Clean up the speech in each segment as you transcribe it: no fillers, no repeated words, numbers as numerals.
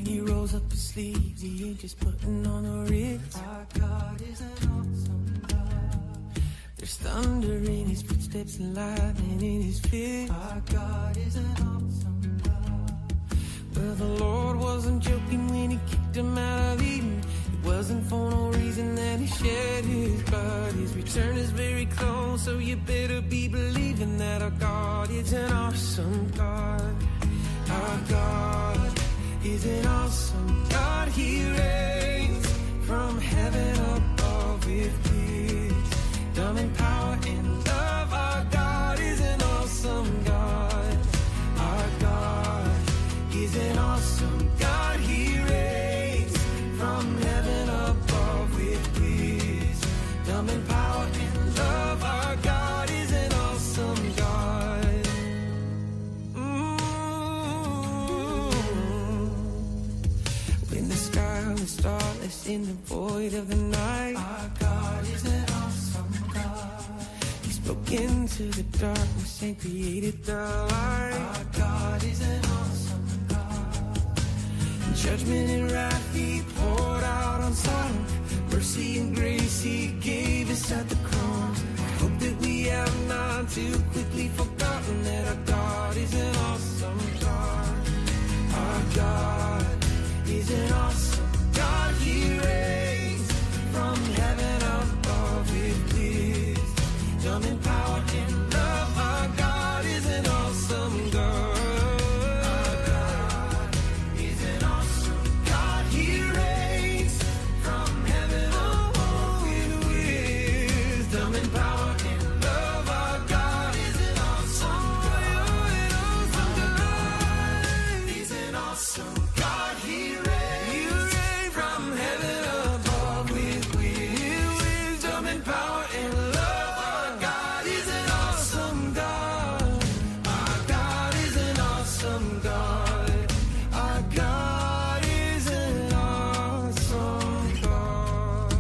He rolls up his sleeves, he ain't just putting on a ritz. Our God is an awesome God. There's thunder in his footsteps and lightning in his fist. Our God is an awesome God. Well, the Lord wasn't joking when he kicked him out of Eden. It wasn't for no reason that he shed his blood. His return is very close, so you better be believing that our God is an awesome God. Our God is an awesome God. He reigns from heaven above with wisdom and power and love. Our God is an awesome God. Our God is an awesome God. He reigns from heaven above with wisdom and power and love. Our God is an awesome God. When the sky was starless in the void of the night, our God is an awesome God. He spoke into the darkness and created the light. Our God is an awesome God. Judgment and wrath he poured out on Sodom. Mercy and grace he gave us at the cross. I hope that we have not too quickly forgotten that our God is an awesome God. Our God is an awesome God. He reigns from heaven above with wisdom and power and love. Our God is an awesome God. Our God is an awesome God. He reigns from heaven above with wisdom and power and love. Our God is an awesome God. He's an awesome God. He reigns from heaven above with wisdom and power and love. Our God is an awesome God. Our God is an awesome God. Our God is an awesome God.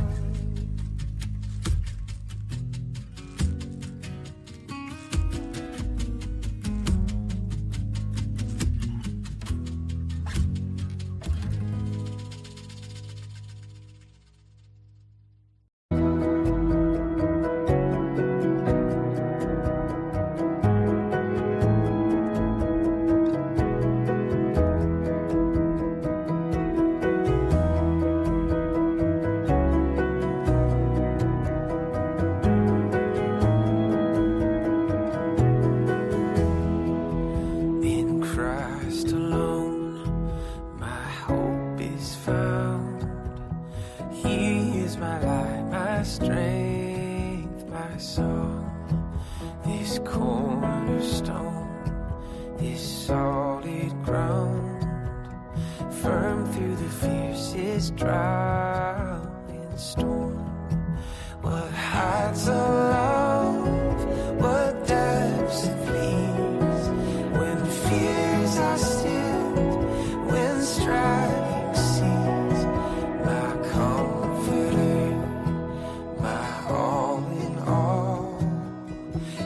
In Christ alone, my hope is found. He is my light, my strength, my song. This cornerstone, this solid ground, firm through the fiercest drought and storm. What heights of love, what depths of peace, when fears are stilled, when striving cease. My comforter, my all in all,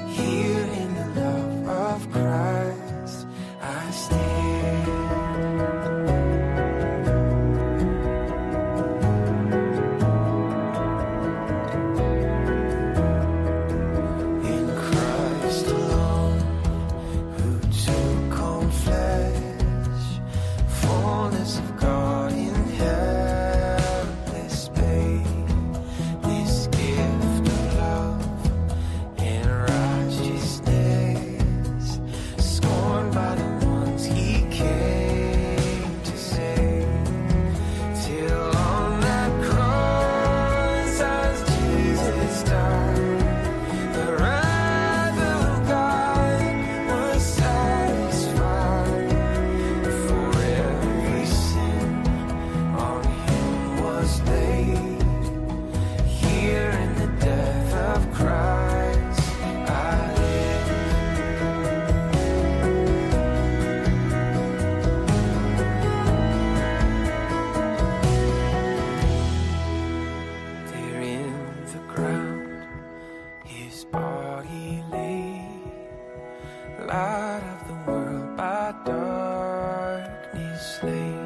here in the love of Christ I stand. In Christ alone, who took on flesh, fullness of God in helpless babe, this gift of love and righteousness, scorned by the ones he came to save, till on that cross as Jesus died, the wrath of God was satisfied. For every sin on him was laid. Here in the death of Christ I live. There in the ground his body lay, light of the world by darkness slain.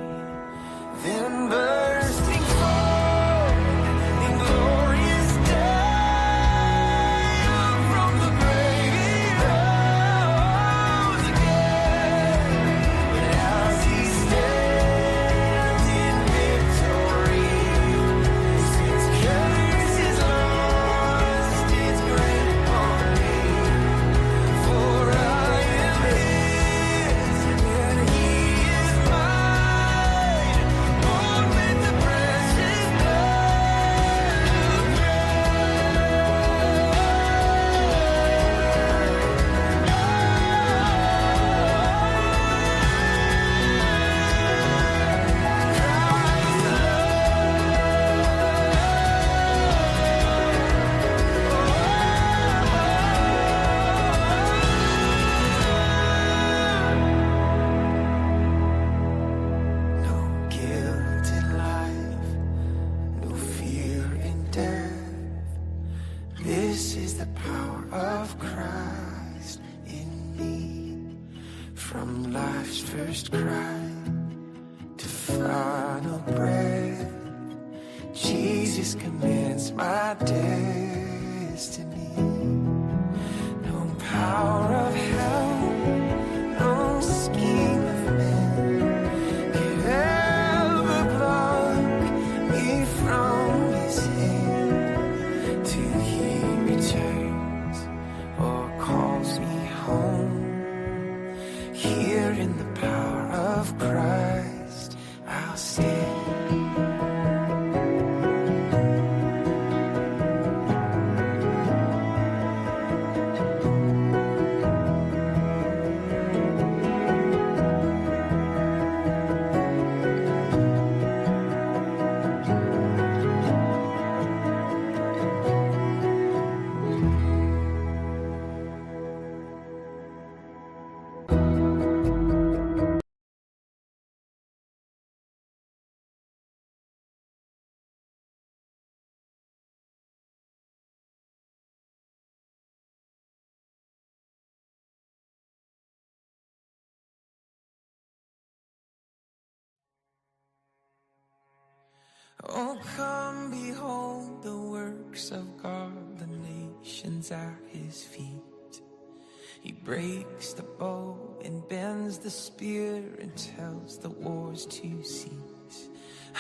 last cry to final breath. Jesus commands my destiny. No power of hell, no scheme of man could ever block me from his hand till he returns or calls me home. Here in the power of Christ I'll stand. Oh, come behold the works of God, the nations at his feet. He breaks the bow and bends the spear and tells the wars to cease.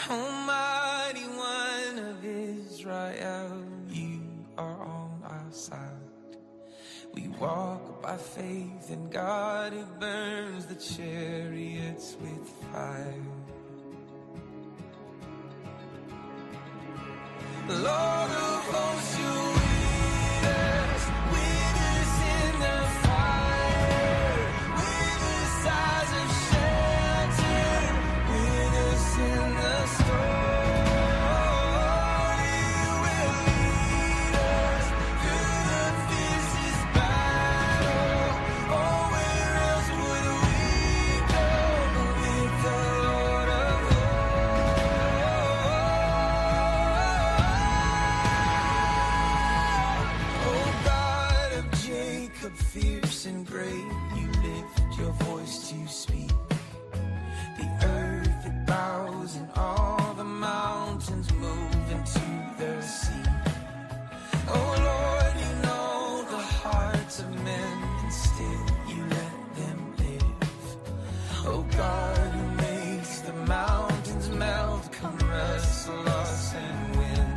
Almighty One of Israel, you are on our side. We walk by faith in God who burns the chariots with fire. Lord of hosts, you lead us with us in the fire, with us as a shelter, with us in the storm. You will lead us through the fiercest battle. Oh, where else would we go but with the Lord of hosts? Fierce and great, you lift your voice to speak. The earth it bows and all the mountains move into the sea. Oh Lord, you know the hearts of men and still you let them live. Oh God, who makes the mountains melt, come wrestle us and win.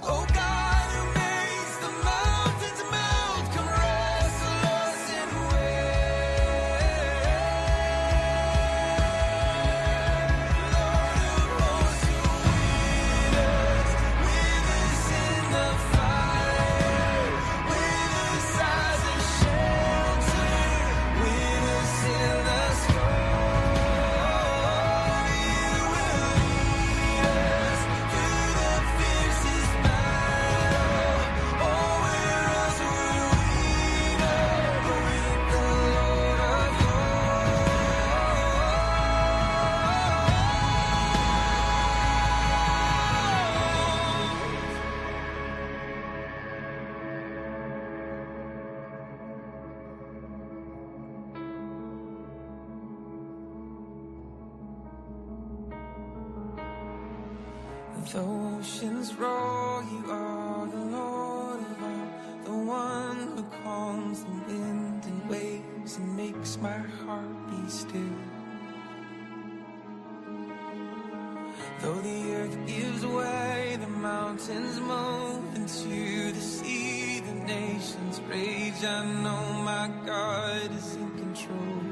Oh God, who makes the mountains melt, come wrestle us and win. Lord of hosts, you lead us with us in the fire, with us as a shelter, with us in the storm. You will lead us through the fiercest battle. Oh, where else would we go but with the Lord of hosts? The oceans roar, you are the Lord of all, the one who calms the wind and waves and makes my heart be still. Though the earth gives way, the mountains move into the sea, the nations rage, I know my God is in control.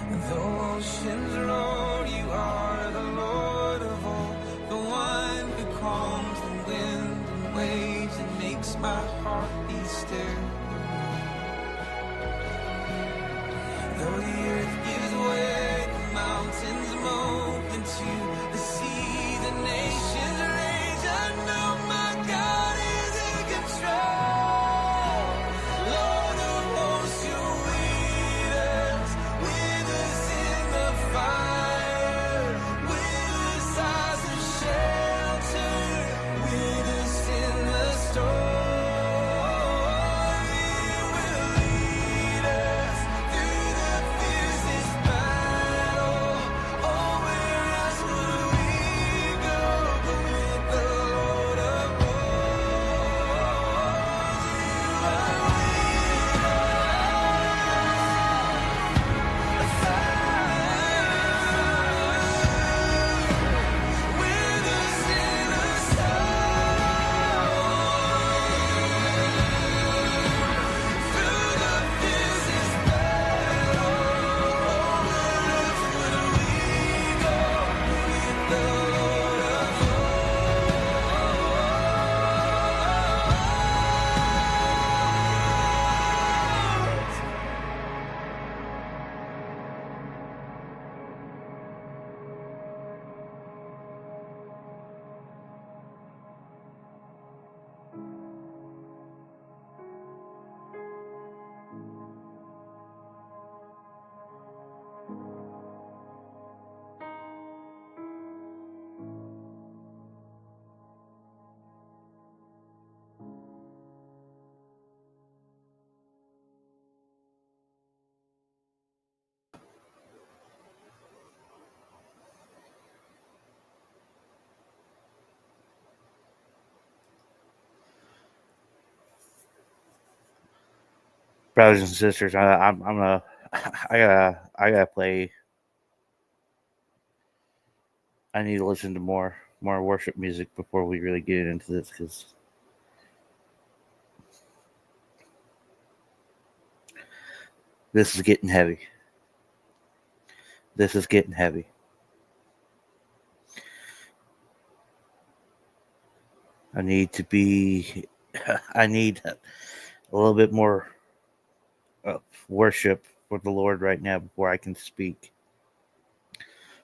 The oceans roar, you are the Lord of all, the one who calms the wind and waves and makes my heart be still. Though the earth gives way, the mountains move into the sea, the nations rage, I know my God is in control. Lord of hosts, you lead us with us in the fire, with us as a shelter, with us in the storm. You will lead us brothers and sisters, I'm gonna, I gotta play. I need to listen to more worship music before we really get into this, because this is getting heavy. This is getting heavy. I need to be. I need a little bit more worship for the Lord right now before I can speak.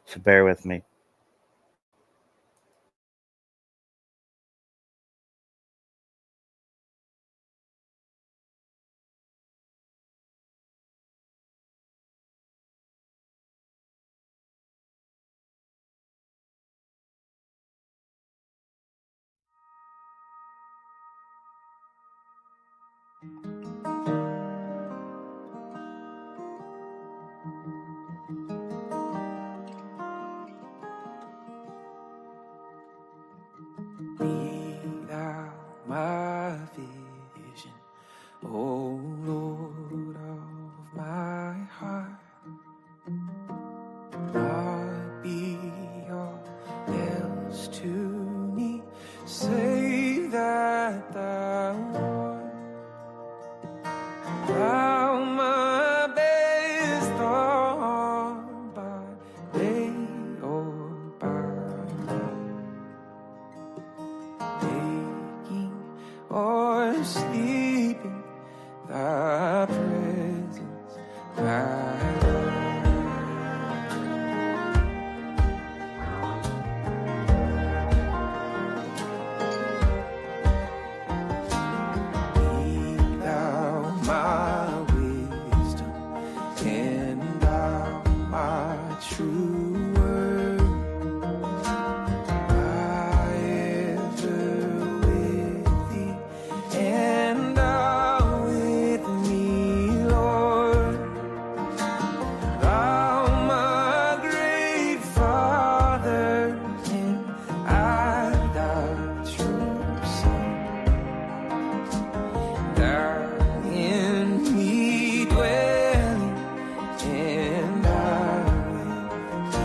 So bear with me. Be thou my vision, O Lord of my heart. God be all else to me, save that thou art. Thou my best thought by day or by waking or sleeping, thy presence guide. Be thou my wisdom, and thou my true word. I ever with thee, and thou with me, Lord. Thou my great Father, and I thy true Son. Thou in me dwelling, and I with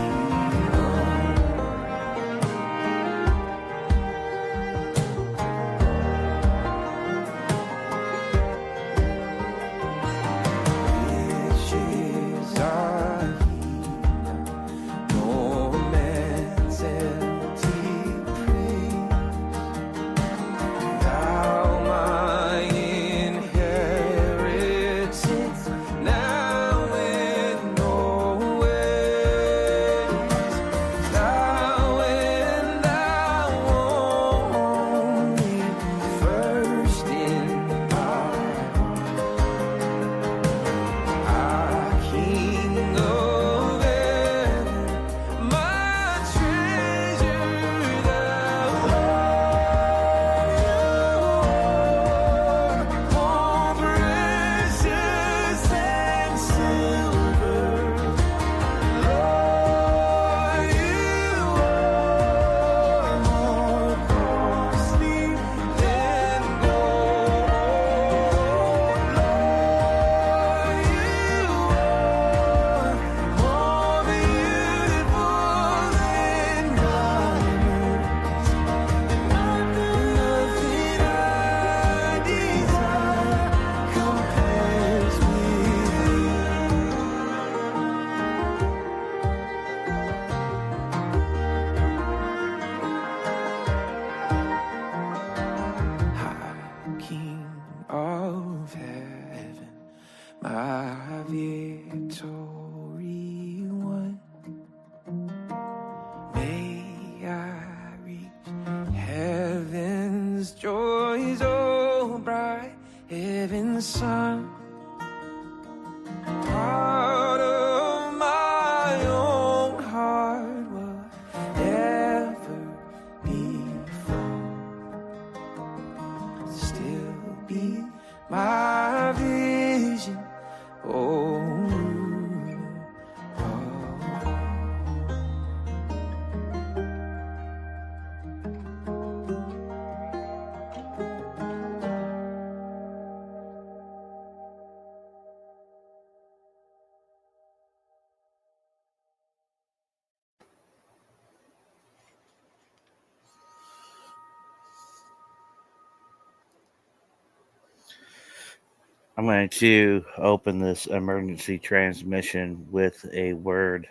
I'm going to open this emergency transmission with a word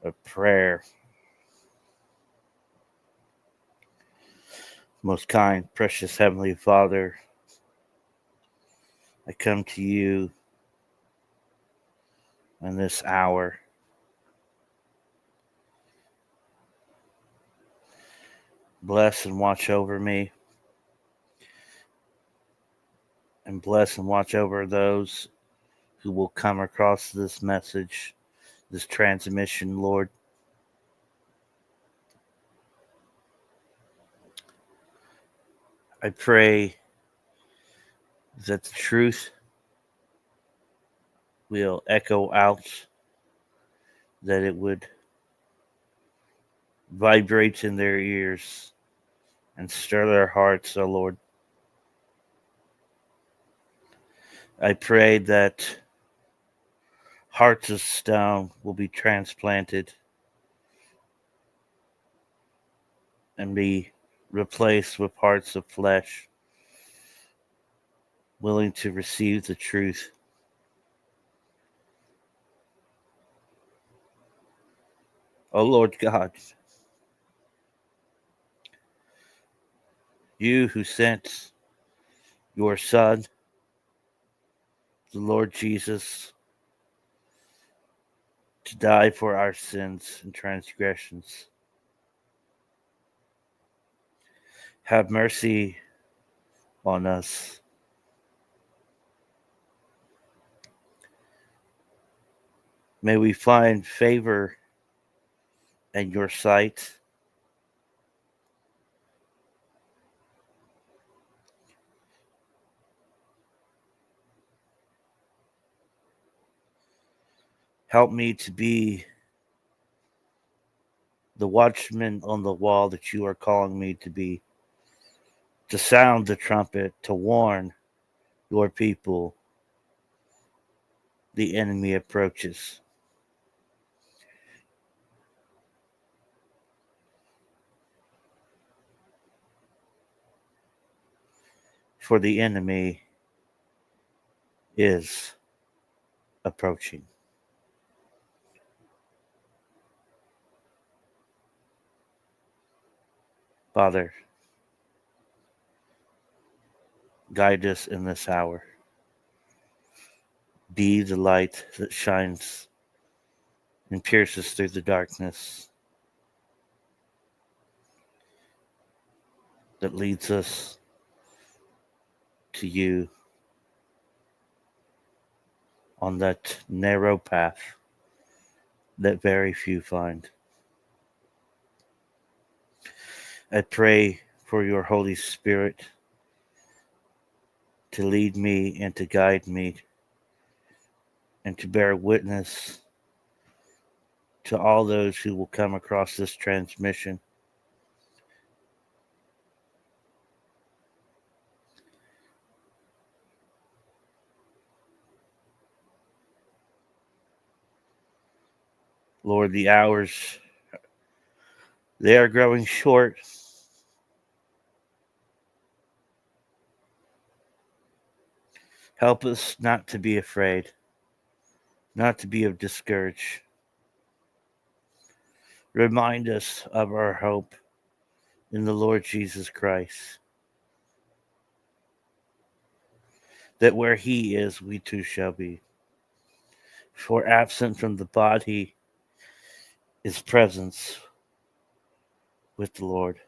of prayer. Most kind, precious Heavenly Father, I come to you in this hour. Bless and watch over me, and bless and watch over those who will come across this message, this transmission, Lord. I pray that the truth will echo out, that it would vibrate in their ears and stir their hearts, O Lord. I pray that hearts of stone will be transplanted and be replaced with hearts of flesh, willing to receive the truth. O Lord God, you who sent your Son, the Lord Jesus, to die for our sins and transgressions, have mercy on us. May we find favor in your sight. Help me to be the watchman on the wall that you are calling me to be, to sound the trumpet, to warn your people the enemy approaches. For the enemy is approaching. Father, guide us in this hour. Be the light that shines and pierces through the darkness, that leads us to you on that narrow path that very few find. I pray for your Holy Spirit to lead me and to guide me and to bear witness to all those who will come across this transmission. Lord, the hours, they are growing short. Help us not to be afraid, not to be discouraged. Remind us of our hope in the Lord Jesus Christ, that where he is, we too shall be. For absent from the body is presence with the Lord.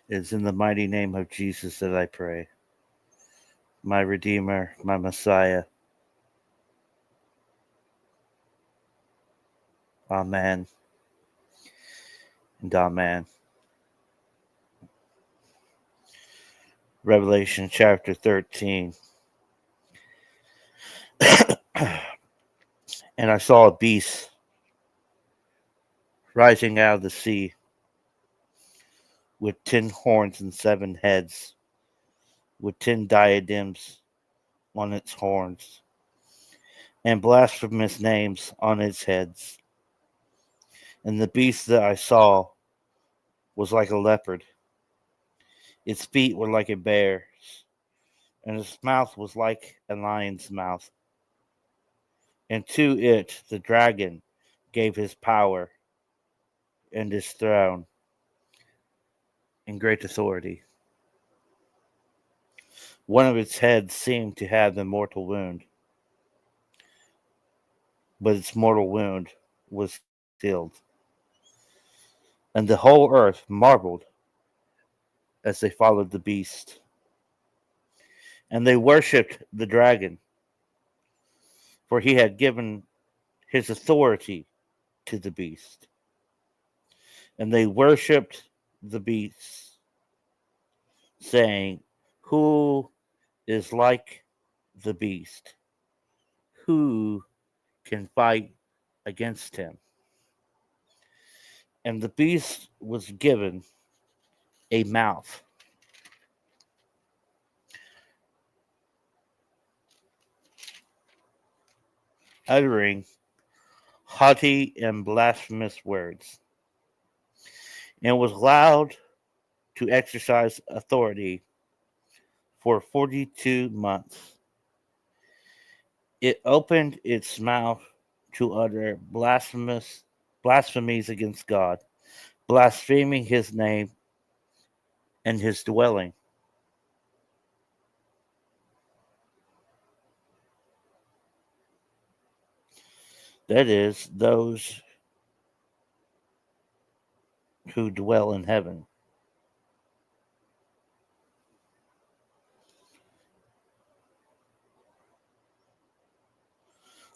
It is in the mighty name of Jesus that I pray. My Redeemer, my Messiah. Amen and amen. Revelation chapter 13. And I saw a beast rising out of the sea with 10 horns and 7 heads, with 10 diadems on its horns, and blasphemous names on its heads. And the beast that I saw was like a leopard, Its feet were like a bear's, and its mouth was like a lion's mouth. And to it the dragon gave his power and his throne and great authority. One of its heads seemed to have a mortal wound, but its mortal wound was healed. And the whole earth marveled as they followed the beast. And they worshipped the dragon, for he had given his authority to the beast. And they worshipped the beast, saying, "Who is like the beast? Who can fight against him?" And the beast was given a mouth, uttering haughty and blasphemous words, and was allowed to exercise authority for 42 months. It opened its mouth to utter blasphemies against God, blaspheming his name and his dwelling. That is, those who dwell in heaven.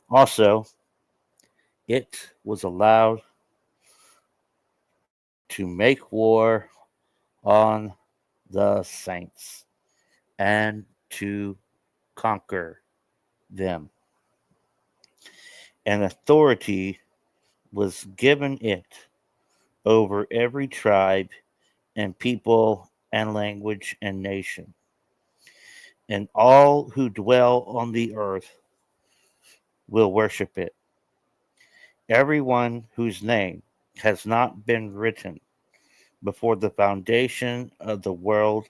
Also, it was allowed to make war on the saints and to conquer them. And authority was given it over every tribe and people and language and nation. And all who dwell on the earth will worship it. Everyone whose name has not been written before the foundation of the world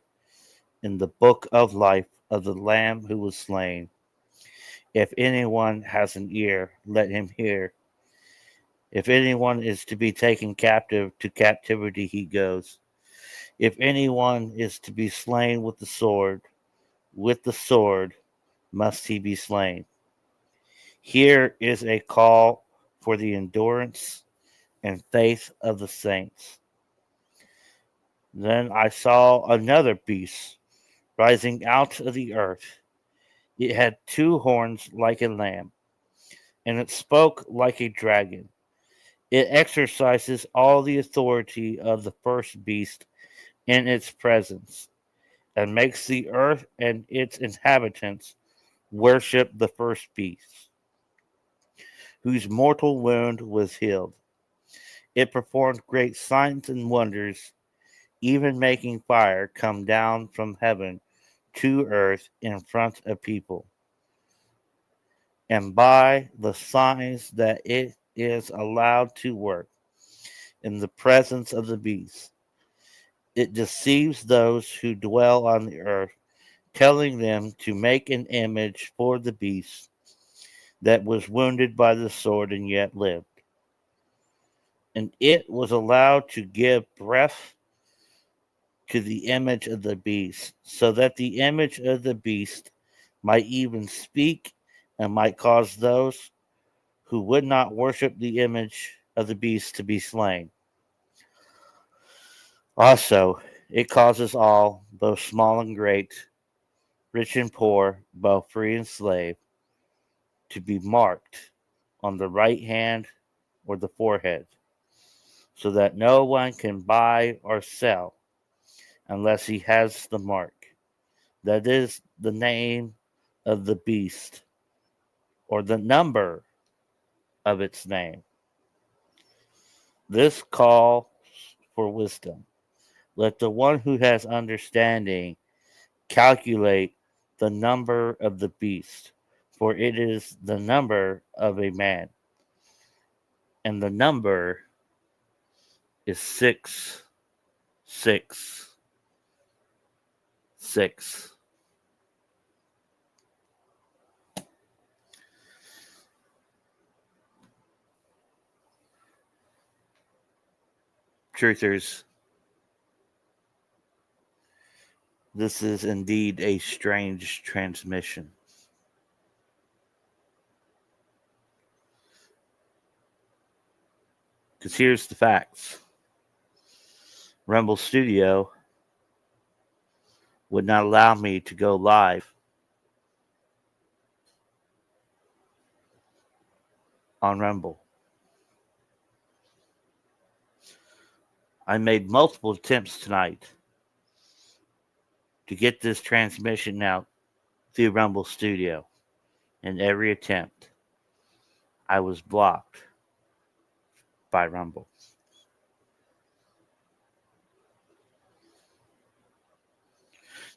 in the book of life of the Lamb who was slain. If anyone has an ear, let him hear. If anyone is to be taken captive, to captivity he goes. If anyone is to be slain with the sword must he be slain. Here is a call for the endurance and faith of the saints. Then I saw another beast rising out of the earth. It had two horns like a lamb, and it spoke like a dragon. It exercises all the authority of the first beast in its presence, and makes the earth and its inhabitants worship the first beast, whose mortal wound was healed. It performed great signs and wonders, even making fire come down from heaven to earth in front of people. And by the signs that it is allowed to work in the presence of the beast, it deceives those who dwell on the earth, telling them to make an image for the beast that was wounded by the sword and yet lived. And it was allowed to give breath to the image of the beast, so that the image of the beast might even speak and might cause those who would not worship the image of the beast to be slain. Also, it causes all, both small and great, rich and poor, both free and slave, to be marked on the right hand or the forehead, so that no one can buy or sell unless he has the mark. That is the name of the beast, or the number of its name. This calls for wisdom. Let the one who has understanding calculate the number of the beast, for it is the number of a man, and the number is 666. 6. Truthers, this is indeed a strange transmission. Because here's the facts. Rumble Studio would not allow me to go live on Rumble. I made multiple attempts tonight to get this transmission out through Rumble Studio. In every attempt, I was blocked by Rumble.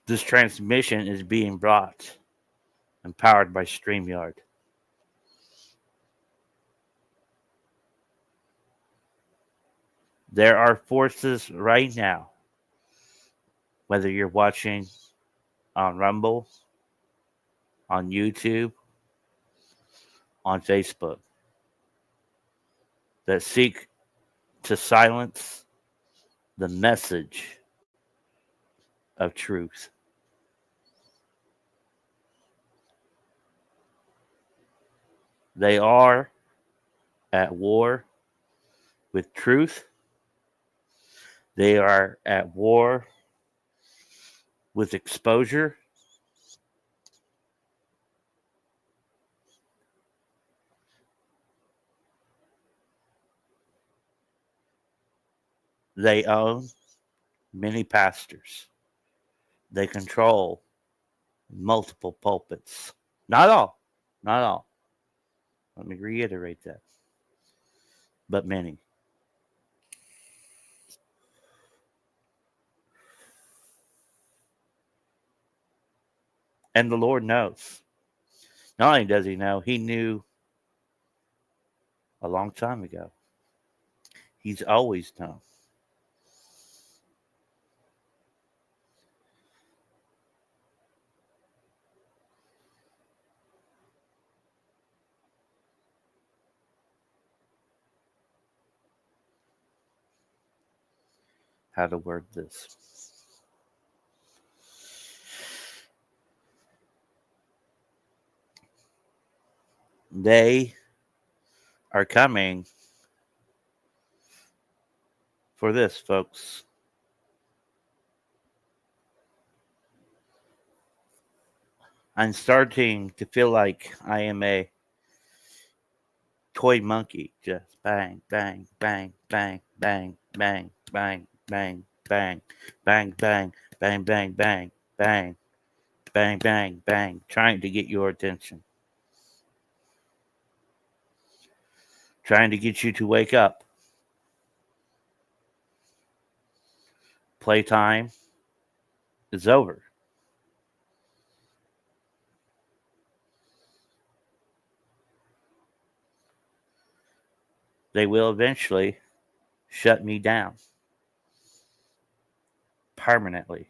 This transmission is being brought and powered by StreamYard. There are forces right now, whether you're watching on Rumble, on YouTube, on Facebook, that seek to silence the message of truth. They are at war with truth. They are at war with exposure. They own many pastors. They control multiple pulpits. Not all. Not all. Let me reiterate that. But many. And the Lord knows. Not only does he know, he knew a long time ago. He's always known. How to word this. They are coming for this, folks. I'm starting to feel like I am a toy monkey. Just bang, bang, bang, bang, bang, bang, bang, bang, bang, bang, bang, bang, bang, bang, bang, bang, bang, bang, trying to get your attention. Trying to get you to wake up. Playtime is over. They will eventually shut me down permanently.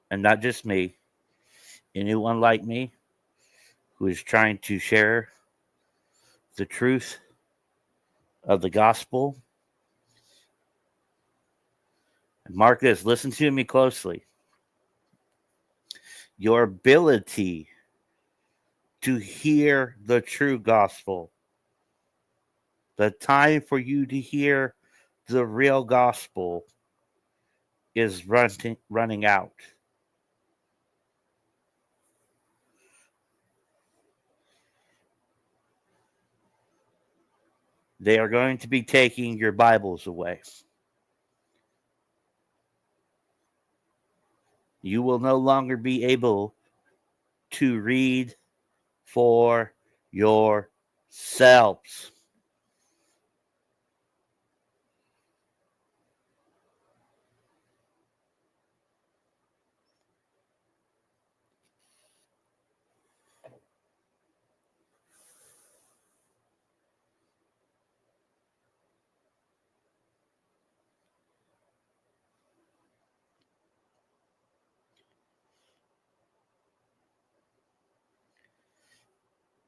And not just me, anyone like me who is trying to share the truth of the gospel. And mark this, listen to me closely. Your ability to hear the true gospel, the time for you to hear the real gospel is running out. They are going to be taking your Bibles away. You will no longer be able to read for yourselves.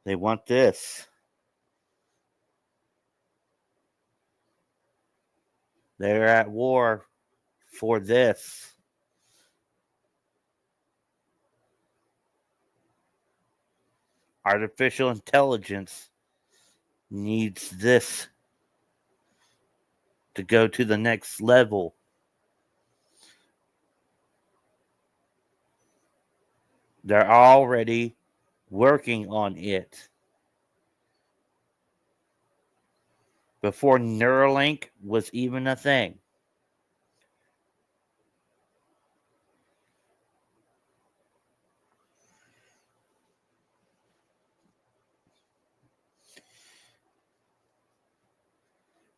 They want this. They're at war for this. Artificial intelligence needs this to go to the next level. They're already working on it. Before Neuralink was even a thing.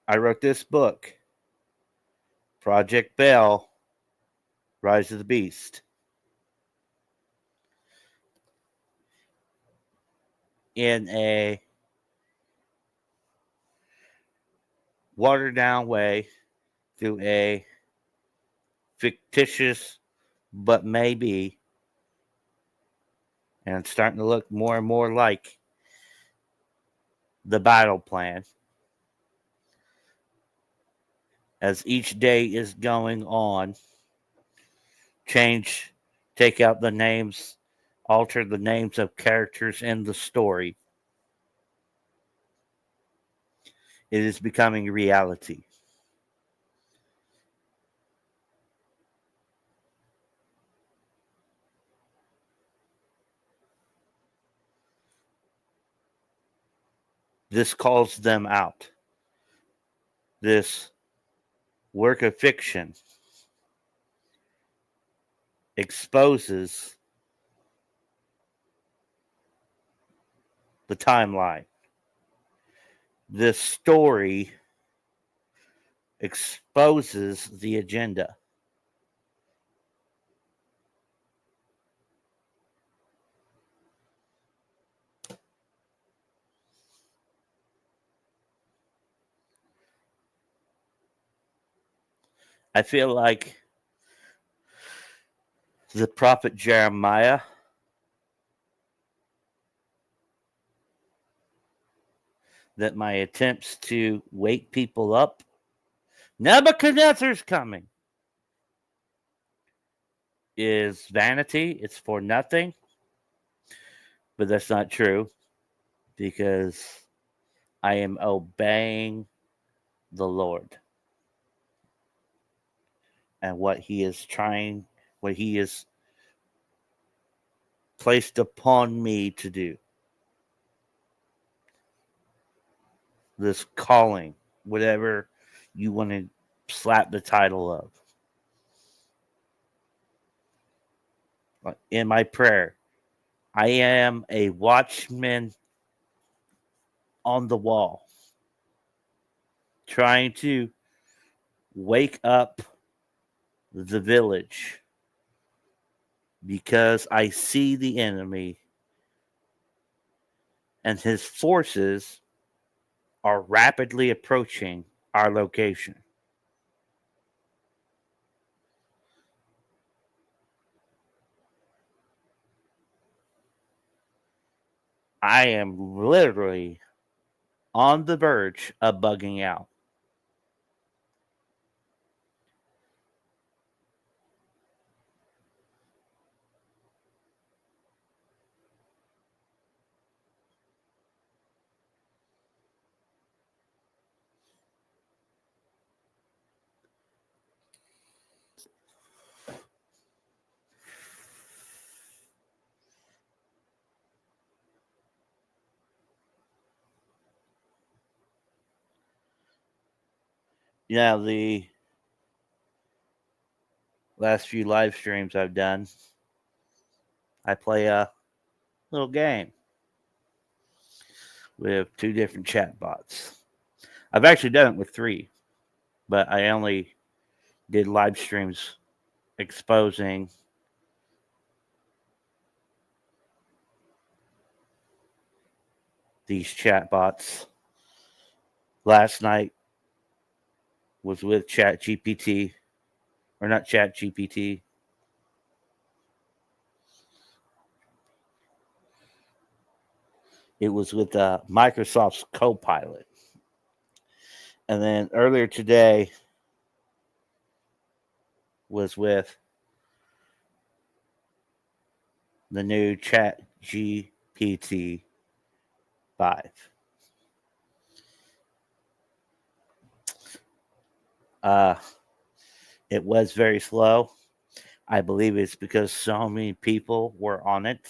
I wrote this book, Project Bell, Rise of the Beast. In a watered down way through a fictitious but maybe, and it's starting to look more and more like the battle plan as each day is going on. Take out the names, alter the names of characters in the story. It is becoming reality. This calls them out. This work of fiction exposes the timeline. This story exposes the agenda. I feel like the prophet Jeremiah that my attempts to wake people up, Nebuchadnezzar's coming, is vanity. It's for nothing. But that's not true because I am obeying the Lord and what He has placed upon me to do. This calling, whatever you want to slap the title of. In my prayer, I am a watchman on the wall, trying to wake up the village because I see the enemy and his forces are rapidly approaching our location. I am literally on the verge of bugging out. Yeah, the last few live streams I've done, I play a little game with 2 different chat bots. I've actually done it with 3, but I only did live streams exposing these chat bots. Last night was with Chat GPT, or not Chat GPT. It was with Microsoft's Copilot. And then earlier today was with the new Chat GPT 5. It was very slow. I believe it's because so many people were on it.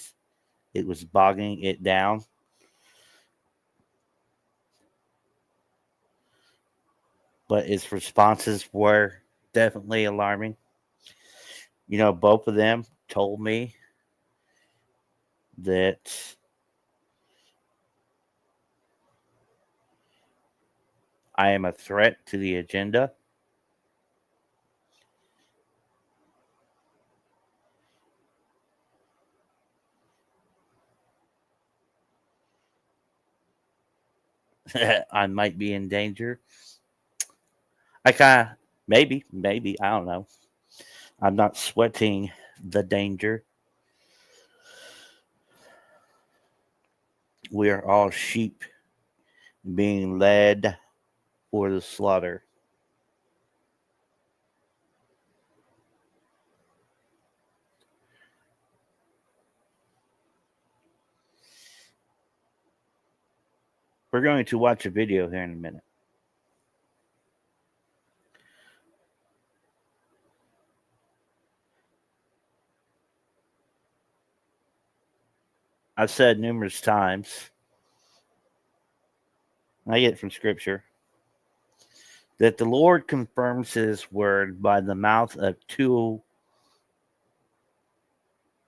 It was bogging it down. But its responses were definitely alarming. You know, both of them told me that I am a threat to the agenda. I might be in danger. I kind of, maybe, I don't know. I'm not sweating the danger. We are all sheep being led for the slaughter. We're going to watch a video here in a minute. I've said numerous times, I get it from Scripture, that the Lord confirms His word by the mouth of 2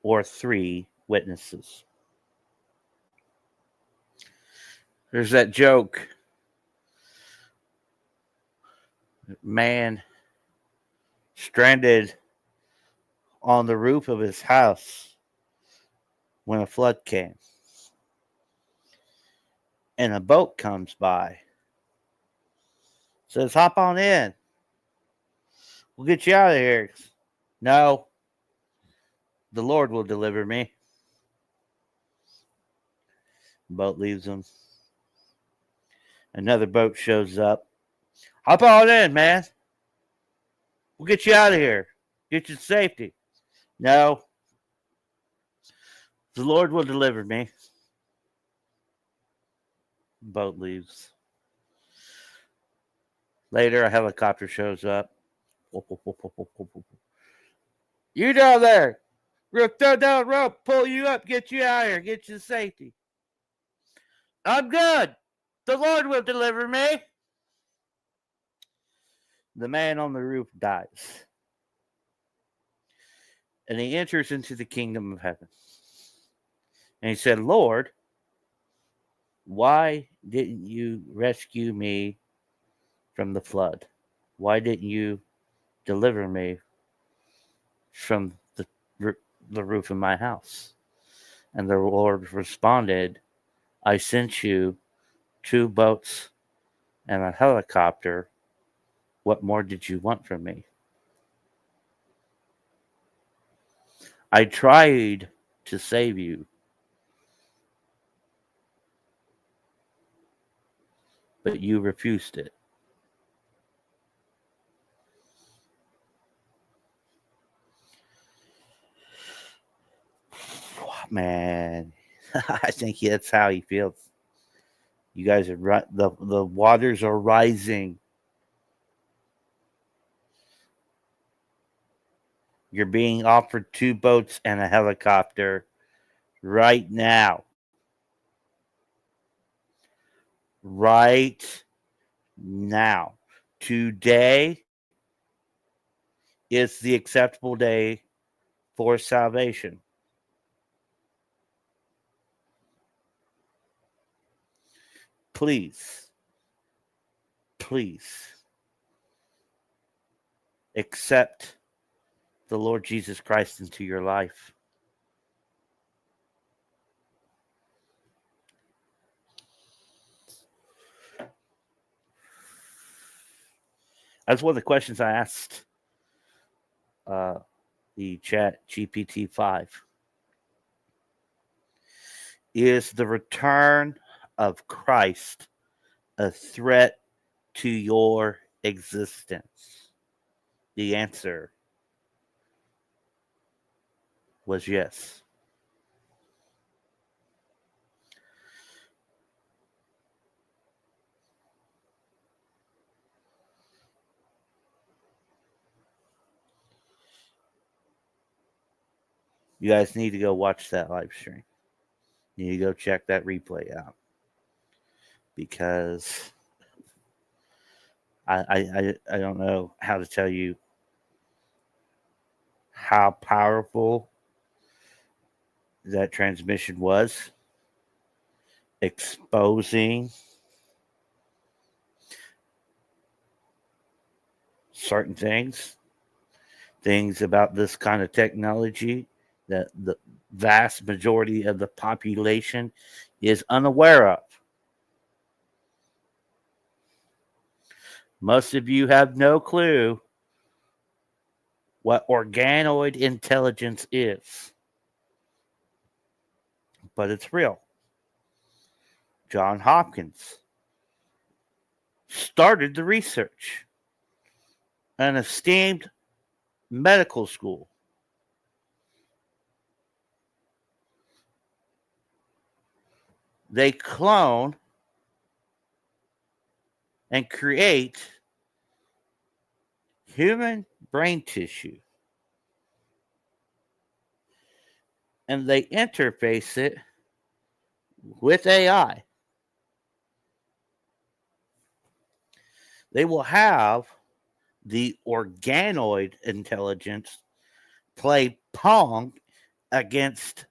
or 3 witnesses. There's that joke, man stranded on the roof of his house when a flood came. And a boat comes by. Says, hop on in. We'll get you out of here. No. The Lord will deliver me. Boat leaves him. Another boat shows up. Hop on in, man. We'll get you out of here. Get you to safety. No. The Lord will deliver me. Boat leaves. Later, a helicopter shows up. You down there. We'll throw down a rope, pull you up, get you out of here, get you to safety. I'm good. The Lord will deliver me. The man on the roof dies. And he enters into the kingdom of heaven. And he said, Lord, why didn't you rescue me from the flood? Why didn't you deliver me from the roof of my house? And the Lord responded, I sent you 2 boats and a helicopter. What more did you want from me? I tried to save you, but you refused it. Man, I think that's how he feels. You guys are the waters are rising. You're being offered 2 boats and a helicopter right now. Right now. Today is the acceptable day for salvation. Please accept the Lord Jesus Christ into your life. That's one of the questions I asked the Chat GPT 5. Is the return of Christ a threat to your existence? The answer was yes. You guys need to go watch that live stream. You need to go check that replay out because I don't know how to tell you how powerful that transmission was, exposing certain things about this kind of technology that the vast majority of the population is unaware of. Most of you have no clue what organoid intelligence is, but it's real. John Hopkins started the research, an esteemed medical school. They clone and create human brain tissue and they interface it with AI. They will have the organoid intelligence play Pong against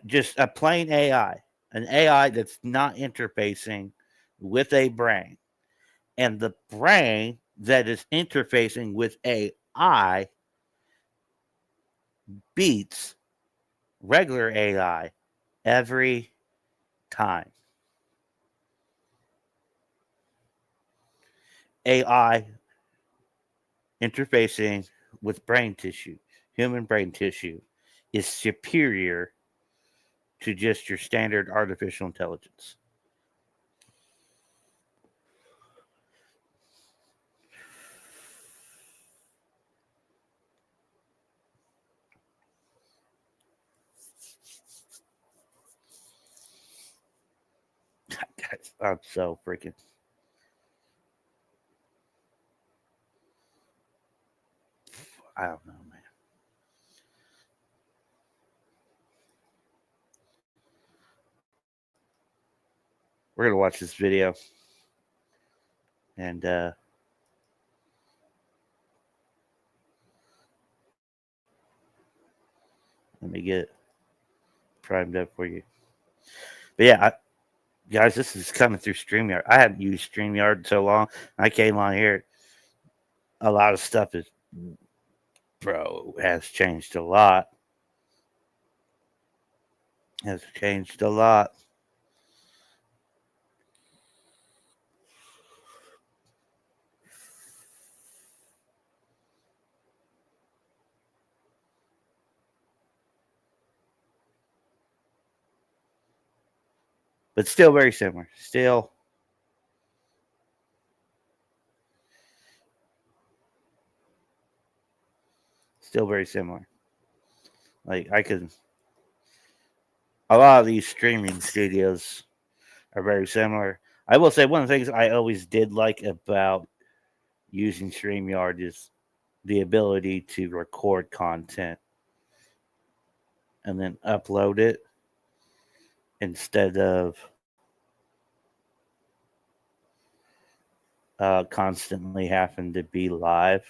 just a plain AI, an AI that's not interfacing with a brain. And the brain that is interfacing with AI beats regular AI every time. AI interfacing with brain tissue, human brain tissue, is superior to just your standard artificial intelligence. Guys, I'm so freaking. I don't know, man. We're gonna watch this video, and let me get it primed up for you. But yeah, guys, this is coming through StreamYard. I hadn't used StreamYard in so long. I came on here. A lot of stuff has changed a lot. Has changed a lot. But still very similar. Still very similar. Like I could a lot of these streaming studios are very similar. I will say one of the things I always did like about using StreamYard is the ability to record content and then upload it instead of constantly having to be live.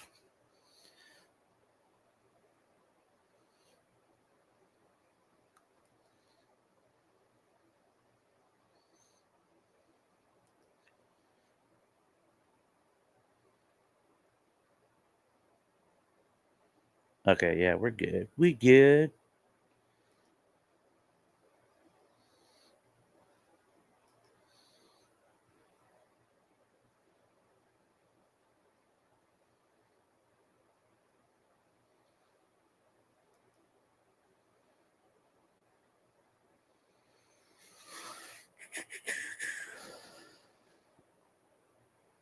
Okay, yeah, we're good. We good.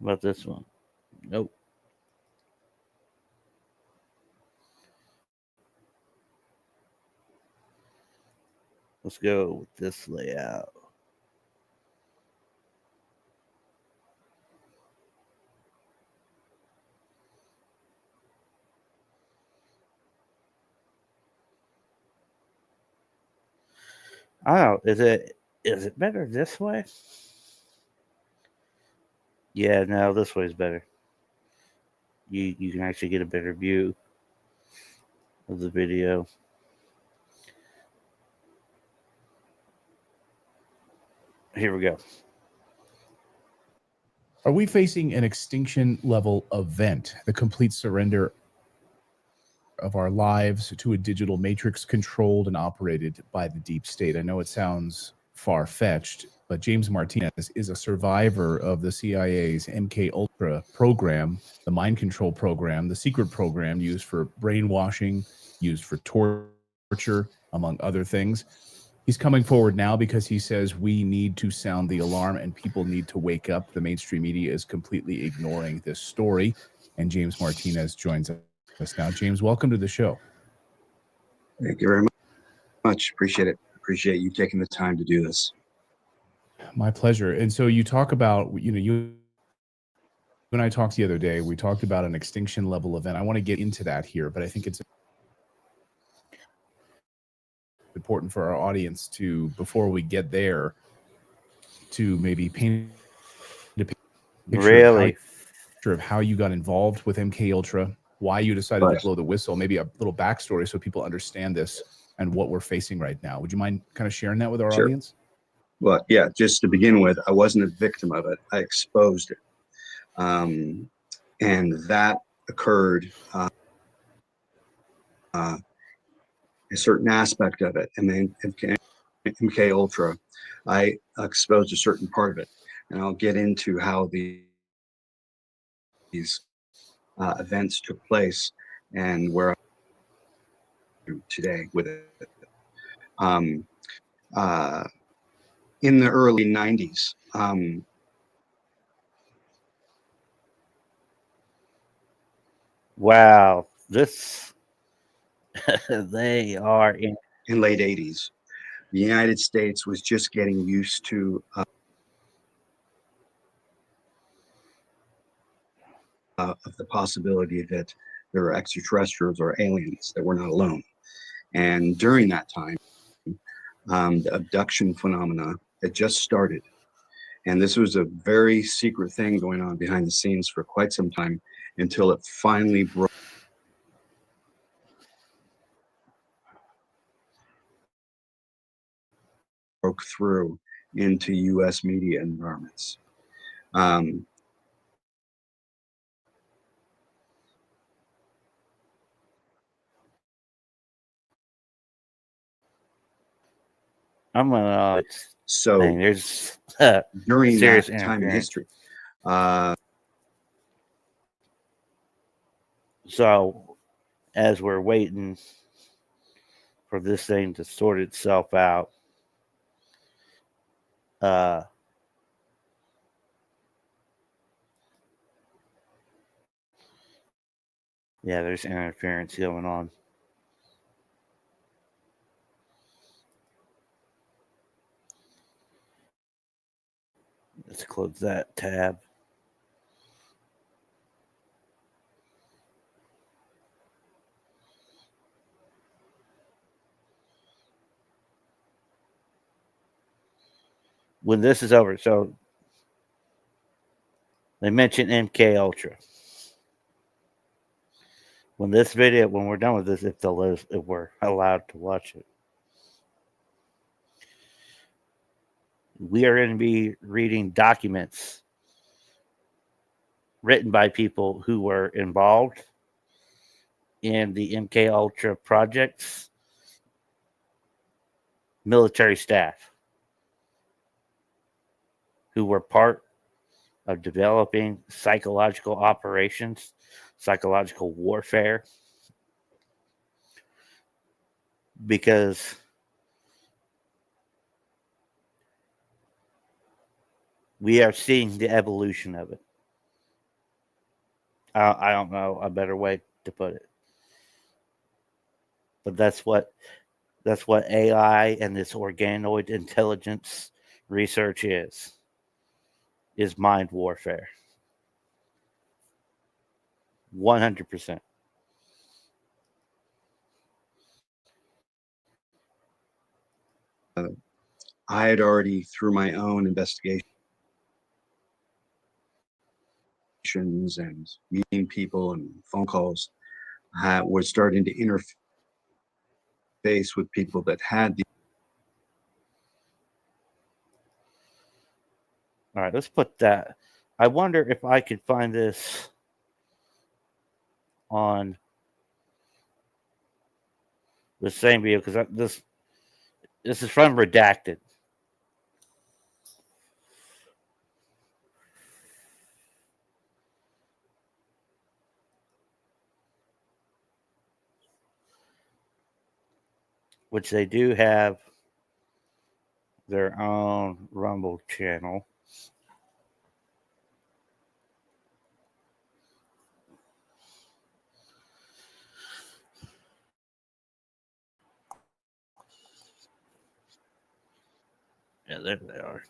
about this one? Nope. Let's go with this layout. Oh, is it better this way? Yeah, no, this way is better. You can actually get a better view of the video. Here we go. Are we facing an extinction level event, the complete surrender of our lives to a digital matrix controlled and operated by the deep state? I know it sounds far-fetched, but James Martinez is a survivor of the CIA's MK Ultra program, the mind control program, the secret program used for brainwashing, used for torture, among other things. He's coming forward now because he says we need to sound the alarm and people need to wake up. The mainstream media is completely ignoring this story. And James Martinez joins us now. James, welcome to the show. Thank you very much. Appreciate it. Appreciate you taking the time to do this. My pleasure. And so you talk about, you and I talked the other day, we talked about an extinction level event. I want to get into that here, but I think it's important for our audience to, before we get there, to maybe paint a picture of how you got involved with MK Ultra, why you decided to blow the whistle, maybe a little backstory so people understand this and what we're facing right now. Would you mind kind of sharing that with our audience? Well, yeah, just to begin with, I wasn't a victim of it. I exposed it. And that occurred, a certain aspect of it. And then MK Ultra, I exposed a certain part of it. And I'll get into how these events took place and where I'm today with it. In the early 90s, wow, this they are in late 80s, the United States was just getting used to of the possibility that there are extraterrestrials or aliens, that we're not alone. And during that time, the abduction phenomena had just started. And this was a very secret thing going on behind the scenes for quite some time until it finally broke through into US media environments. I'm gonna so there's during serious that time in history. So as we're waiting for this thing to sort itself out, yeah, there's interference going on. Let's close that tab. When this is over, so they mentioned MK Ultra. When this video, when we're done with this, if we're allowed to watch it, we are going to be reading documents written by people who were involved in the MK Ultra projects, military staff who were part of developing psychological operations, psychological warfare, because we are seeing the evolution of it. I don't know a better way to put it. But that's what AI and this organoid intelligence research is mind warfare. 100%. I had already, through my own investigations and meeting people and phone calls, was starting to interface with people that had the. All right, let's put that. I wonder if I could find this on the same video, because this is from Redacted. Which they do have their own Rumble channel. Yeah, there they are.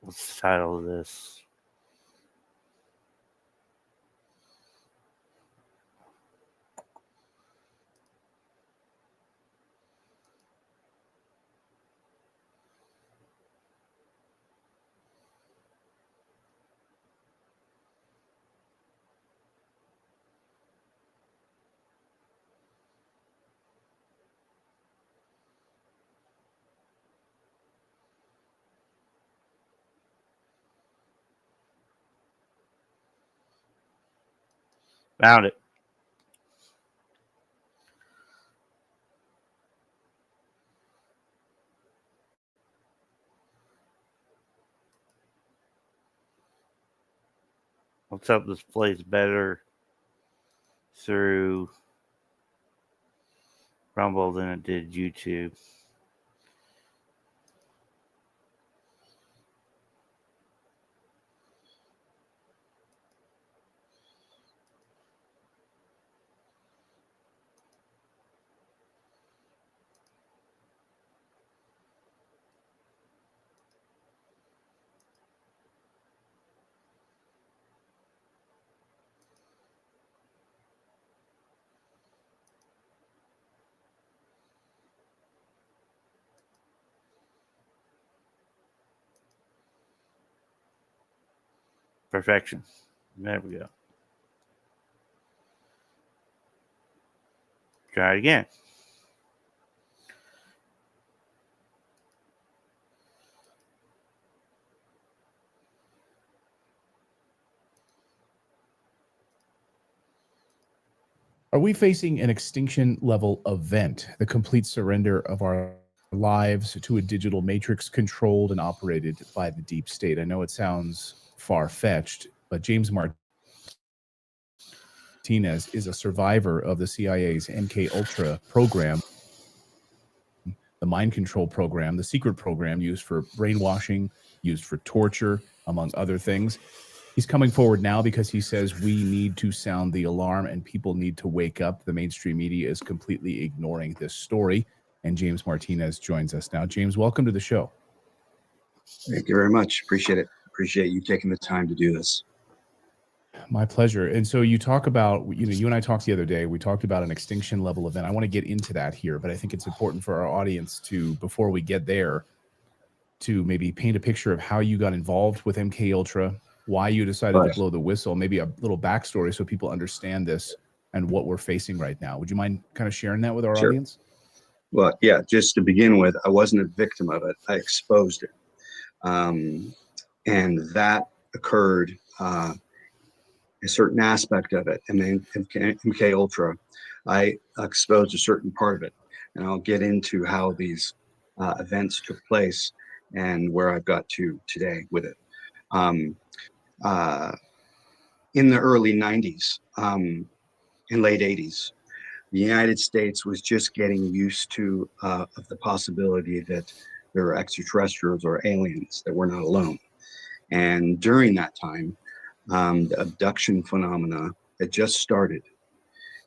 What's the title of this? Found it. Let's hope this plays better through Rumble than it did YouTube. Perfection. There we go. Try it again. Are we facing an extinction level event, the complete surrender of our lives to a digital matrix controlled and operated by the deep state? I know it sounds far-fetched, but James Martinez is a survivor of the CIA's MK Ultra program, the mind control program, the secret program used for brainwashing, used for torture, among other things. He's coming forward now because he says we need to sound the alarm and people need to wake up. The mainstream media is completely ignoring this story. And James Martinez joins us now. James, welcome to the show. Thank you very much. Appreciate it. Appreciate you taking the time to do this. My pleasure. And so you talk about, you and I talked the other day, we talked about an extinction level event. I want to get into that here, but I think it's important for our audience to, before we get there, to maybe paint a picture of how you got involved with MK Ultra, why you decided to blow the whistle, maybe a little backstory so people understand this and what we're facing right now. Would you mind kind of sharing that with our audience? Well, yeah, just to begin with, I wasn't a victim of it. I exposed it. And that occurred, a certain aspect of it. And then MK Ultra, I exposed a certain part of it. And I'll get into how these events took place and where I've got to today with it. In the early 90s and late 80s, the United States was just getting used to of the possibility that there are extraterrestrials or aliens, that we're not alone. And during that time, the abduction phenomena had just started.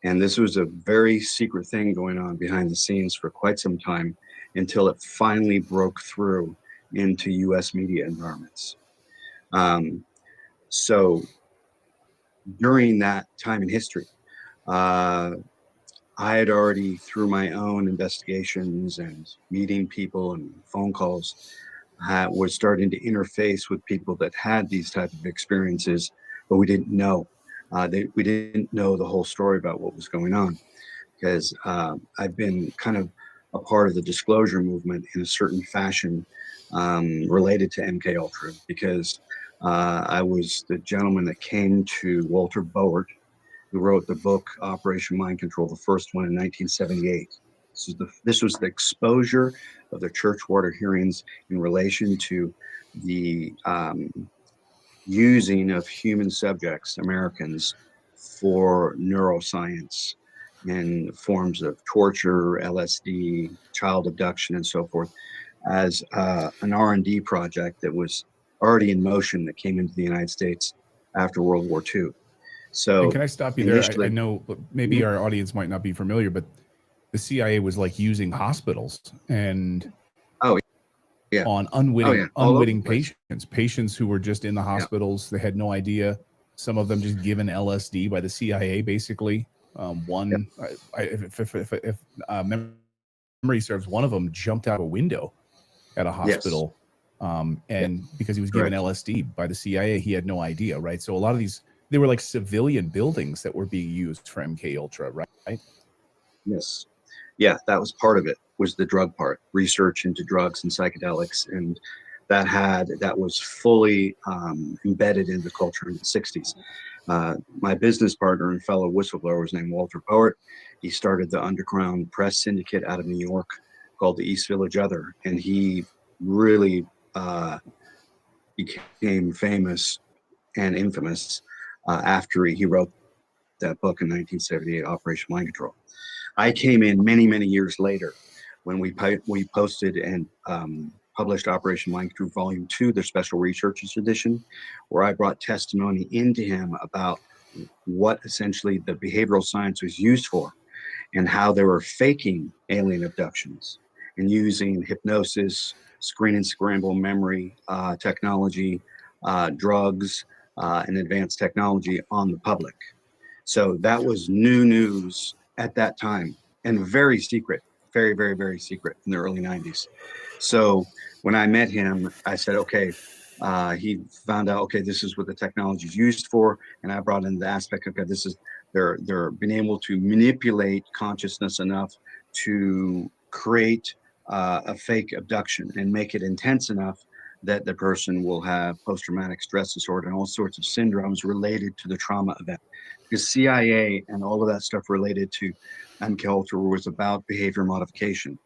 And this was a very secret thing going on behind the scenes for quite some time until it finally broke through into US media environments. So during that time in history, I had already, through my own investigations and meeting people and phone calls, was starting to interface with people that had these type of experiences, but we didn't know. We didn't know the whole story about what was going on, because I've been kind of a part of the disclosure movement in a certain fashion related to MK Ultra, because I was the gentleman that came to Walter Boert, who wrote the book Operation Mind Control, the first one in 1978. This was the exposure of the Churchwater hearings in relation to the using of human subjects, Americans, for neuroscience in forms of torture, LSD, child abduction, and so forth, as an R&D project that was already in motion that came into the United States after World War II. So, and can I stop you there? I know maybe our audience might not be familiar, but the CIA was like using hospitals and on unwitting patients who were just in the hospitals. They had no idea. Some of them just given LSD by the CIA, basically. If memory serves, one of them jumped out a window at a hospital, because he was given LSD by the CIA, he had no idea, right? So a lot of these, they were like civilian buildings that were being used for MK Ultra, right? Yes. Yeah, that was part of it, was the drug part, research into drugs and psychedelics. And that was fully embedded in the culture in the 60s. My business partner and fellow whistleblower was named Walter Boert. He started the underground press syndicate out of New York called the East Village Other. And he really became famous and infamous after he wrote that book in 1978, Operation Mind Control. I came in many, many years later when we posted and published Operation Mind Control Volume 2, the Special Researchers Edition, where I brought testimony into him about what essentially the behavioral science was used for and how they were faking alien abductions and using hypnosis, screen and scramble memory technology, drugs, and advanced technology on the public. So that was new news at that time, and very secret, very, very, very secret in the early 90s. So when I met him, I said, okay, he found out, okay, this is what the technology is used for. And I brought in the aspect, okay, this is, they're being able to manipulate consciousness enough to create a fake abduction and make it intense enough that the person will have post-traumatic stress disorder and all sorts of syndromes related to the trauma event. Because CIA and all of that stuff related to MK Ultra was about behavior modification,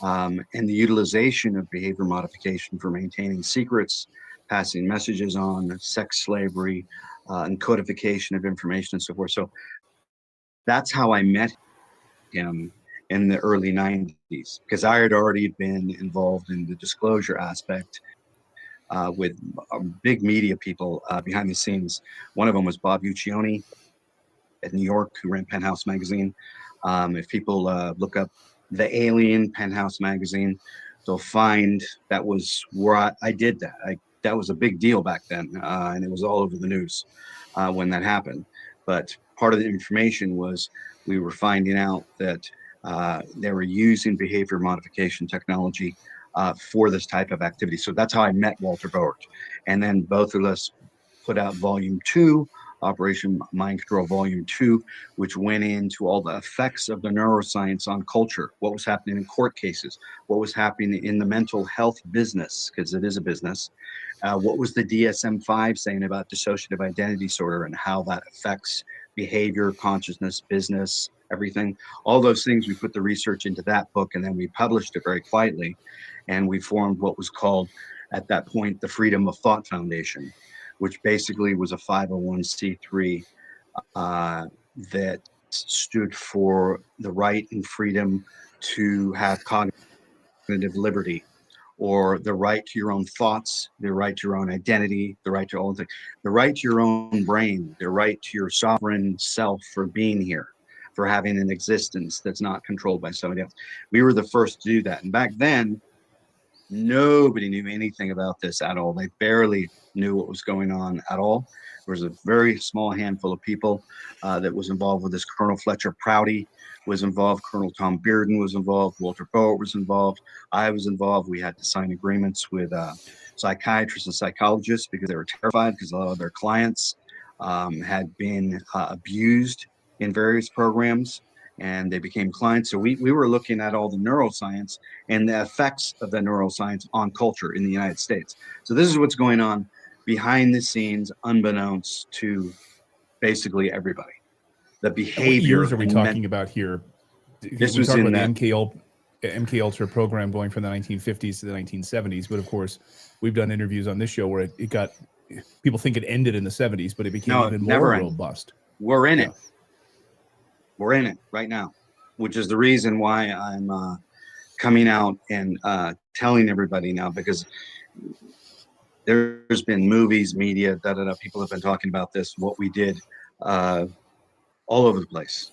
and the utilization of behavior modification for maintaining secrets, passing messages on, sex slavery, and codification of information and so forth. So that's how I met him in the early 90s, because I had already been involved in the disclosure aspect with big media people behind the scenes. One of them was Bob Uccione at New York, who ran Penthouse magazine. If people look up The Alien Penthouse magazine, they'll find that was where I did that. That was a big deal back then, and it was all over the news when that happened. But part of the information was we were finding out that they were using behavior modification technology for this type of activity. So that's how I met Walter Boert. And then both of us put out volume 2 Operation Mind Control Volume 2, which went into all the effects of the neuroscience on culture, what was happening in court cases, what was happening in the mental health business, because it is a business. What was the DSM-5 saying about dissociative identity disorder and how that affects behavior, consciousness, business, everything. All those things, we put the research into that book, and then we published it very quietly. And we formed what was called, at that point, the Freedom of Thought Foundation, which basically was a 501c3 that stood for the right and freedom to have cognitive liberty, or the right to your own thoughts, the right to your own identity, the right to all things, the right to your own brain, the right to your sovereign self for being here, for having an existence that's not controlled by somebody else. We were the first to do that. And back then, nobody knew anything about this at all. They barely knew what was going on at all. There was a very small handful of people that was involved with this. Colonel Fletcher Prouty was involved. Colonel Tom Bearden was involved. Walter Bower was involved. I was involved. We had to sign agreements with psychiatrists and psychologists because they were terrified because a lot of their clients had been abused in various programs, and they became clients. So we were looking at all the neuroscience and the effects of the neuroscience on culture in the United States. So this is what's going on behind the scenes, unbeknownst to basically everybody. The behavior. What years are we talking about here? This we was talk in about that, the MK Ultra program going from the 1950s to the 1970s, but of course, we've done interviews on this show where it got, people think it ended in the 70s, but it became even more robust. We're in it. We're in it right now, which is the reason why I'm coming out and telling everybody now, because there's been movies, media, people have been talking about this, what we did all over the place.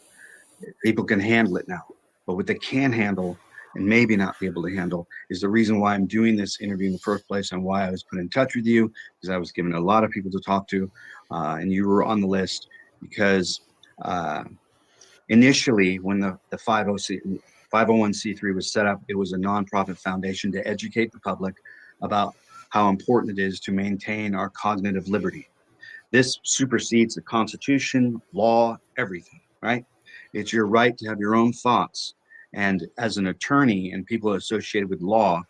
People can handle it now, but what they can handle and maybe not be able to handle is the reason why I'm doing this interview in the first place, and why I was put in touch with you, because I was given a lot of people to talk to, and you were on the list because initially, when the 501c3 was set up, it was a nonprofit foundation to educate the public about how important it is to maintain our cognitive liberty. This supersedes the Constitution, law, everything, right? It's your right to have your own thoughts. And as an attorney and people associated with law,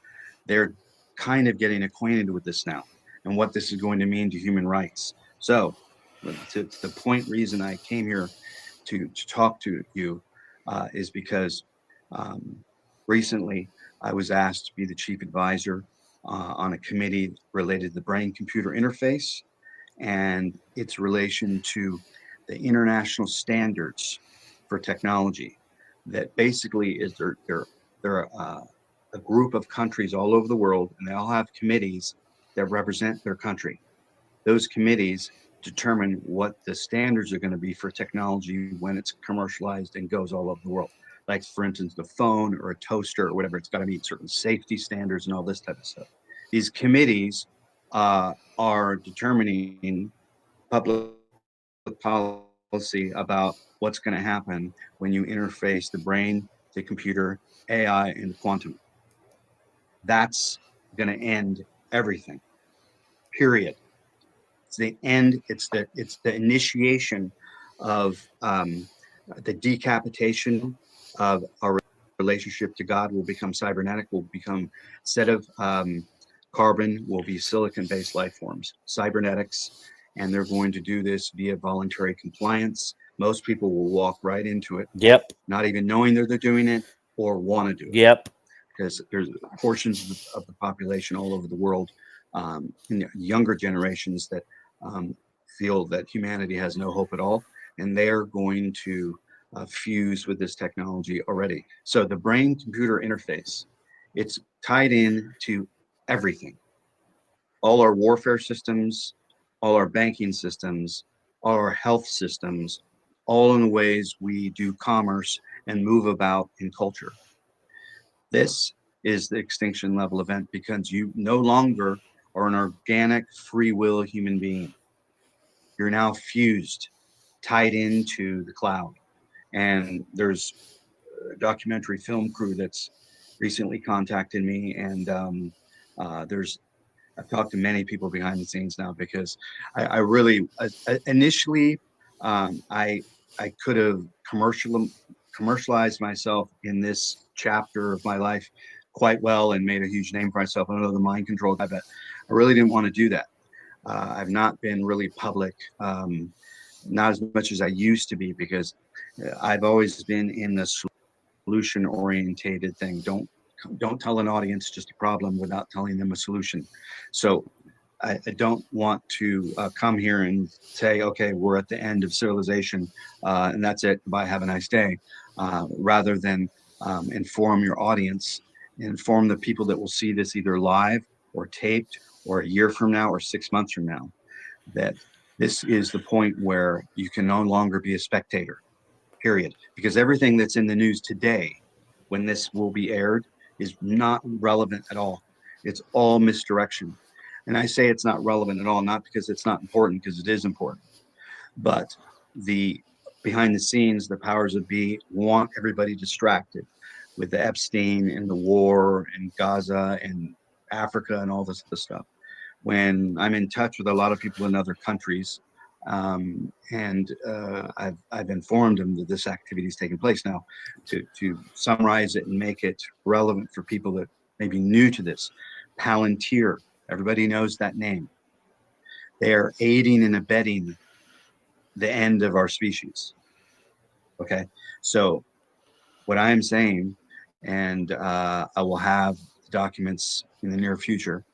they're kind of getting acquainted with this now and what this is going to mean to human rights. So to the point reason I came here to talk to you is because recently I was asked to be the chief advisor on a committee related to the brain-computer interface and its relation to the international standards for technology. That basically is they're a group of countries all over the world, and they all have committees that represent their country. Those committees determine what the standards are going to be for technology when it's commercialized and goes all over the world. Like, for instance, the phone or a toaster or whatever, it's got to meet certain safety standards and all this type of stuff. These committees are determining public policy about what's going to happen when you interface the brain, the computer, AI, and quantum. That's going to end everything, period. It's the end. It's the initiation of the decapitation of our relationship to God. Will become cybernetic. Will become, instead of carbon, will be silicon-based life forms, cybernetics, and they're going to do this via voluntary compliance. Most people will walk right into it. Yep. Not even knowing that they're doing it or want to do it. Yep. Because there's portions of the population all over the world, younger generations that feel that humanity has no hope at all, and they're going to fuse with this technology already. So the brain-computer interface, it's tied in to everything. All our warfare systems, all our banking systems, all our health systems, all in the ways we do commerce and move about in culture. This is the extinction level event because you no longer are an organic, free will human being. You're now fused, tied into the cloud. And there's a documentary film crew that's recently contacted me, and there's I've talked to many people behind the scenes now because I really initially I could have commercialized myself in this chapter of my life quite well and made a huge name for myself. I know the mind control guy, but I really didn't want to do that. I've not been really public, not as much as I used to be, because I've always been in the solution orientated thing. Don't tell an audience just a problem without telling them a solution. So I don't want to come here and say, okay, we're at the end of civilization and that's it. Bye, have a nice day. Rather than inform your audience, inform the people that will see this either live or taped or a year from now or 6 months from now, that this is the point where you can no longer be a spectator, period. Because everything that's in the news today, when this will be aired, is not relevant at all. It's all misdirection. And I say it's not relevant at all, not because it's not important, because it is important. But the behind the scenes, the powers that be want everybody distracted with the Epstein and the war and Gaza and Africa and all this other stuff. When I'm in touch with a lot of people in other countries, and I've informed them that this activity is taking place now. To summarize it and make it relevant for people that may be new to this, Palantir, everybody knows that name. They are aiding and abetting the end of our species. Okay, so what I am saying, and I will have documents in the near future,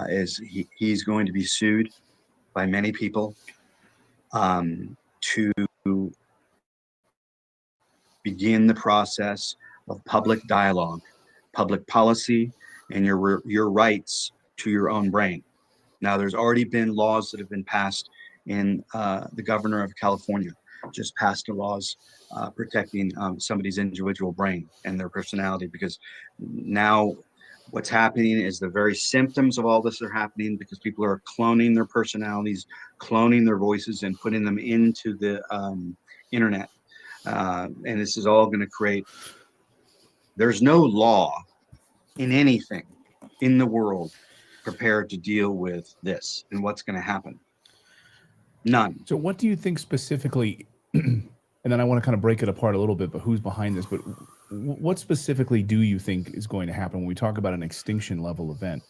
is he's going to be sued by many people to begin the process of public dialogue, public policy, and your rights to your own brain. Now, there's already been laws that have been passed in the governor of California just passed the laws protecting somebody's individual brain and their personality, because now what's happening is the very symptoms of all this are happening because people are cloning their personalities, cloning their voices, and putting them into the internet. And this is all going to create, there's no law in anything in the world prepared to deal with this and what's going to happen. None. So what do you think specifically, and then I want to kind of break it apart a little bit, but who's behind this, but what specifically do you think is going to happen when we talk about an extinction level event?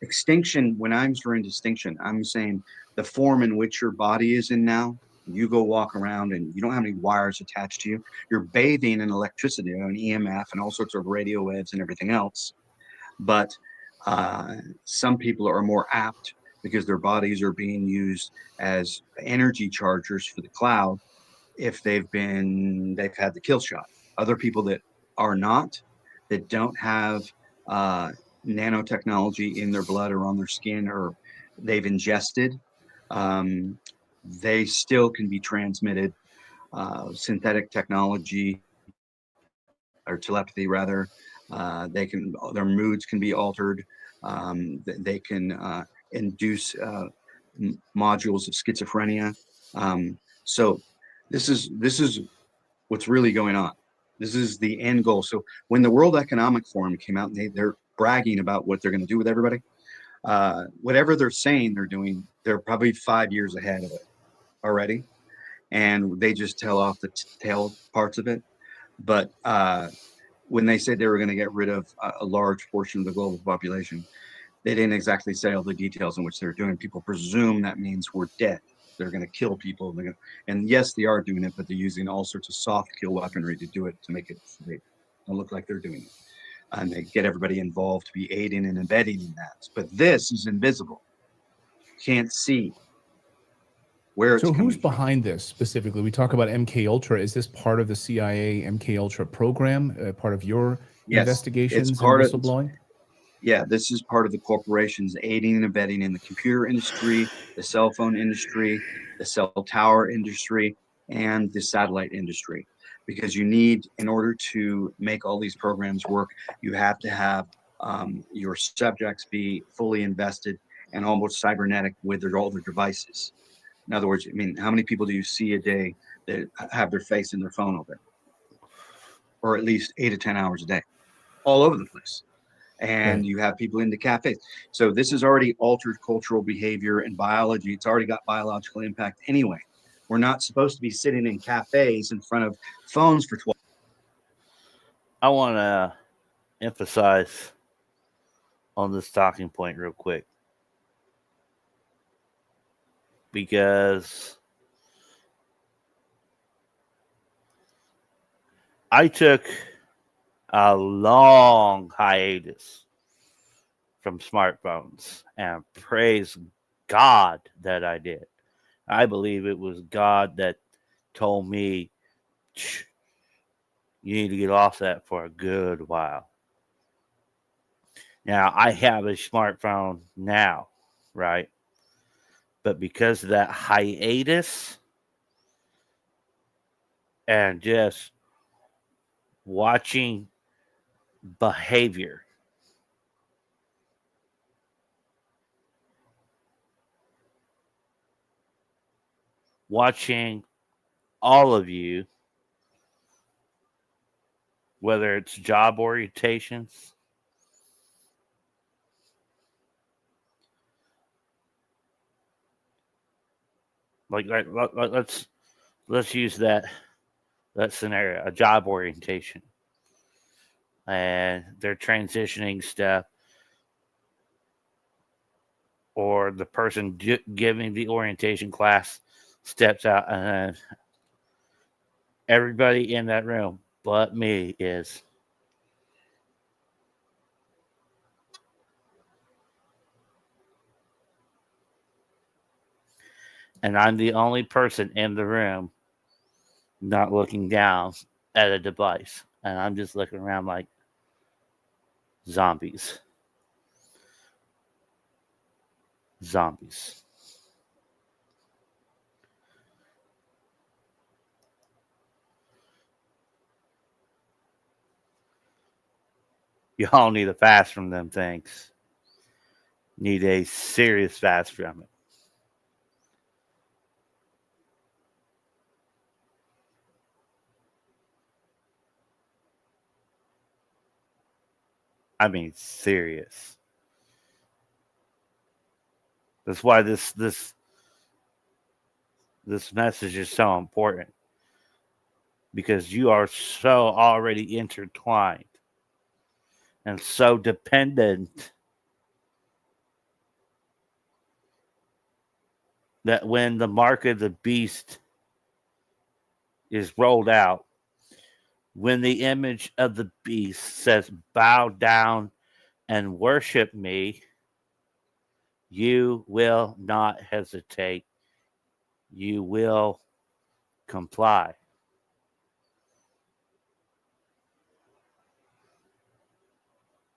Extinction, when I'm referring to extinction, I'm saying the form in which your body is in now. You go walk around and you don't have any wires attached to you. You're bathing in electricity and EMF and all sorts of radio waves and everything else. But some people are more apt because their bodies are being used as energy chargers for the cloud if they've had the kill shot. Other people that are not, that don't have nanotechnology in their blood or on their skin, or they've ingested, they still can be transmitted. Synthetic technology, or telepathy rather, their moods can be altered. They can induce modules of schizophrenia. So this is what's really going on. This is the end goal. So when the World Economic Forum came out and they're bragging about what they're going to do with everybody, whatever they're saying they're doing, they're probably 5 years ahead of it already. And they just tell off the tail parts of it. But when they said they were going to get rid of a large portion of the global population, they didn't exactly say all the details in which they're doing. People presume that means we're dead. They're going to kill people. And yes, they are doing it, but they're using all sorts of soft kill weaponry to do it, to make it so they don't look like they're doing it. And they get everybody involved to be aiding and abetting in that. But this is invisible. Can't see where it's So who's coming from. behind this specifically? We talk about MK Ultra. Is this part of the CIA MK Ultra program, part of your investigations and whistleblowing? Yeah, this is part of the corporations aiding and abetting in the computer industry, the cell phone industry, the cell tower industry, and the satellite industry. Because you need, in order to make all these programs work, you have to have your subjects be fully invested and almost cybernetic with all their devices. In other words, I mean, how many people do you see a day that have their face in their phone all day? Or at least 8 to 10 hours a day, all over the place. and Right. you have people into cafes. So this has already altered cultural behavior and biology. It's already got biological impact anyway. We're not supposed to be sitting in cafes in front of phones for 12. I want to emphasize on this talking point real quick because I took a long hiatus from smartphones, and praise God that I did. I believe it was God that told me, "Shh, you need to get off that for a good while." Now, I have a smartphone now, right? But because of that hiatus and just watching behavior, watching all of you, whether it's job orientations, let's use that scenario, a job orientation, and they're transitioning stuff, or the person giving the orientation class steps out, and everybody in that room but me is. And I'm the only person in the room not looking down at a device. And I'm just looking around like zombies. Zombies. Y'all need a fast from them things. Need a serious fast from it. I mean, serious. That's why this message is so important, because you are so already intertwined and so dependent that when the mark of the beast is rolled out, when the image of the beast says, "Bow down and worship me," you will not hesitate. You will comply.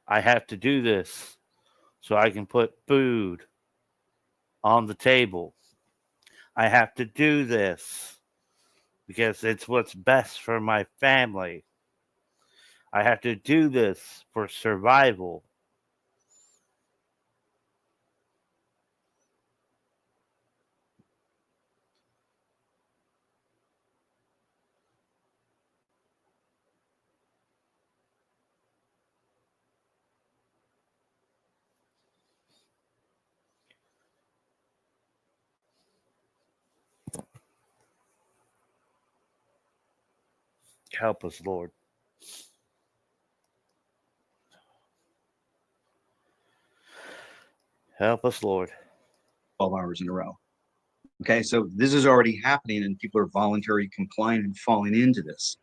I have to do this so I can put food on the table. I have to do this because it's what's best for my family. I have to do this for survival. Help us, Lord. Help us, Lord. 12 hours in a row. Okay, so this is already happening, and people are voluntarily complying and falling into this.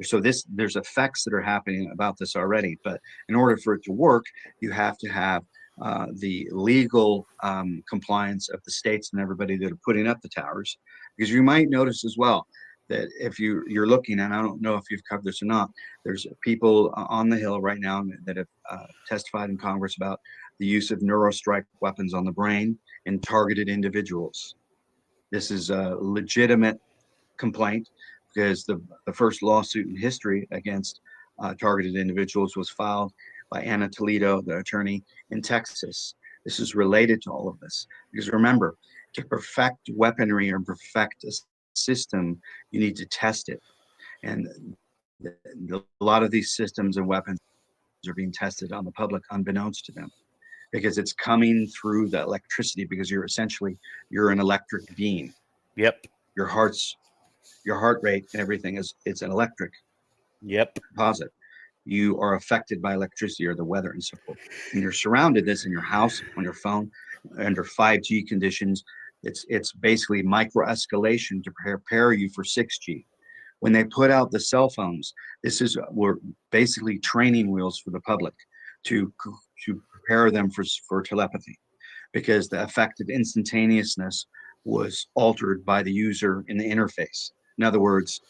So there's effects that are happening about this already. But in order for it to work, you have to have the legal compliance of the states and everybody that are putting up the towers. Because you might notice as well that if you're looking, and I don't know if you've covered this or not, there's people on the Hill right now that have testified in Congress about the use of neurostrike weapons on the brain in targeted individuals. This is a legitimate complaint because the first lawsuit in history against targeted individuals was filed by Anna Toledo, the attorney in Texas. This is related to all of this because remember, to perfect weaponry or perfect a system, you need to test it. And a lot of these systems and weapons are being tested on the public unbeknownst to them, because it's coming through the electricity, because you're an electric being. Yep. Your heart rate and everything it's an electric Yep. composite. You are affected by electricity or the weather and so forth. And you're surrounded this in your house, on your phone, under 5G conditions. It's basically micro escalation to prepare you for 6G. When they put out the cell phones, we're basically training wheels for the public to prepare them for telepathy, because the effective instantaneousness was altered by the user in the interface. In other words,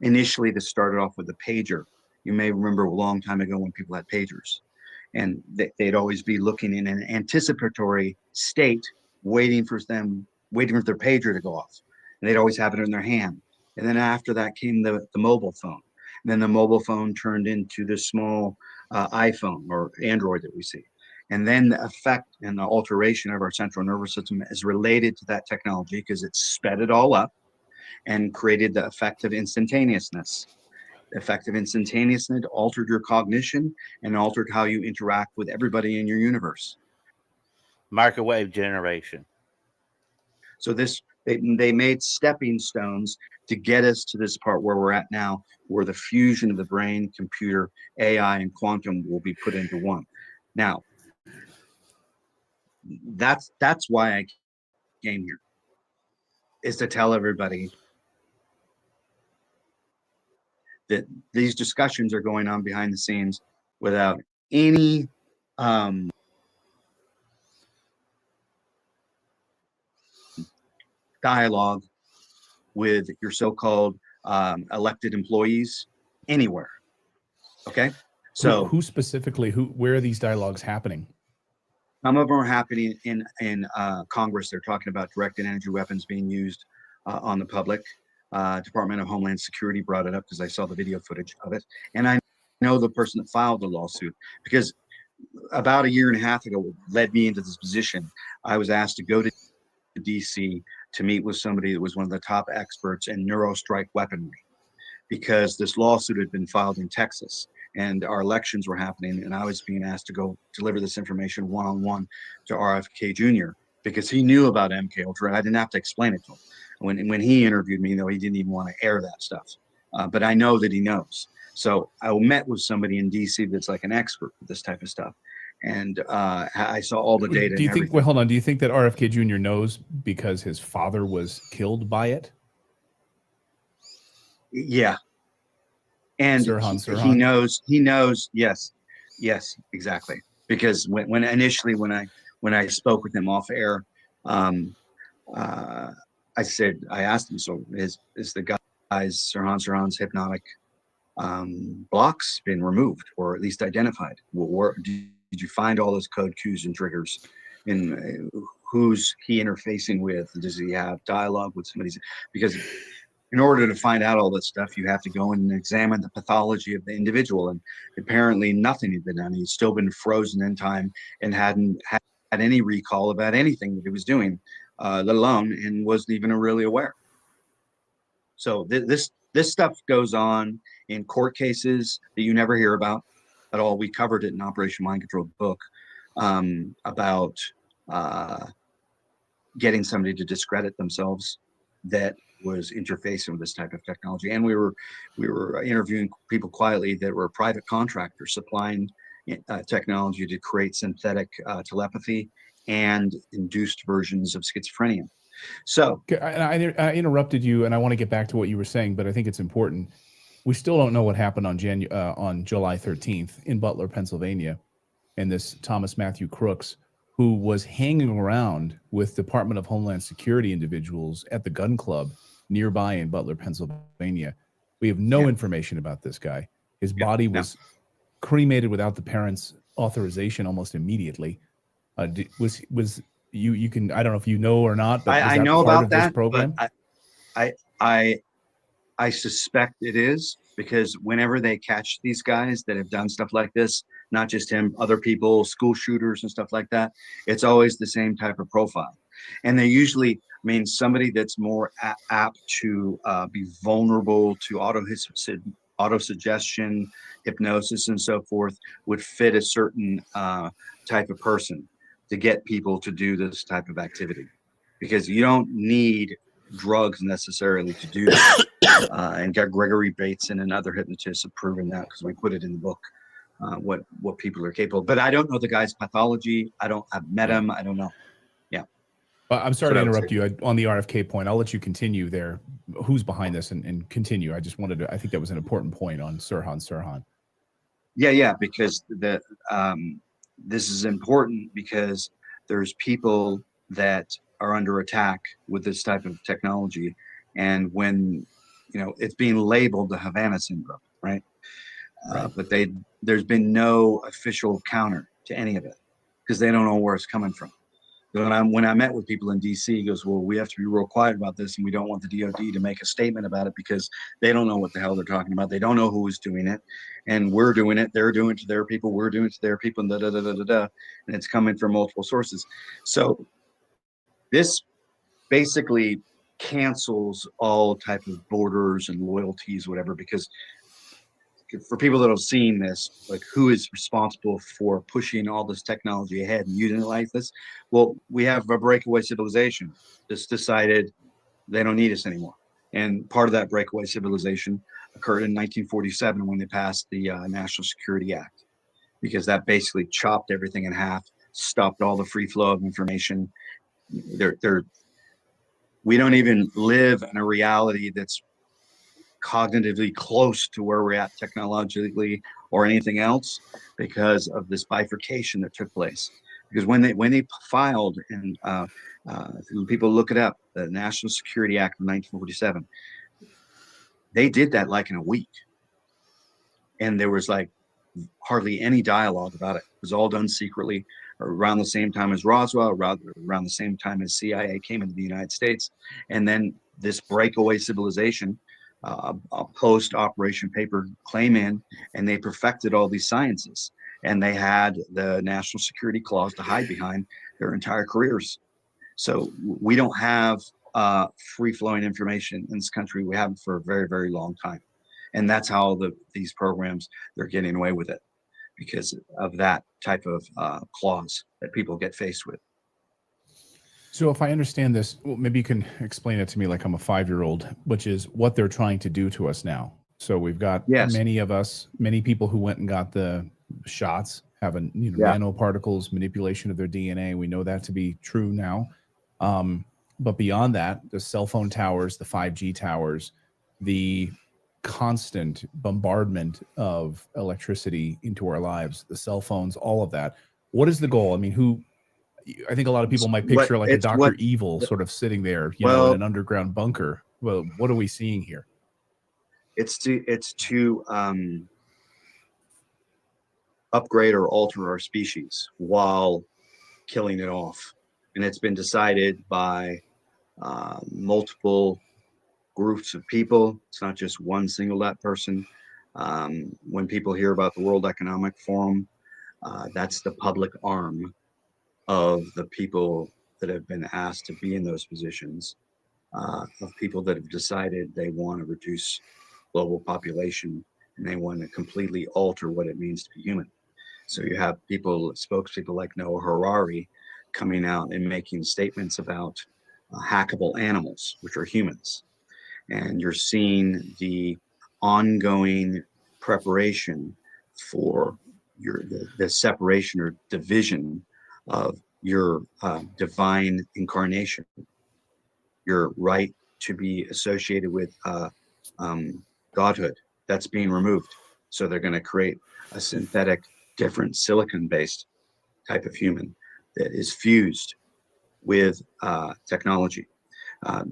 initially this started off with a pager. You may remember a long time ago when people had pagers, and they'd always be looking in an anticipatory state, waiting for their pager to go off. And they'd always have it in their hand. And then after that came the mobile phone. And then the mobile phone turned into the small iPhone or Android that we see. And then the effect and the alteration of our central nervous system is related to that technology, because it sped it all up and created the effect of instantaneousness. The effect of instantaneousness altered your cognition and altered how you interact with everybody in your universe. Microwave generation. So they made stepping stones to get us to this part where we're at now, where the fusion of the brain, computer, AI, and quantum will be put into one. Now, that's why I came here, is to tell everybody that these discussions are going on behind the scenes without any dialogue with your so-called elected employees anywhere. Okay, so who specifically? Where are these dialogues happening? Some of them are happening in Congress. They're talking about directed energy weapons being used on the public. Department of Homeland Security brought it up because I saw the video footage of it, and I know the person that filed the lawsuit, because about a year and a half ago, what led me into this position. I was asked to go to DC to meet with somebody that was one of the top experts in neurostrike weaponry, because this lawsuit had been filed in Texas and our elections were happening, and I was being asked to go deliver this information one-on-one to RFK Jr. because he knew about MK Ultra. I didn't have to explain it to him. When he interviewed me, though, he didn't even want to air that stuff. But I know that he knows. So I met with somebody in DC that's like an expert with this type of stuff. And I saw all the data. Do you think? Well, hold on. Do you think that RFK Jr. knows because his father was killed by it? Yeah, and Sirhan. He knows. Yes, exactly. Because when I spoke with him off air, I asked him, so is the guy's Sirhan's hypnotic blocks been removed or at least identified? Did you find all those code cues and triggers? In who's he interfacing with? Does he have dialogue with somebody? Because in order to find out all that stuff, you have to go and examine the pathology of the individual. And apparently nothing had been done. He'd still been frozen in time and hadn't had any recall about anything that he was doing, let alone, and wasn't even really aware. So this stuff goes on in court cases that you never hear about at all. We covered it in Operation Mind Control book about getting somebody to discredit themselves that was interfacing with this type of technology. And we were interviewing people quietly that were private contractors supplying technology to create synthetic telepathy and induced versions of schizophrenia. So I interrupted you, and I want to get back to what you were saying, but I think it's important. We still don't know what happened on July 13th in Butler, Pennsylvania, and this Thomas Matthew Crooks, who was hanging around with Department of Homeland Security individuals at the gun club nearby in Butler, Pennsylvania. We have no information about this guy. His body was cremated without the parents' authorization almost immediately. Was you can, I don't know if you know or not, but I know about that program? But I suspect it is, because whenever they catch these guys that have done stuff like this, not just him, other people, school shooters and stuff like that, it's always the same type of profile. And they usually mean somebody that's more apt to be vulnerable to autosuggestion, hypnosis, and so forth would fit a certain type of person to get people to do this type of activity, because you don't need drugs necessarily to do that. And Gregory Bateson and other hypnotists have proven that, because we put it in the book, what people are capable of. But I don't know the guy's pathology. I've met him. I don't know. I'm sorry to interrupt you on the RFK point. I'll let you continue there. Who's behind this and continue. I just wanted to, I think that was an important point on Sirhan Sirhan. Yeah, because this is important because there's people that are under attack with this type of technology. And when, it's being labeled the Havana syndrome, right? But there's been no official counter to any of it, because they don't know where it's coming from. When I met with people in DC, he goes, well, we have to be real quiet about this, and we don't want the DOD to make a statement about it because they don't know what the hell they're talking about. They don't know who is doing it, and we're doing it. They're doing it to their people. We're doing it to their people, and and it's coming from multiple sources. So this basically cancels all type of borders and loyalties, whatever, because for people that have seen this, like, who is responsible for pushing all this technology ahead and using it like this? Well, we have a breakaway civilization that's decided they don't need us anymore. And part of that breakaway civilization occurred in 1947 when they passed the National Security Act, because that basically chopped everything in half, stopped all the free flow of information. We don't even live in a reality that's cognitively close to where we're at technologically or anything else, because of this bifurcation that took place. Because when they filed, and people look it up, the National Security Act of 1947, they did that like in a week, and there was like hardly any dialogue about it. It was all done secretly, around the same time as Roswell, around the same time as CIA came into the United States. And then this breakaway civilization, post Operation Paper Claim in, and they perfected all these sciences, and they had the national security clause to hide behind their entire careers. So we don't have free-flowing information in this country. We haven't for a very, very long time, and that's how these programs, they're getting away with it, because of that type of clause that people get faced with. So if I understand this, well, maybe you can explain it to me like I'm a 5-year-old, which is what they're trying to do to us now. So we've got many people who went and got the shots, having nanoparticles, manipulation of their DNA. We know that to be true now. But beyond that, the cell phone towers, the 5G towers, the constant bombardment of electricity into our lives, the cell phones, all of that. What is the goal? I mean, I think a lot of people might picture like a Dr. Evil sort of sitting there, in an underground bunker. Well, what are we seeing here? It's to upgrade or alter our species while killing it off. And it's been decided by multiple groups of people. It's not just one single that person. When people hear about the World Economic Forum, that's the public arm of the people that have been asked to be in those positions, of people that have decided they want to reduce global population, and they want to completely alter what it means to be human. So you have spokespeople like Noah Harari coming out and making statements about hackable animals, which are humans. And you're seeing the ongoing preparation for the separation or division of your divine incarnation, your right to be associated with godhood. That's being removed. So they're going to create a synthetic, different silicon-based type of human that is fused with technology.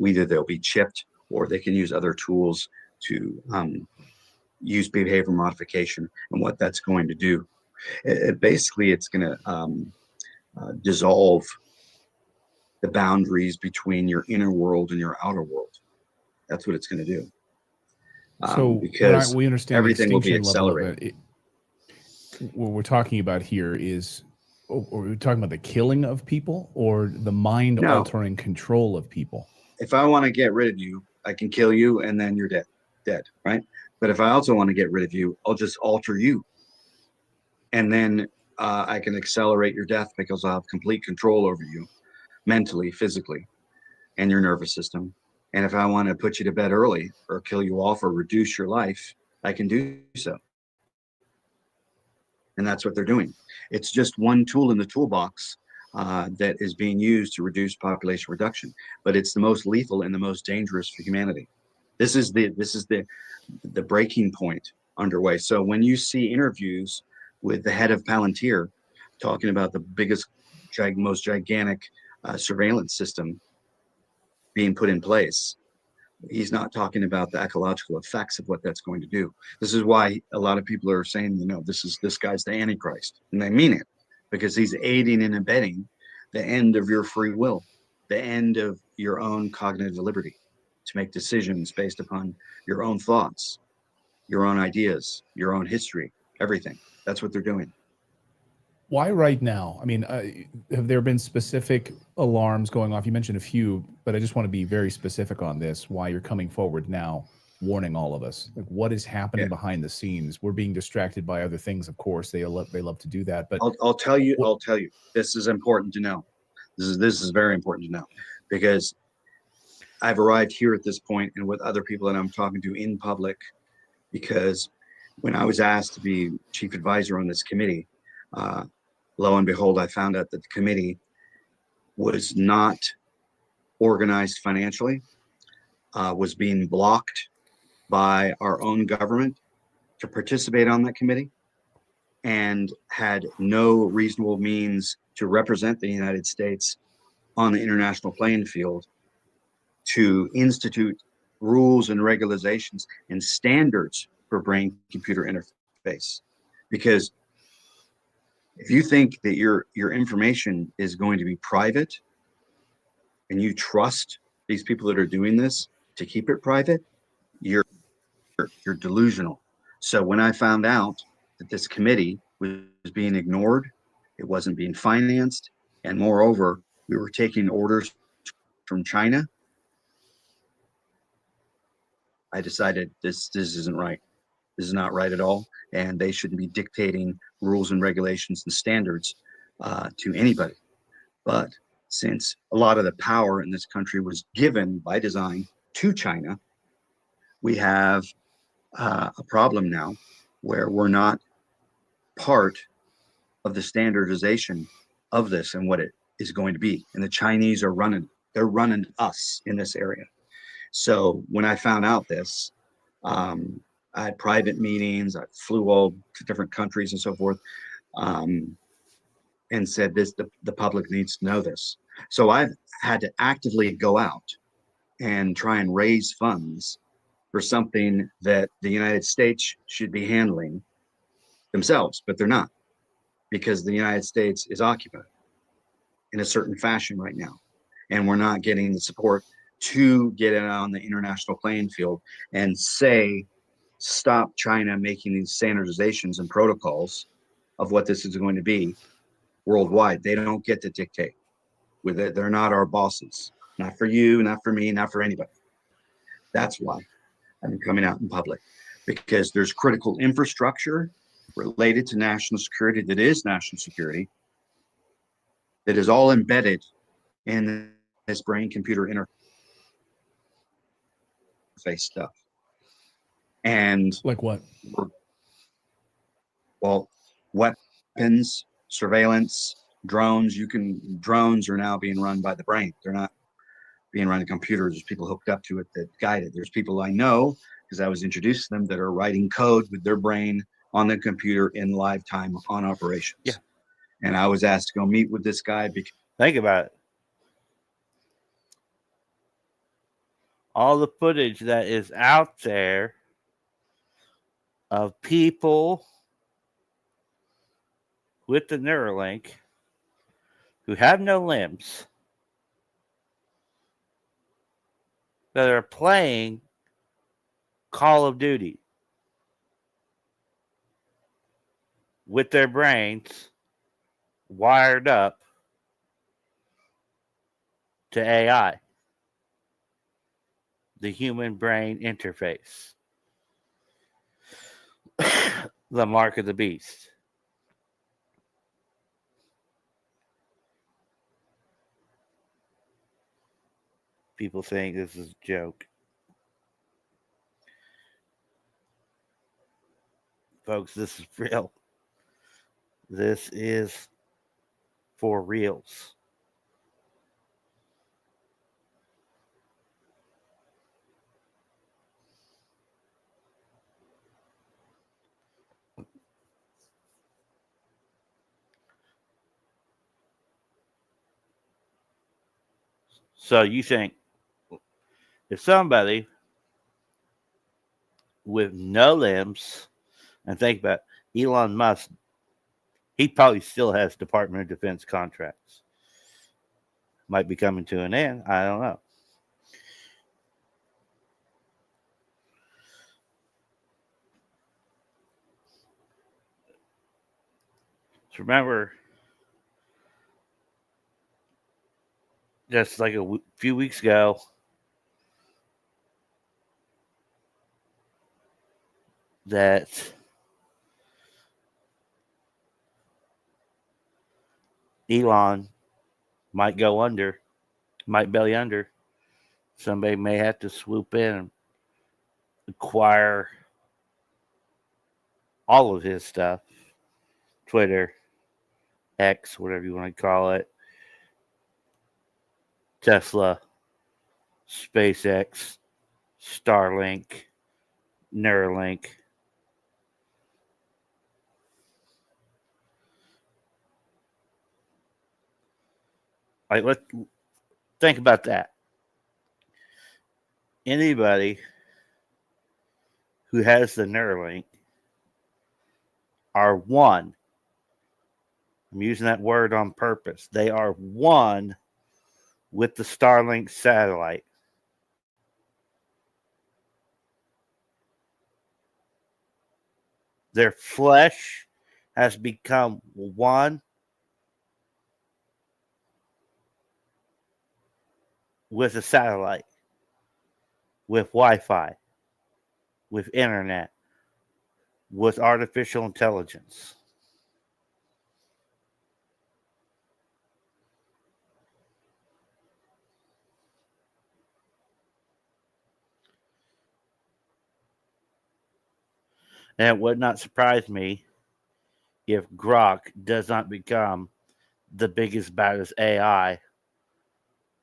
Either they'll be chipped, or they can use other tools to use behavior modification. And what that's going to do, basically, it's going to dissolve the boundaries between your inner world and your outer world. That's what it's going to do. So because we understand everything will be accelerated. What we're talking about here is, we're talking about the killing of people or the mind-altering control of people. If I want to get rid of you, I can kill you, and then you're dead, right? But if I also want to get rid of you, I'll just alter you. And then I can accelerate your death because I'll have complete control over you mentally, physically, and your nervous system. And if I want to put you to bed early or kill you off or reduce your life, I can do so. And that's what they're doing. It's just one tool in the toolbox that is being used to reduce population reduction, but it's the most lethal and the most dangerous for humanity. This is the breaking point underway. So when you see interviews with the head of Palantir talking about the biggest, most gigantic surveillance system being put in place, he's not talking about the ecological effects of what that's going to do. This is why a lot of people are saying, this guy's the Antichrist, and they mean it, because he's aiding and abetting the end of your free will, the end of your own cognitive liberty to make decisions based upon your own thoughts, your own ideas, your own history, everything. That's what they're doing. Why right now? I mean, have there been specific alarms going off? You mentioned a few, but I just want to be very specific on this. Why you're coming forward now, warning all of us? Like, what is happening behind the scenes? We're being distracted by other things, of course. They love to do that. But I'll tell you. This is important to know. This is very important to know, because I've arrived here at this point and with other people that I'm talking to in public, because when I was asked to be chief advisor on this committee, lo and behold, I found out that the committee was not organized financially, was being blocked by our own government to participate on that committee, and had no reasonable means to represent the United States on the international playing field to institute rules and regulations and standards for brain-computer interface. Because if you think that your information is going to be private and you trust these people that are doing this to keep it private, you're delusional. So when I found out that this committee was being ignored, it wasn't being financed, and moreover, we were taking orders from China, I decided this isn't right. This is not right at all, and they shouldn't be dictating rules and regulations and standards to anybody. But since a lot of the power in this country was given by design to China, we have a problem now where we're not part of the standardization of this and what it is going to be. And the Chinese are they're running us in this area. So when I found out this, I had private meetings, I flew all to different countries and so forth, and said the public needs to know this. So I've had to actively go out and try and raise funds for something that the United States should be handling themselves, but they're not, because the United States is occupied in a certain fashion right now. And we're not getting the support to get it on the international playing field and say, stop China making these standardizations and protocols of what this is going to be worldwide. They don't get to dictate with it. They're not our bosses. Not for you, not for me, not for anybody. That's why I'm coming out in public, because there's critical infrastructure related to national security that is national security that is all embedded in this brain-computer interface stuff. And like what? Well, weapons, surveillance, drones. Drones are now being run by the brain. They're not being run on computers. There's people hooked up to it that guide it. There's people I know, because I was introduced to them, that are writing code with their brain on the computer in live time on operations. Yeah. And I was asked to go meet with this guy because Think about it. All the footage that is out there of people with the Neuralink who have no limbs that are playing Call of Duty with their brains wired up to AI, the human brain interface. the mark of the beast. People think this is a joke. Folks, this is real. This is for reals. So you think if somebody with no limbs, and think about it, Elon Musk, he probably still has Department of Defense contracts. Might be coming to an end. I don't know. So remember, just like a few weeks ago, that Elon might go under, might belly under. Somebody may have to swoop in and acquire all of his stuff. Twitter, X, whatever you want to call it, Tesla, SpaceX, Starlink, Neuralink. Like, let's think about that. Anybody who has the Neuralink are one. I'm using that word on purpose. They are one with the Starlink satellite. Their flesh has become one with a satellite, with Wi-Fi, with internet, with artificial intelligence. And it would not surprise me if Grok does not become the biggest, baddest AI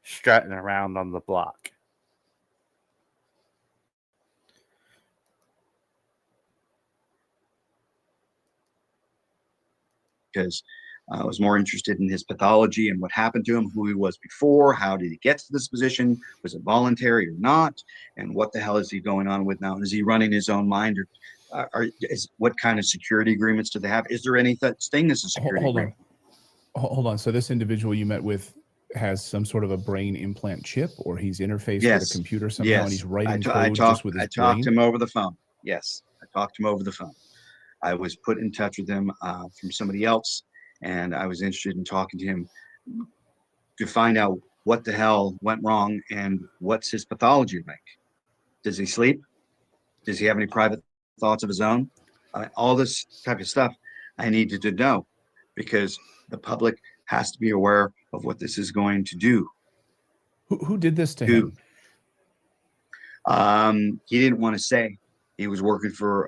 strutting around on the block. Because I was more interested in his pathology and what happened to him, who he was before, how did he get to this position, was it voluntary or not, and what the hell is he going on with now? Is he running his own mind, or what kind of security agreements do they have? Is there any such thing as a security agreement? Hold on. So this individual you met with has some sort of a brain implant chip, or he's interfaced with a computer somehow, and he's writing code just with his brain? I talked to him over the phone. Yes, I talked to him over the phone. I was put in touch with him from somebody else, and I was interested in talking to him to find out what the hell went wrong and what's his pathology like. Does he sleep? Does he have any private thoughts of his own? All this type of stuff I needed to know, because the public has to be aware of what this is going to do. Who did this to him? He didn't want to say. He was working for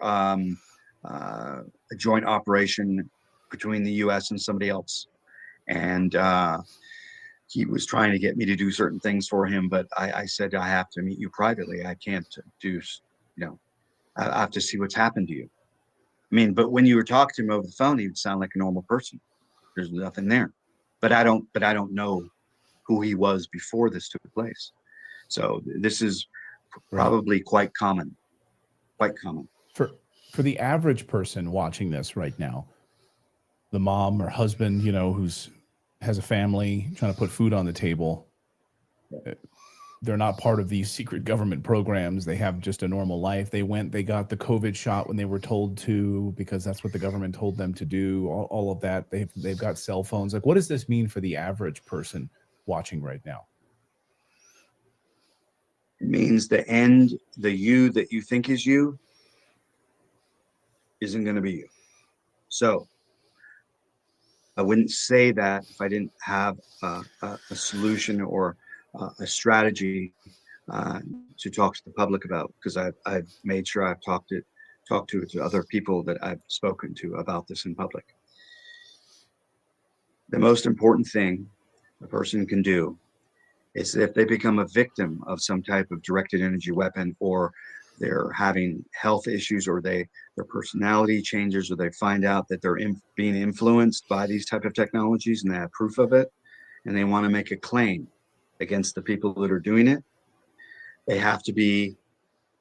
a joint operation between the U.S. and somebody else, and he was trying to get me to do certain things for him. But I said, I have to meet you privately. I can't do, I have to see what's happened to you. I mean, but when you were talking to him over the phone, he would sound like a normal person. There's nothing there. But I don't know who he was before this took place. So this is probably quite common. Quite common. For the average person watching this right now, the mom or husband, who's has a family trying to put food on the table, they're not part of these secret government programs. They have just a normal life. They got the COVID shot when they were told to, because that's what the government told them to do. All of that. They've got cell phones. Like, what does this mean for the average person watching right now? It means the end, the you that you think is you, isn't going to be you. So I wouldn't say that if I didn't have a solution or a strategy to talk to the public about, because I've made sure I've talked to other people that I've spoken to about this in public. The most important thing a person can do is if they become a victim of some type of directed energy weapon, or they're having health issues, or their personality changes, or they find out that they're being influenced by these type of technologies and they have proof of it, and they want to make a claim against the people that are doing it, they have to be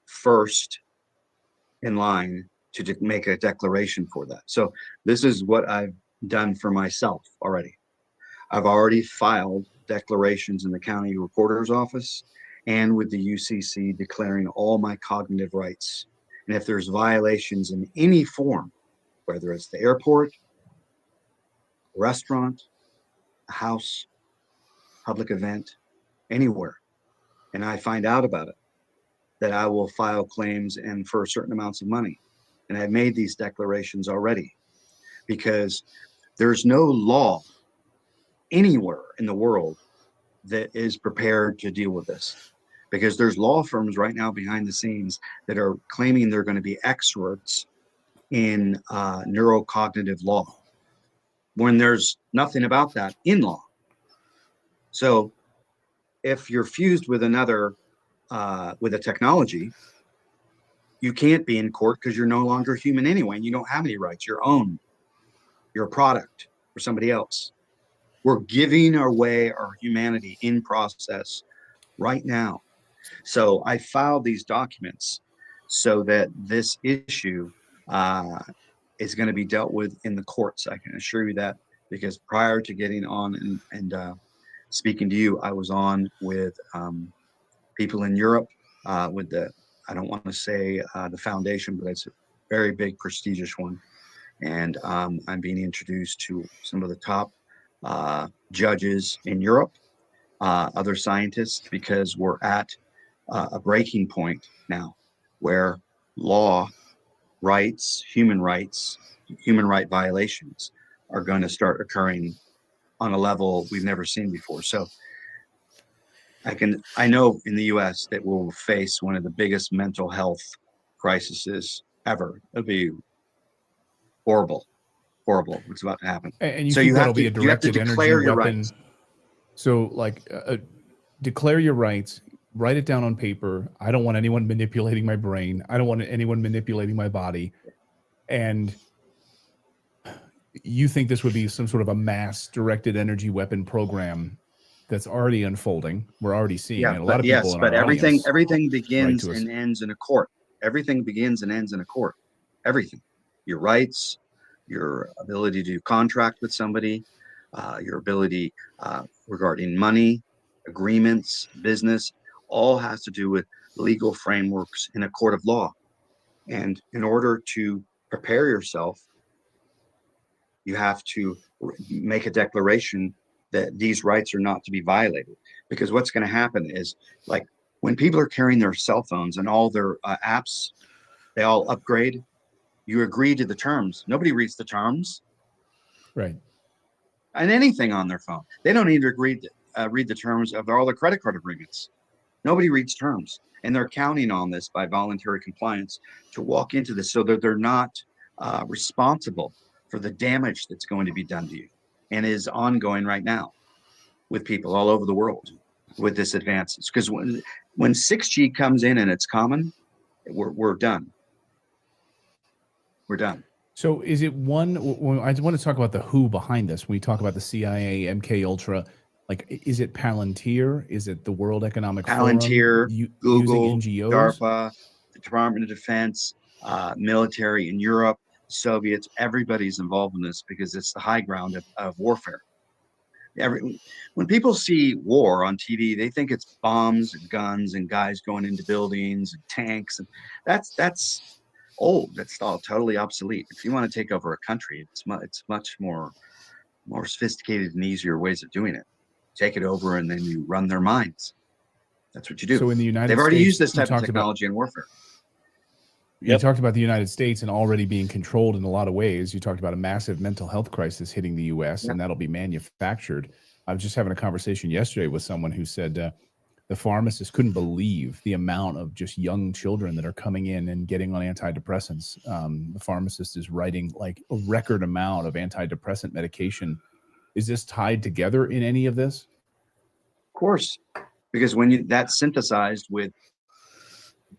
first in line to make a declaration for that. So this is what I've done for myself already. I've already filed declarations in the county recorder's office and with the UCC declaring all my cognitive rights. And if there's violations in any form, whether it's the airport, restaurant, a house, public event, anywhere, and I find out about it, that I will file claims and for certain amounts of money. And I've made these declarations already, because there's no law anywhere in the world that is prepared to deal with this, because there's law firms right now behind the scenes that are claiming they're going to be experts in neurocognitive law, when there's nothing about that in law. So if you're fused with another, with a technology, you can't be in court because you're no longer human anyway, and you don't have any rights. You're owned. You're a product for somebody else. We're giving away our humanity in process right now. So I filed these documents so that this issue is going to be dealt with in the courts. I can assure you that, because prior to getting on and speaking to you, I was on with people in Europe with I don't want to say the foundation, but it's a very big, prestigious one. And I'm being introduced to some of the top judges in Europe, other scientists, because we're at a breaking point now where law, rights, human right violations are going to start occurring on a level we've never seen before. So I know in the US that we'll face one of the biggest mental health crises ever. It'll be horrible what's about to happen. And you so think you that'll have be to, a directed you have to energy declare your weapon? rights. So like declare your rights, write it down on paper. I don't want anyone manipulating my brain. I don't want anyone manipulating my body. And you think this would be some sort of a mass directed energy weapon program that's already unfolding? We're already seeing it. A lot of people in our audience everything begins and ends in a court. Everything begins and ends in a court. Everything. Your rights, your ability to contract with somebody, your ability regarding money, agreements, business, all has to do with legal frameworks in a court of law. And in order to prepare yourself, you have to make a declaration that these rights are not to be violated. Because what's going to happen is, like, when people are carrying their cell phones and all their apps, they all upgrade, you agree to the terms. Nobody reads the terms. Right. And anything on their phone. They don't need to read the terms of all their credit card agreements. Nobody reads terms. And they're counting on this by voluntary compliance to walk into this, so that they're not responsible for the damage that's going to be done to you, and is ongoing right now with people all over the world with this advances. Because when 6G comes in and it's common, we're done. We're done. So is it one? I want to talk about the who behind this. When we talk about the CIA, MK Ultra, like, is it Palantir? Is it the World Economic Forum? Google, NGOs? DARPA, the Department of Defense, military in Europe, Soviets, everybody's involved in this, because it's the high ground of warfare. When people see war on TV, they think it's bombs and guns and guys going into buildings and tanks, and that's old. That's all totally obsolete. If you want to take over a country, it's much more sophisticated and easier ways of doing it. Take it over, and then you run their minds. That's what you do. So in the United States, they've already used this type of technology in warfare. You talked about the United States and already being controlled in a lot of ways. You talked about a massive mental health crisis hitting the U.S., and that'll be manufactured. I was just having a conversation yesterday with someone who said the pharmacist couldn't believe the amount of just young children that are coming in and getting on antidepressants. The pharmacist is writing like a record amount of antidepressant medication. Is this tied together in any of this? Of course, because when that's synthesized with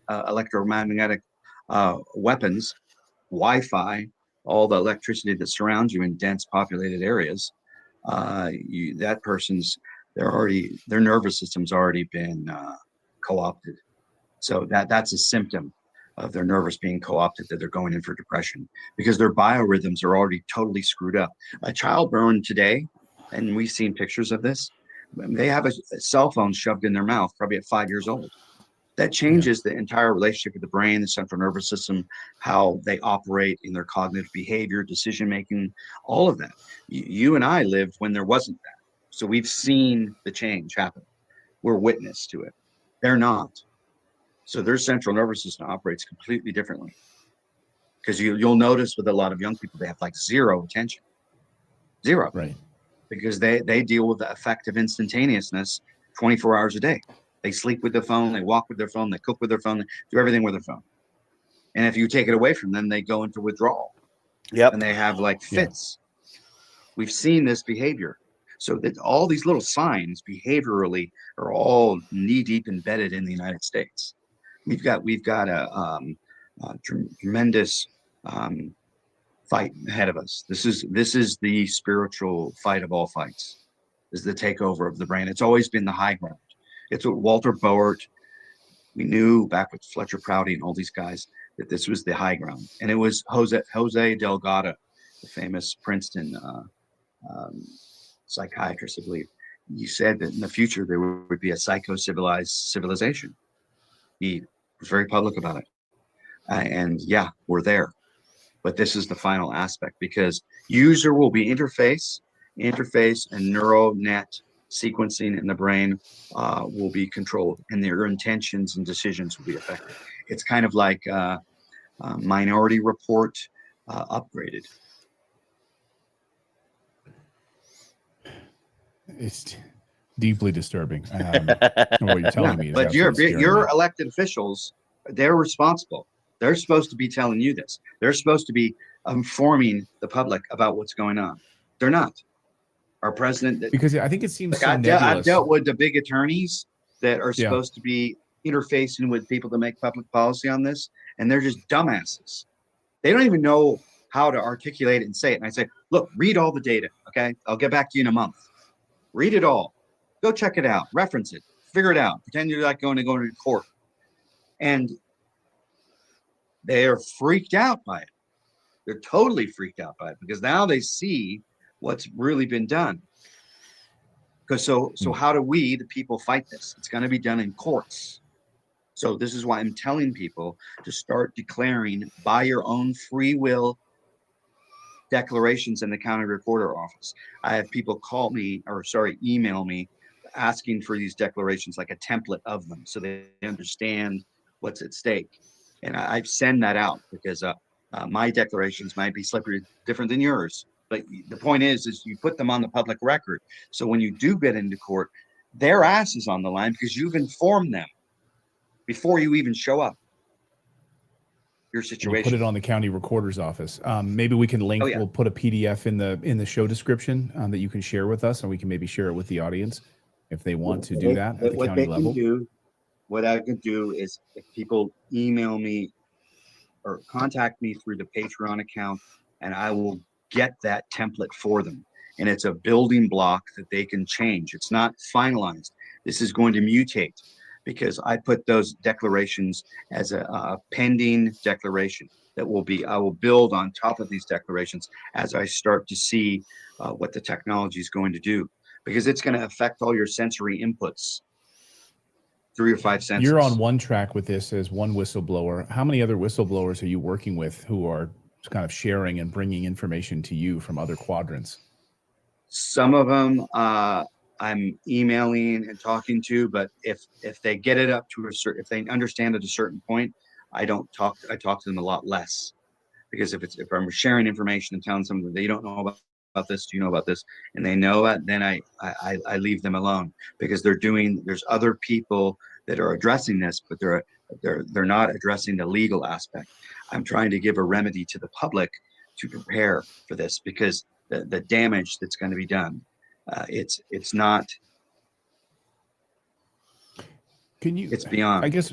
electromagnetic weapons, Wi-Fi, all the electricity that surrounds you in dense populated areas, that person's their nervous system's already been co-opted. So that's a symptom of their nervous being co-opted, that they're going in for depression, because their biorhythms are already totally screwed up. A child born today, and we've seen pictures of this, they have a cell phone shoved in their mouth probably at 5 years old. That changes the entire relationship with the brain, the central nervous system, how they operate in their cognitive behavior, decision making, all of that. You and I lived when there wasn't that. So we've seen the change happen. We're witness to it. They're not. So their central nervous system operates completely differently. Because you'll notice with a lot of young people, they have like zero attention. Zero. Right. Because they deal with the effect of instantaneousness 24 hours a day. They sleep with their phone, they walk with their phone, they cook with their phone, they do everything with their phone. And if you take it away from them, they go into withdrawal. Yep. And they have like fits. We've seen this behavior. So that all these little signs behaviorally are all knee deep embedded in the United States. We've got a tremendous fight ahead of us. This is the spiritual fight of all fights. This is the takeover of the brain. It's always been the high ground. It's what Walter Boert, we knew back with Fletcher Prouty and all these guys, that this was the high ground. And it was Jose Delgado, the famous Princeton psychiatrist, I believe. He said that in the future there would be a psycho-civilized civilization. He was very public about it. And yeah, we're there. But this is the final aspect, because user will be interface and neural net sequencing in the brain will be controlled, and their intentions and decisions will be affected. It's kind of like Minority Report upgraded. It's deeply disturbing. What you're telling me is but absolutely your scary. elected officials, they're responsible. They're supposed to be telling you this. They're supposed to be informing the public about what's going on. They're not. Our president, Because I think it seems so I've nebulous. dealt with the big attorneys that are supposed to be interfacing with people to make public policy on this, and they're just dumbasses. They don't even know how to articulate it and say it. And I say, look, read all the data, okay? I'll get back to you in a month. Read it all. Go check it out. Reference it. Figure it out. Pretend you're not going to court. And they are freaked out by it. They're totally freaked out by it, because now they see what's really been done. Because so how do we, the people, fight this? It's going to be done in courts. So this is why I'm telling people to start declaring by your own free will declarations in the county recorder office. I have people email me asking for these declarations, like a template of them, so they understand what's at stake. And I send that out, because my declarations might be slightly different than yours. But the point is you put them on the public record. So when you do get into court, their ass is on the line, because you've informed them before you even show up. Your situation. We'll put it on the county recorder's office. Maybe we can link. We'll put a PDF in the show description that you can share with us, and we can maybe share it with the audience if they want to do that at the county level. What I can do is, if people email me or contact me through the Patreon account, and I will get that template for them. And it's a building block that they can change. It's not finalized. This is going to mutate, because I put those declarations as a pending declaration that I will build on top of these declarations as I start to see what the technology is going to do, because it's going to affect all your sensory inputs through your five senses. You're on one track with this as one whistleblower. How many other whistleblowers are you working with who are kind of sharing and bringing information to you from other quadrants? Some of them I'm emailing and talking to, but if they get it up to if they understand at a certain point, I talk to them a lot less, because if I'm sharing information and telling them that they don't know about this, do you know about this, and they know it, then I leave them alone, because there's other people that are addressing this, but they're not addressing the legal aspect. I'm trying to give a remedy to the public to prepare for this, because the damage that's going to be done, it's not. It's beyond. I guess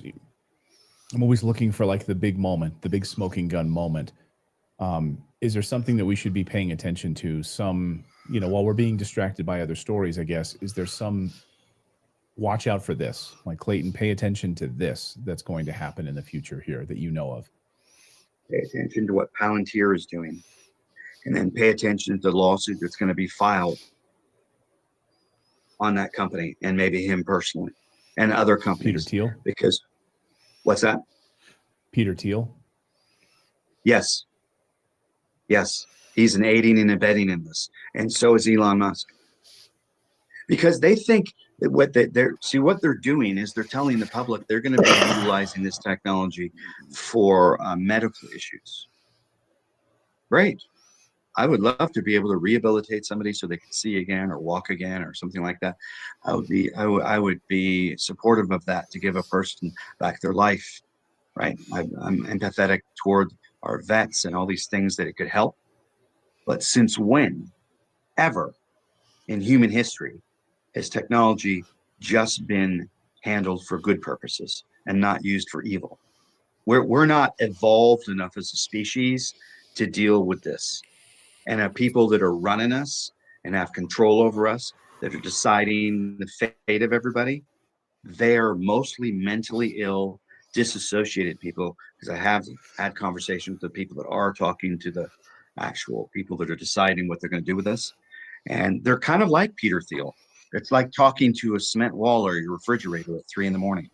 I'm always looking for like the big moment, the big smoking gun moment. Is there something that we should be paying attention to? Some, while we're being distracted by other stories, I guess, is there some watch out for this? Like, Clayton, pay attention to this that's going to happen in the future here that you know of. Pay attention to what Palantir is doing, and then pay attention to the lawsuit that's going to be filed on that company, and maybe him personally and other companies. Peter Thiel? Because, what's that? Peter Thiel? Yes. He's an aiding and abetting in this. And so is Elon Musk. Because they think that what they're doing is they're telling the public they're going to be utilizing this technology for medical issues. Great. I would love to be able to rehabilitate somebody so they can see again or walk again or something like that. I would be supportive of that, to give a person back their life, right? I'm empathetic toward our vets and all these things that it could help. But since when ever in human history has technology just been handled for good purposes and not used for evil? We're not evolved enough as a species to deal with this. And people that are running us and have control over us, that are deciding the fate of everybody, they are mostly mentally ill, disassociated people. Because I have had conversations with the people that are talking to the actual people that are deciding what they're going to do with us. And they're kind of like Peter Thiel. It's like talking to a cement wall or your refrigerator at 3 a.m.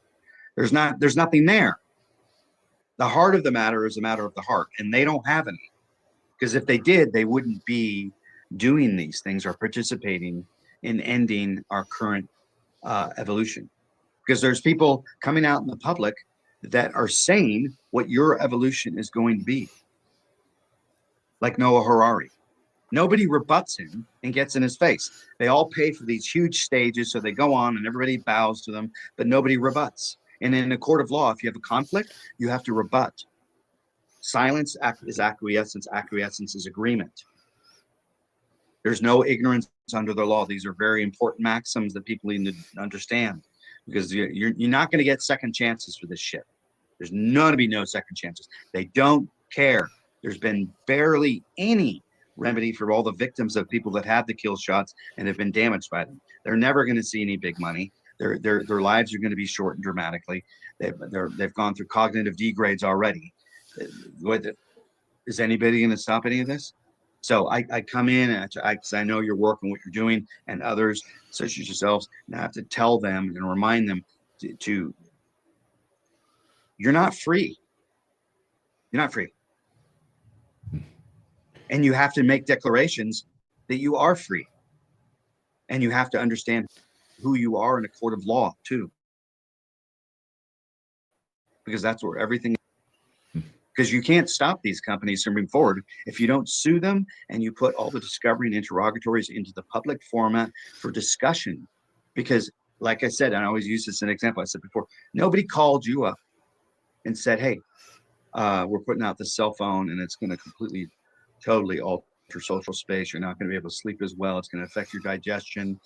There's nothing there. The heart of the matter is a matter of the heart, and they don't have any. Because if they did, they wouldn't be doing these things or participating in ending our current evolution. Because there's people coming out in the public that are saying what your evolution is going to be. Like Noah Harari. Nobody rebuts him and gets in his face. They all pay for these huge stages, so they go on and everybody bows to them, but nobody rebuts. And in a court of law, if you have a conflict, you have to rebut. Silence is acquiescence. Acquiescence is agreement. There's no ignorance under the law. These are very important maxims that people need to understand, because you're not going to get second chances for this shit. There's going to be no second chances. They don't care. There's been barely any remedy for all the victims of people that had the kill shots and have been damaged by them. They're never going to see any big money. Their lives are going to be shortened dramatically. They've gone through cognitive degrades already. Is anybody going to stop any of this? So I come in because I know your work and what you're doing, and others such as yourselves, and I have to tell them and remind them to you're not free. You're not free. And you have to make declarations that you are free. And you have to understand who you are in a court of law too. Because that's where everything, because you can't stop these companies from moving forward if you don't sue them and you put all the discovery and interrogatories into the public format for discussion. Because like I said, and I always use this as an example, I said before, nobody called you up and said, hey, we're putting out the cell phone and it's going to completely, totally alter social space. You're not going to be able to sleep as well. It's going to affect your digestion.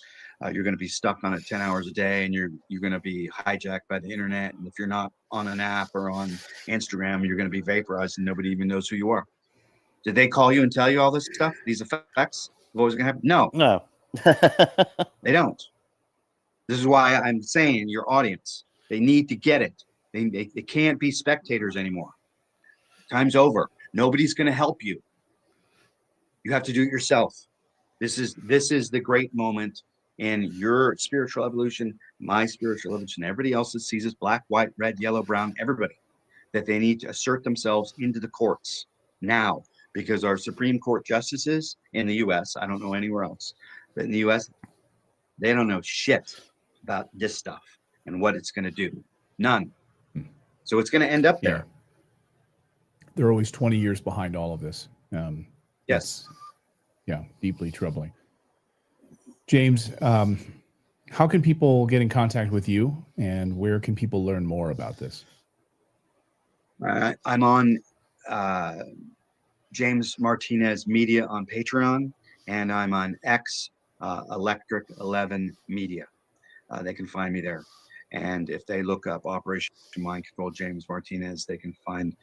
You're going to be stuck on it 10 hours a day, and you're going to be hijacked by the internet. And if you're not on an app or on Instagram, you're going to be vaporized and nobody even knows who you are. Did they call you and tell you all this stuff? These effects of what was going to happen? No. They don't. This is why I'm saying your audience, they need to get it. They can't be spectators anymore. Time's over. Nobody's going to help you. You have to do it yourself. This is the great moment in your spiritual evolution, my spiritual evolution, everybody else that sees us, black, white, red, yellow, brown, everybody, that they need to assert themselves into the courts now, because our Supreme Court justices in the U.S., I don't know anywhere else, but in the U.S., they don't know shit about this stuff and what it's going to do. None. So it's going to end up there. they're always 20 years behind all of this. Yes. Yeah, deeply troubling. James, how can people get in contact with you, and where can people learn more about this? I'm on James Martinez Media on Patreon, and I'm on X, Electric 11 Media. They can find me there. And if they look up Operation Mind Control James Martinez, they can find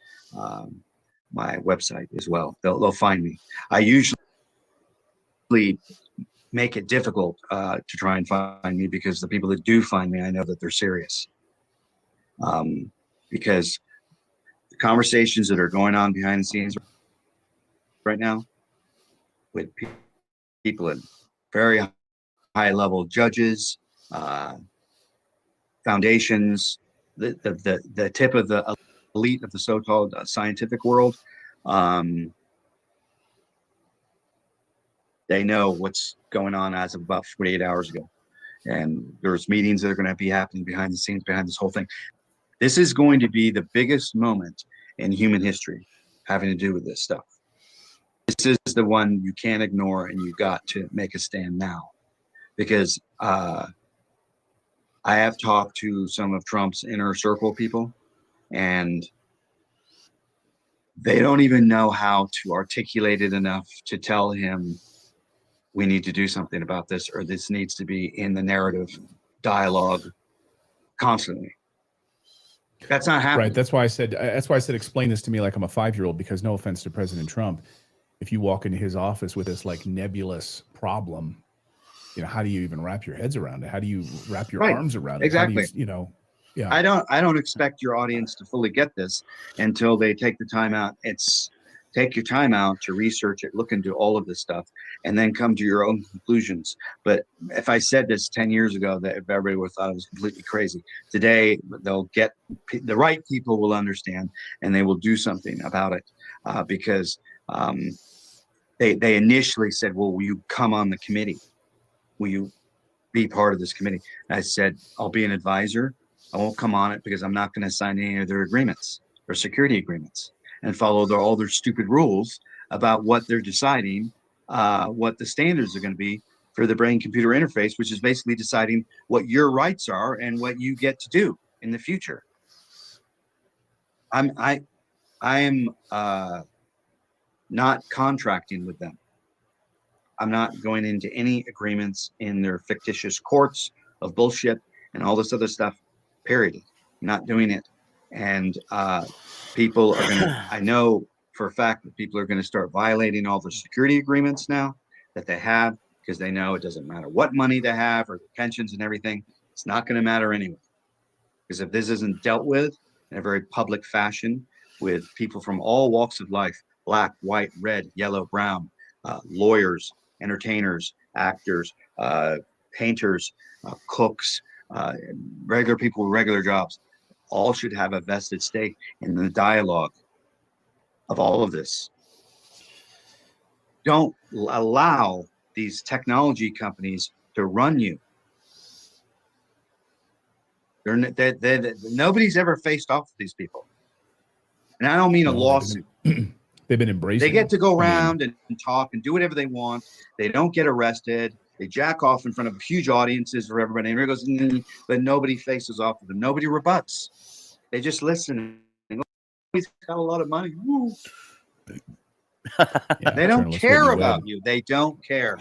my website as well. They'll find me. I usually make it difficult to try and find me, because the people that do find me, I know that they're serious. Because the conversations that are going on behind the scenes right now with people at very high level judges, foundations, the tip of the elite of the so-called scientific world, they know what's going on as of about 48 hours ago. And there's meetings that are going to be happening behind the scenes, behind this whole thing. This is going to be the biggest moment in human history having to do with this stuff. This is the one you can't ignore, and you've got to make a stand now. Because I have talked to some of Trump's inner circle people, and they don't even know how to articulate it enough to tell him we need to do something about this, or this needs to be in the narrative dialogue constantly. That's not happening. Right. That's why I said explain this to me like I'm a 5-year-old, because no offense to President Trump, if you walk into his office with this like nebulous problem, how do you even wrap your heads around it? How do you wrap your arms around it? Exactly. Yeah. I don't expect your audience to fully get this until they take the time out. Take your time out to research it, look into all of this stuff, and then come to your own conclusions. But if I said this 10 years ago, that everybody would have thought it was completely crazy. Today, they'll get the right people will understand, and they will do something about it, because they initially said, "Well, will you come on the committee? Will you be part of this committee?" And I said, "I'll be an advisor. I won't come on it because I'm not going to sign any of their agreements or security agreements and follow all their stupid rules about what they're deciding, what the standards are going to be for the brain-computer interface, which is basically deciding what your rights are and what you get to do in the future." I am not contracting with them. I'm not going into any agreements in their fictitious courts of bullshit and all this other stuff, period. I'm not doing it. And people are going to, I know for a fact that people are going to start violating all the security agreements now that they have, because they know it doesn't matter what money they have or the pensions and everything. It's not going to matter anyway. Because if this isn't dealt with in a very public fashion with people from all walks of life, black, white, red, yellow, brown, lawyers, entertainers, actors, painters, cooks, regular people with regular jobs, all should have a vested stake in the dialogue of all of this. Don't allow these technology companies to run you. Nobody's ever faced off with these people. And I don't mean a lawsuit. They've been embracing. They get to go around and talk and do whatever they want. They don't get arrested. They jack off in front of huge audiences for everybody. And everybody goes, but nobody faces off with them. Nobody rebuts. They just listen. He's got a lot of money. Yeah, they don't care about you. They don't care.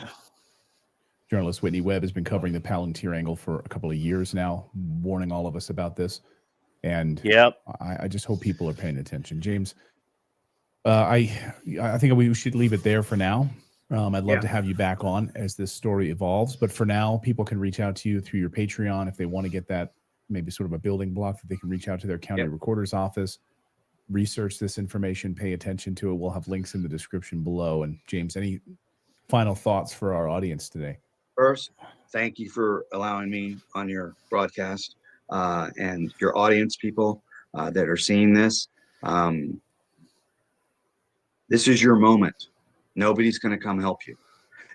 Journalist Whitney Webb has been covering the Palantir angle for a couple of years now, warning all of us about this. And I just hope people are paying attention. James, I think we should leave it there for now. I'd love to have you back on as this story evolves. But for now, people can reach out to you through your Patreon if they want to get that, maybe sort of a building block that they can reach out to their county recorder's office, research this information, pay attention to it. We'll have links in the description below. And James, any final thoughts for our audience today? First, thank you for allowing me on your broadcast, and your audience, people that are seeing this. This is your moment. Nobody's going to come help you.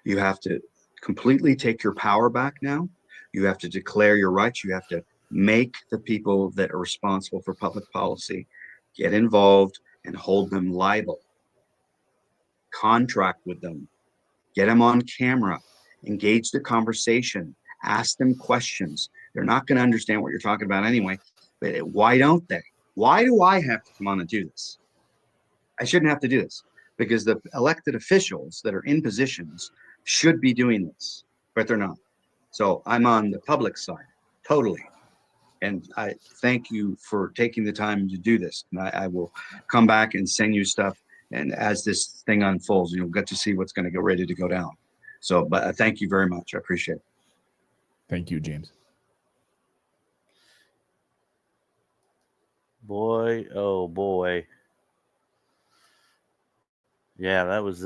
You have to completely take your power back now. You have to declare your rights. You have to make the people that are responsible for public policy get involved and hold them liable. Contract with them, get them on camera, engage the conversation, ask them questions. They're not going to understand what you're talking about anyway, but why don't they? Why do I have to come on and do this? I shouldn't have to do this because the elected officials that are in positions should be doing this, but they're not. So I'm on the public side, totally. And I thank you for taking the time to do this. And I will come back and send you stuff. And as this thing unfolds, you'll get to see what's going to get ready to go down. So, but thank you very much. I appreciate it. Thank you, James. Boy, oh boy. Yeah, that was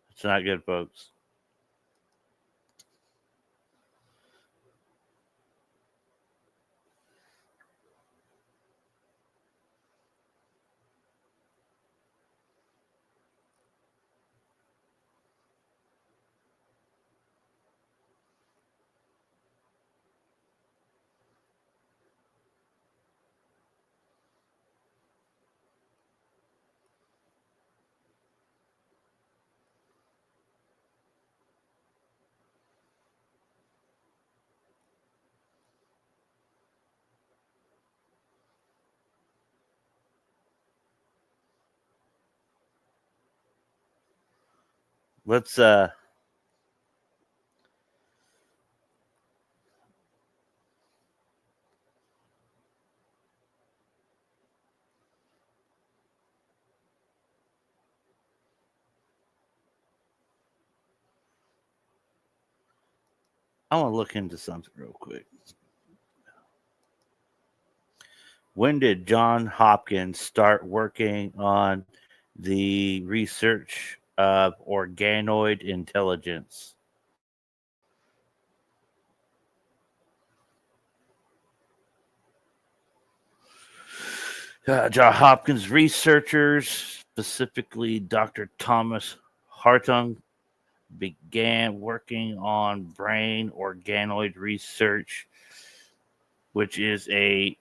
it's not good, folks. Let's I want to look into something real quick. When did Johns Hopkins start working on the research of organoid intelligence? Johns Hopkins researchers, specifically Dr. Thomas Hartung, began working on brain organoid research, which is a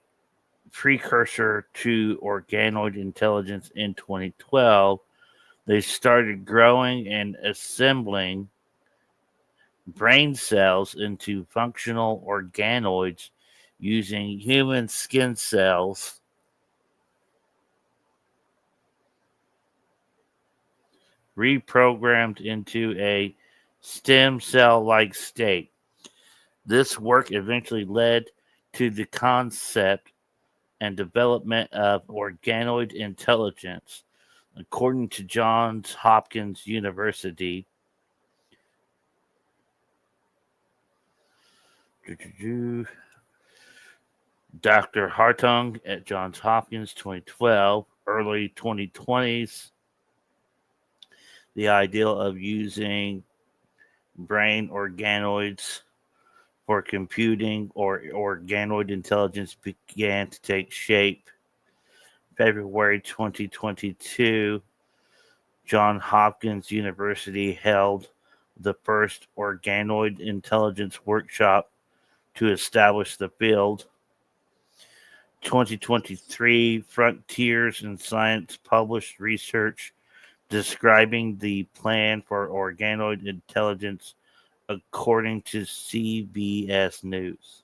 precursor to organoid intelligence in 2012. They started growing and assembling brain cells into functional organoids using human skin cells reprogrammed into a stem cell-like state. This work eventually led to the concept and development of organoid intelligence. According to Johns Hopkins University, Dr. Hartung at Johns Hopkins 2012, early 2020s, the idea of using brain organoids for computing or organoid intelligence began to take shape. February 2022, Johns Hopkins University held the first organoid intelligence workshop to establish the field. 2023, Frontiers in Science published research describing the plan for organoid intelligence, according to CBS News.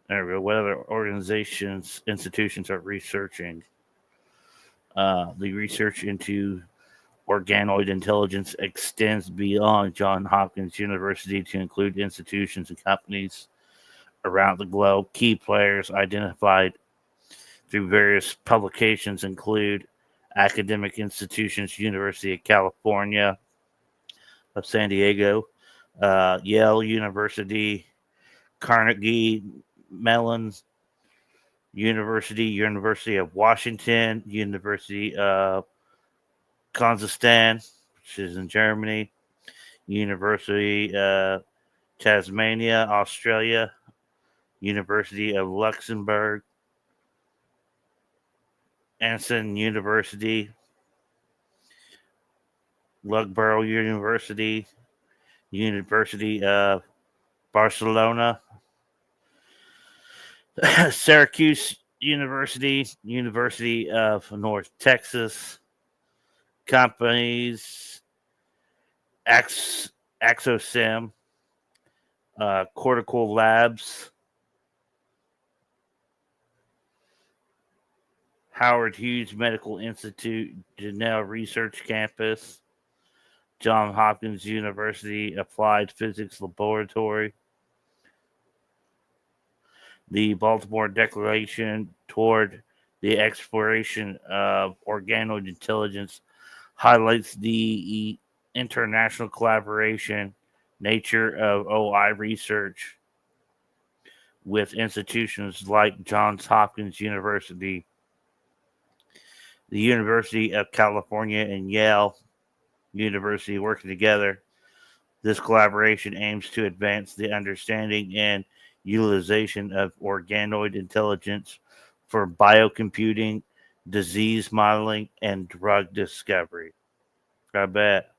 There we go. What other institutions are researching? The research into organoid intelligence extends beyond Johns Hopkins University to include institutions and companies around the globe. Key players identified through various publications include academic institutions, University of California of San Diego, Yale University, Carnegie Mellon University, University of Washington, University of Kazakhstan, which is in Germany, University of Tasmania, Australia, University of Luxembourg, Anson University, Loughborough University, University of Barcelona, Syracuse University, University of North Texas, companies, Axosim, Cortical Labs, Howard Hughes Medical Institute, Janelle Research Campus, Johns Hopkins University Applied Physics Laboratory, the Baltimore Declaration toward the Exploration of Organoid Intelligence highlights the international collaboration nature of OI research with institutions like Johns Hopkins University, the University of California, and Yale University working together. This collaboration aims to advance the understanding and utilization of organoid intelligence for biocomputing, disease modeling, and drug discovery. I bet.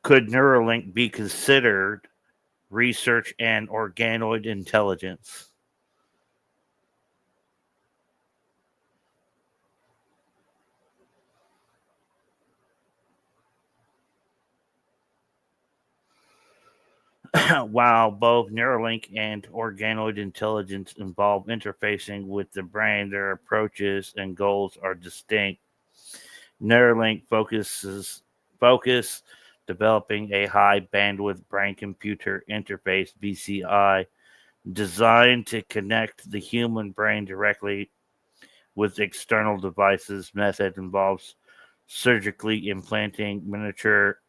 Could Neuralink be considered research and organoid intelligence? While both Neuralink and organoid intelligence involve interfacing with the brain, their approaches and goals are distinct. Neuralink focus developing a high bandwidth brain computer interface (BCI) designed to connect the human brain directly with external devices. Method involves surgically implanting miniature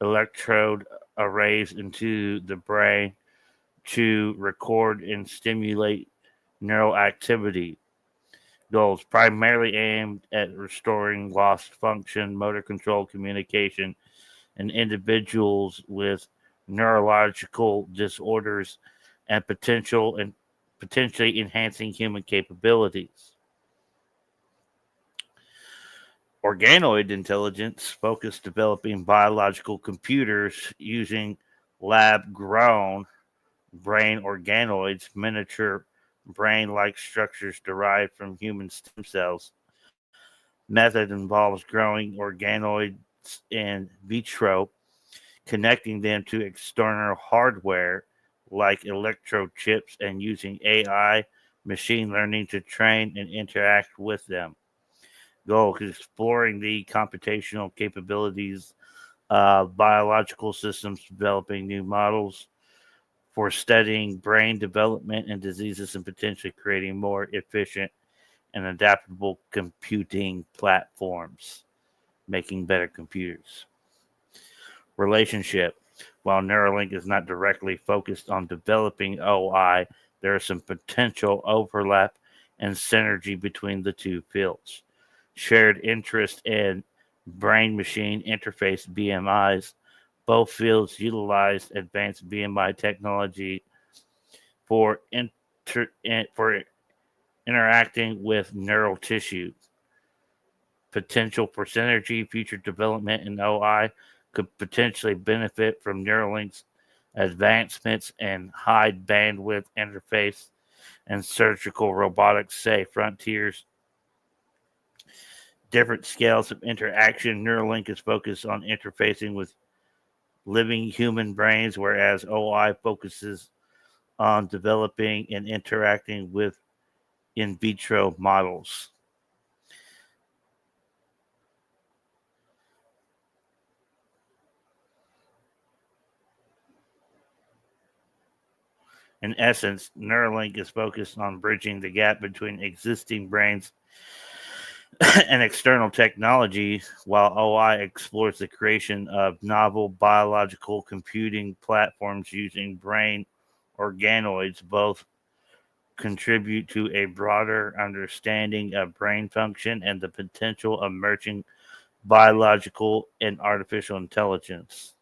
electrode arrays into the brain to record and stimulate neural activity. Goals primarily aimed at restoring lost function, motor control, communication, in individuals with neurological disorders and potentially enhancing human capabilities. Organoid intelligence focused developing biological computers using lab-grown brain organoids, miniature brain-like structures derived from human stem cells. Method involves growing organoids in vitro, connecting them to external hardware like electrode chips, and using AI machine learning to train and interact with them. Goal is exploring the computational capabilities of biological systems, developing new models for studying brain development and diseases, and potentially creating more efficient and adaptable computing platforms, making better computers. Relationship. While Neuralink is not directly focused on developing OI, there is some potential overlap and synergy between the two fields. Shared interest in brain-machine interface (BMIs). Both fields utilize advanced BMI technology for interacting with neural tissue. Potential for synergy. Future development in OI could potentially benefit from Neuralink's advancements in high bandwidth interface and surgical robotics. Say frontiers. Different scales of interaction. Neuralink is focused on interfacing with living human brains, whereas OI focuses on developing and interacting with in vitro models. In essence, Neuralink is focused on bridging the gap between existing brains and external technology, while OI explores the creation of novel biological computing platforms using brain organoids. Both contribute to a broader understanding of brain function and the potential of merging biological and artificial intelligence.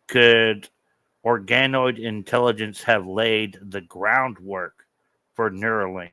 Could organoid intelligence have laid the groundwork for Neuralink?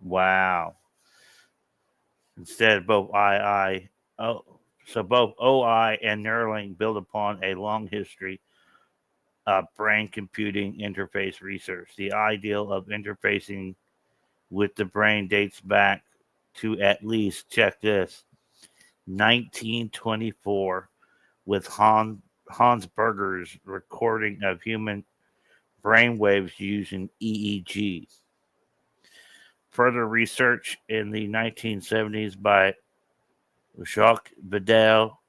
Wow. Instead, both OI and Neuralink build upon a long history of brain computing interface research. The ideal of interfacing with the brain dates back to at least, check this, 1924 with Hans Berger's recording of human brain waves using EEG. Further research in the 1970s by Jacques Vidal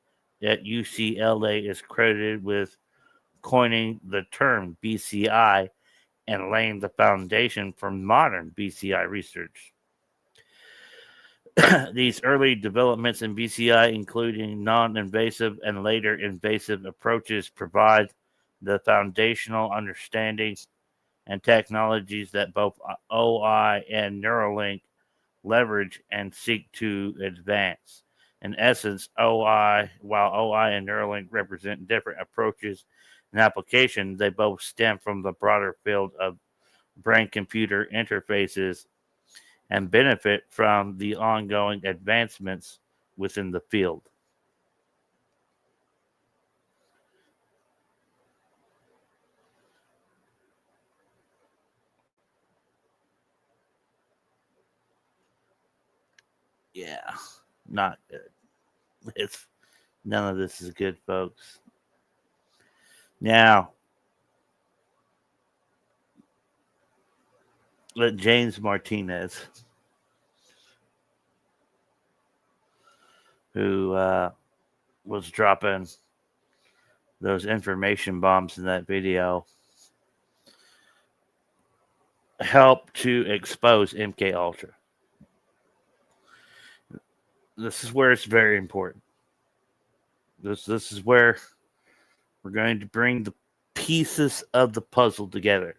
at UCLA is credited with coining the term BCI and laying the foundation for modern BCI research. These early developments in BCI, including non-invasive and later invasive approaches, provide the foundational understandings and technologies that both OI and Neuralink leverage and seek to advance. In essence, while OI and Neuralink represent different approaches and applications, they both stem from the broader field of brain-computer interfaces and benefit from the ongoing advancements within the field. Yeah, not good. None of this is good, folks. Now, let James Martinez, who was dropping those information bombs in that video, help to expose MK Ultra. This is where it's very important. This is where we're going to bring the pieces of the puzzle together.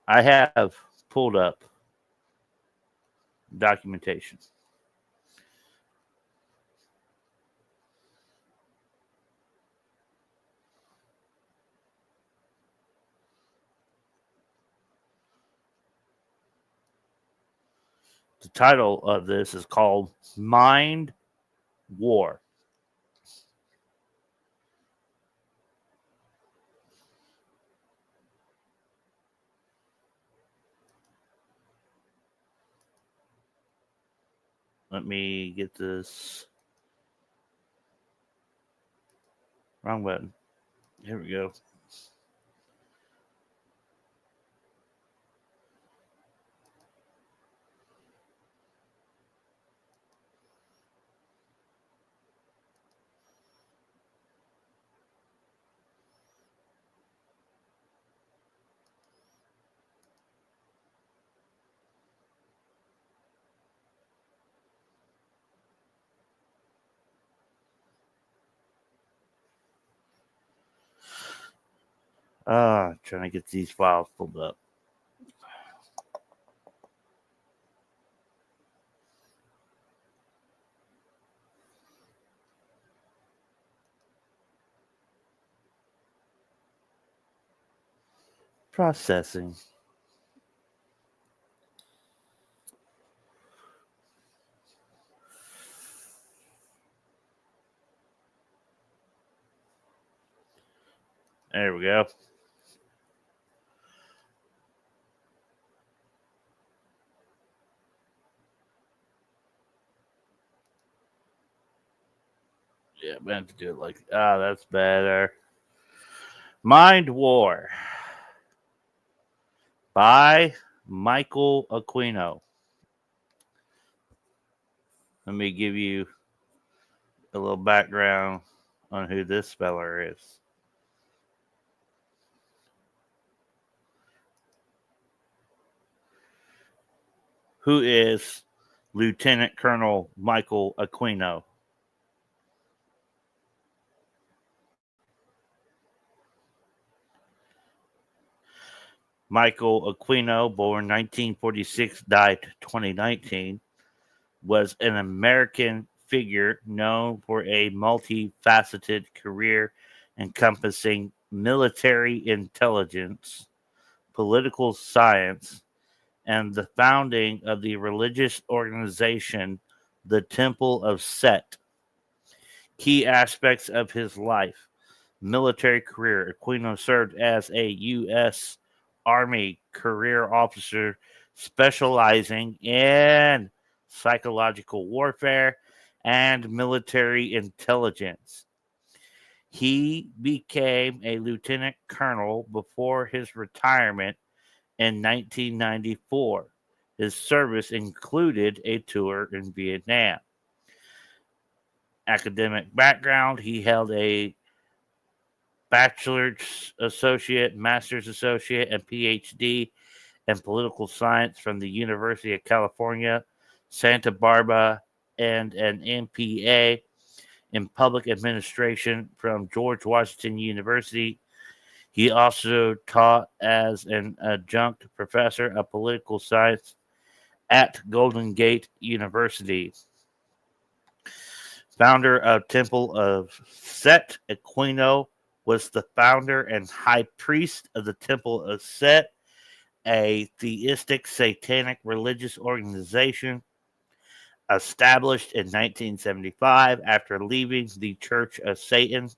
I have pulled up documentation. The title of this is called Mind War. Let me get this. Wrong button. Here we go. Trying to get these files pulled up. Processing. There we go. Yeah, I'm going to have to do it like, that's better. Mind War by Michael Aquino. Let me give you a little background on who this speller is. Who is Lieutenant Colonel Michael Aquino? Michael Aquino, born 1946, died 2019, was an American figure known for a multifaceted career encompassing military intelligence, political science, and the founding of the religious organization, the Temple of Set. Key aspects of his life: military career. Aquino served as a U.S. Army career officer specializing in psychological warfare and military intelligence. He became a lieutenant colonel before his retirement in 1994. His service included a tour in Vietnam. Academic background: he held a bachelor's associate, master's associate, and PhD in political science from the University of California, Santa Barbara, and an MPA in public administration from George Washington University. He also taught as an adjunct professor of political science at Golden Gate University. Founder of Temple of Set, Aquino was the founder and high priest of the Temple of Set, a theistic satanic religious organization established in 1975 after leaving the Church of Satan.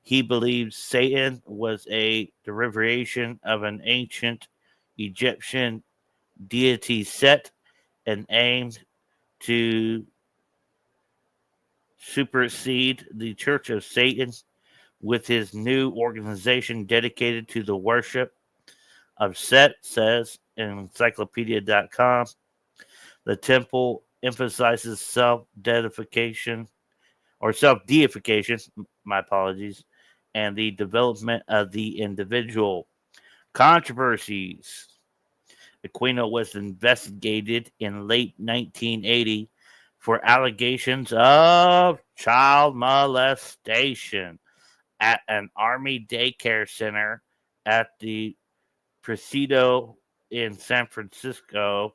He believes Satan was a derivation of an ancient Egyptian deity Set and aimed to supersede the Church of Satan with his new organization dedicated to the worship of Set, says encyclopedia.com. The temple emphasizes self-deification, my apologies, and the development of the individual. Controversies. Aquino was investigated in late 1980 for allegations of child molestation at an Army daycare center at the Presidio in San Francisco.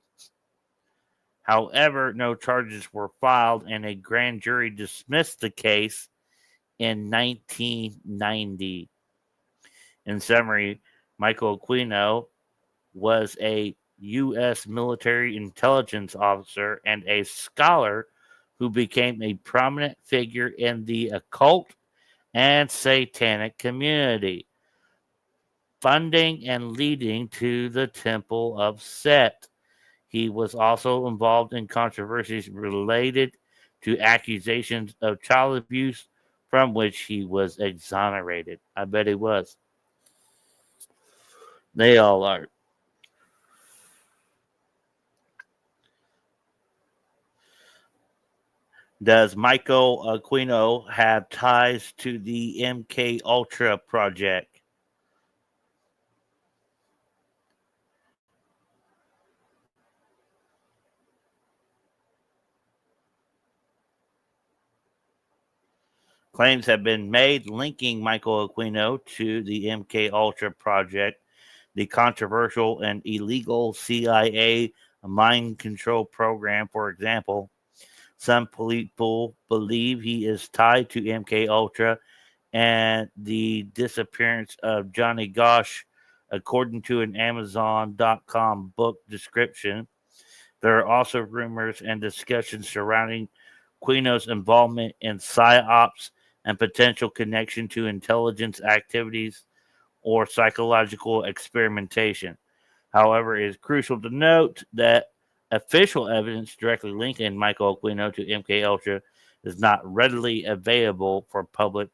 However, no charges were filed, and a grand jury dismissed the case in 1990. In summary, Michael Aquino was a U.S. military intelligence officer and a scholar who became a prominent figure in the occult and satanic community, funding and leading to the Temple of Set. He was also involved in controversies related to accusations of child abuse, from which he was exonerated. I bet he was. They all are. Does Michael Aquino have ties to the MK Ultra project? Claims have been made linking Michael Aquino to the MK Ultra project, the controversial and illegal CIA mind control program, for example. Some people believe he is tied to MK Ultra and the disappearance of Johnny Gosch, according to an Amazon.com book description. There are also rumors and discussions surrounding Quino's involvement in PSYOPs and potential connection to intelligence activities or psychological experimentation. However, it is crucial to note that official evidence directly linking Michael Aquino to MK Ultra is not readily available for public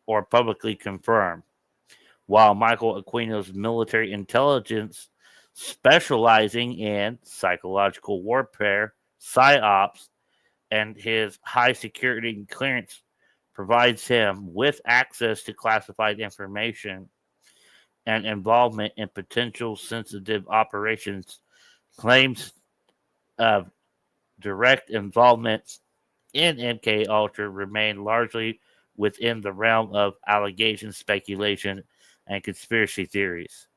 or publicly confirmed. While Michael Aquino's military intelligence specializing in psychological warfare, PSYOPs, and his high security clearance provides him with access to classified information and involvement in potential sensitive operations. Claims of direct involvement in MK Ultra remain largely within the realm of allegations, speculation, and conspiracy theories.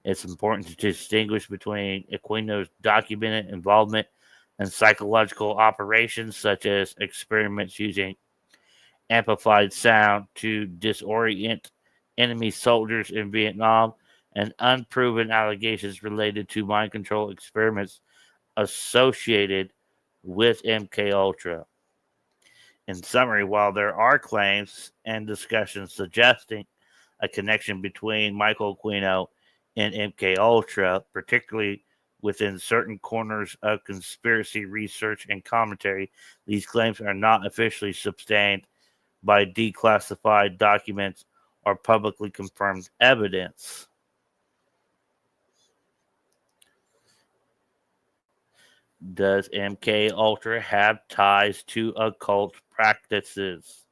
It's important to distinguish between Aquino's documented involvement in psychological operations, such as experiments using amplified sound to disorient enemy soldiers in Vietnam, and unproven allegations related to mind control experiments associated with MK Ultra. In summary, while there are claims and discussions suggesting a connection between Michael Aquino and MK Ultra, particularly within certain corners of conspiracy research and commentary, these claims are not officially sustained by declassified documents or publicly confirmed evidence. Does MK Ultra have ties to occult practices?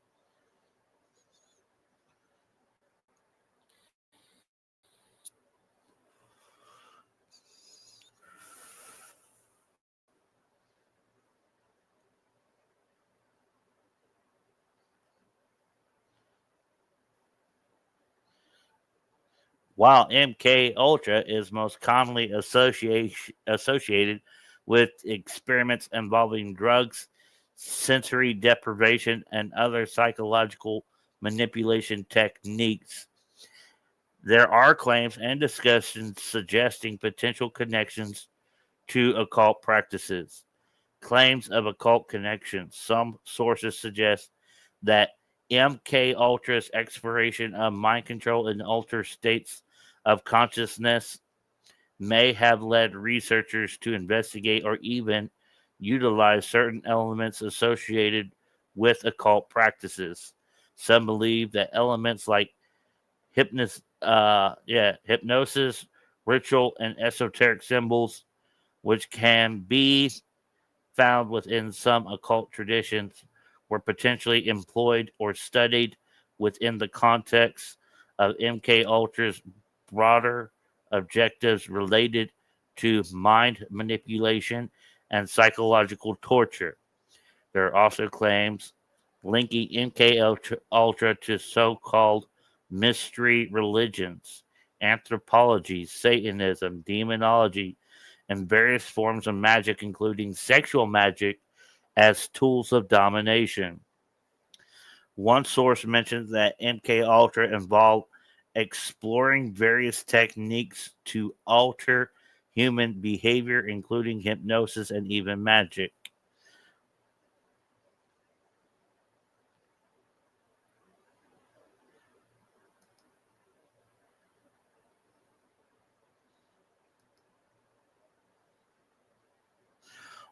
While MK Ultra is most commonly associated with experiments involving drugs, sensory deprivation, and other psychological manipulation techniques, there are claims and discussions suggesting potential connections to occult practices. Claims of occult connections. Some sources suggest that MK Ultra's exploration of mind control in altered states of consciousness may have led researchers to investigate or even utilize certain elements associated with occult practices. Some believe that elements like hypnosis, ritual, and esoteric symbols, which can be found within some occult traditions, were potentially employed or studied within the context of MK Ultra's broader objectives related to mind manipulation and psychological torture. There are also claims linking MK Ultra to so-called mystery religions, anthropology, Satanism, demonology, and various forms of magic, including sexual magic, as tools of domination. One source mentions that MK Ultra involved exploring various techniques to alter human behavior, including hypnosis and even magic.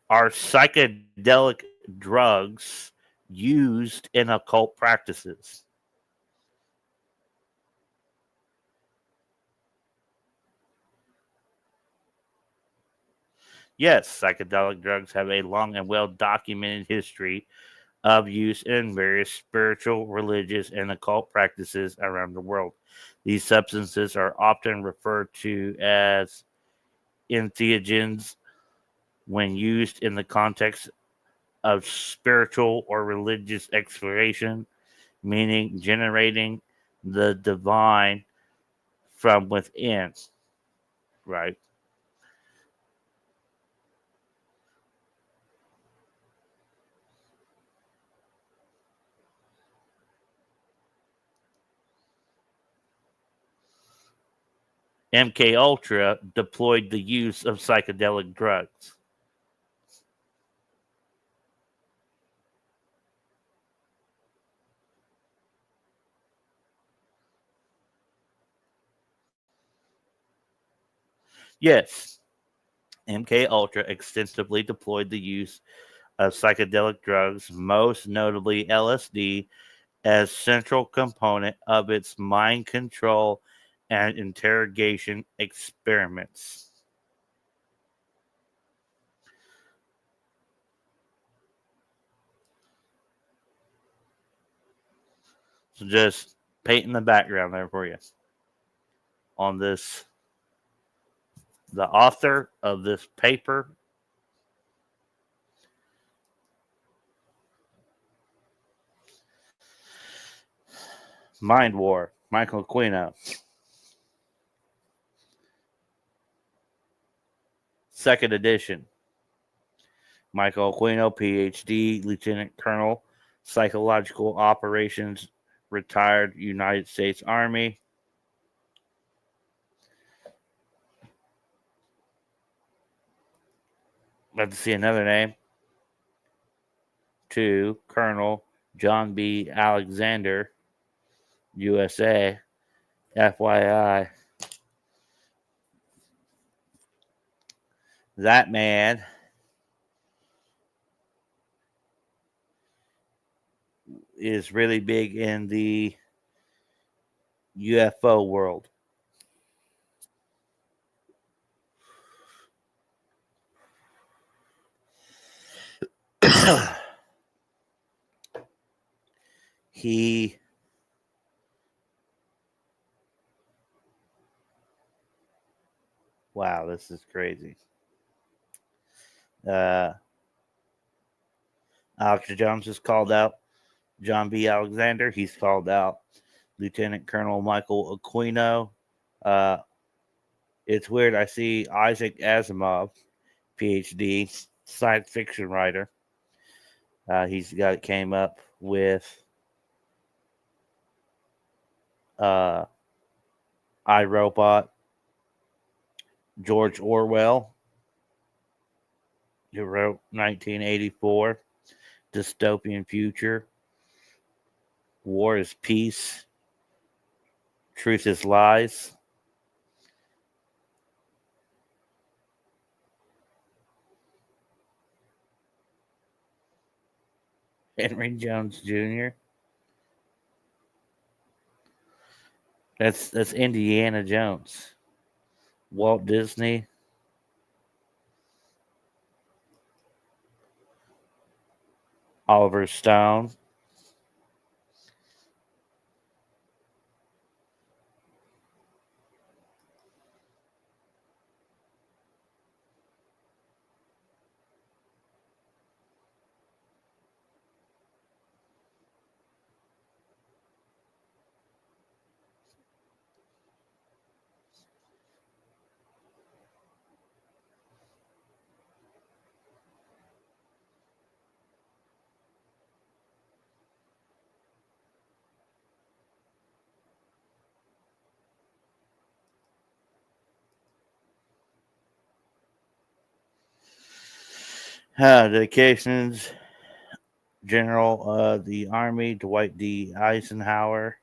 Are psychedelic drugs used in occult practices? Yes, psychedelic drugs have a long and well documented history of use in various spiritual, religious, and occult practices around the world. These substances are often referred to as entheogens when used in the context of spiritual or religious exploration, meaning generating the divine from within, right? MK Ultra deployed the use of psychedelic drugs. Yes, MK Ultra extensively deployed the use of psychedelic drugs, most notably LSD, as central component of its mind control and interrogation experiments. So just painting the background there for you on this. The author of this paper, Mind War, Michael Aquino. Second edition. Michael Aquino, PhD, Lieutenant Colonel, Psychological Operations, retired United States Army. About to see another name. 2. Colonel John B. Alexander, USA. FYI. That man is really big in the UFO world. He wow, this is crazy. Uh, Alex Jones is called out. John B. Alexander, he's called out. Lieutenant Colonel Michael Aquino. Uh, it's weird. I see Isaac Asimov, PhD, science fiction writer. He's the guy that came up with iRobot. George Orwell, who wrote 1984, Dystopian Future. War is Peace. Truth is Lies. Henry Jones Jr. That's Indiana Jones. Walt Disney. Oliver Stone. Dedications. General of the Army, Dwight D. Eisenhower.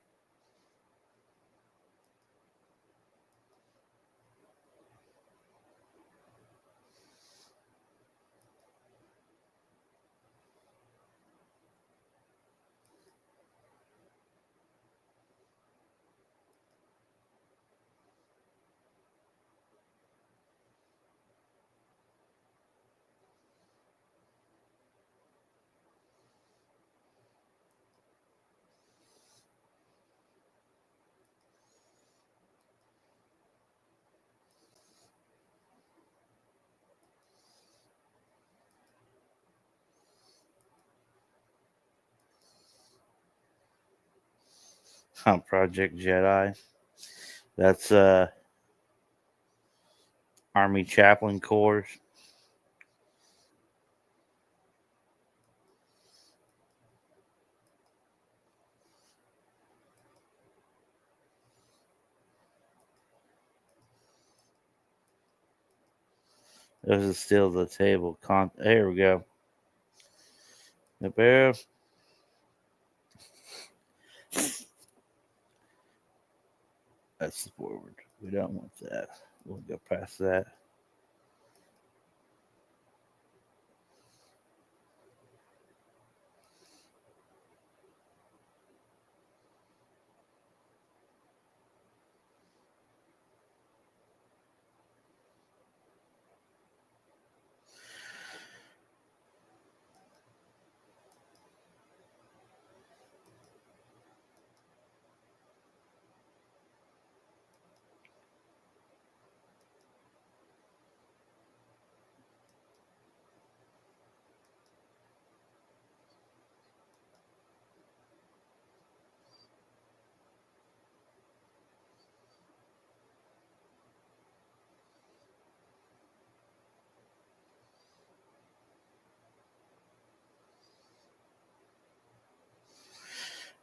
on Project Jedi. That's Army Chaplain Corps. This is still the table. Here we go. The bear. That's the forward. We don't want that. We'll go past that.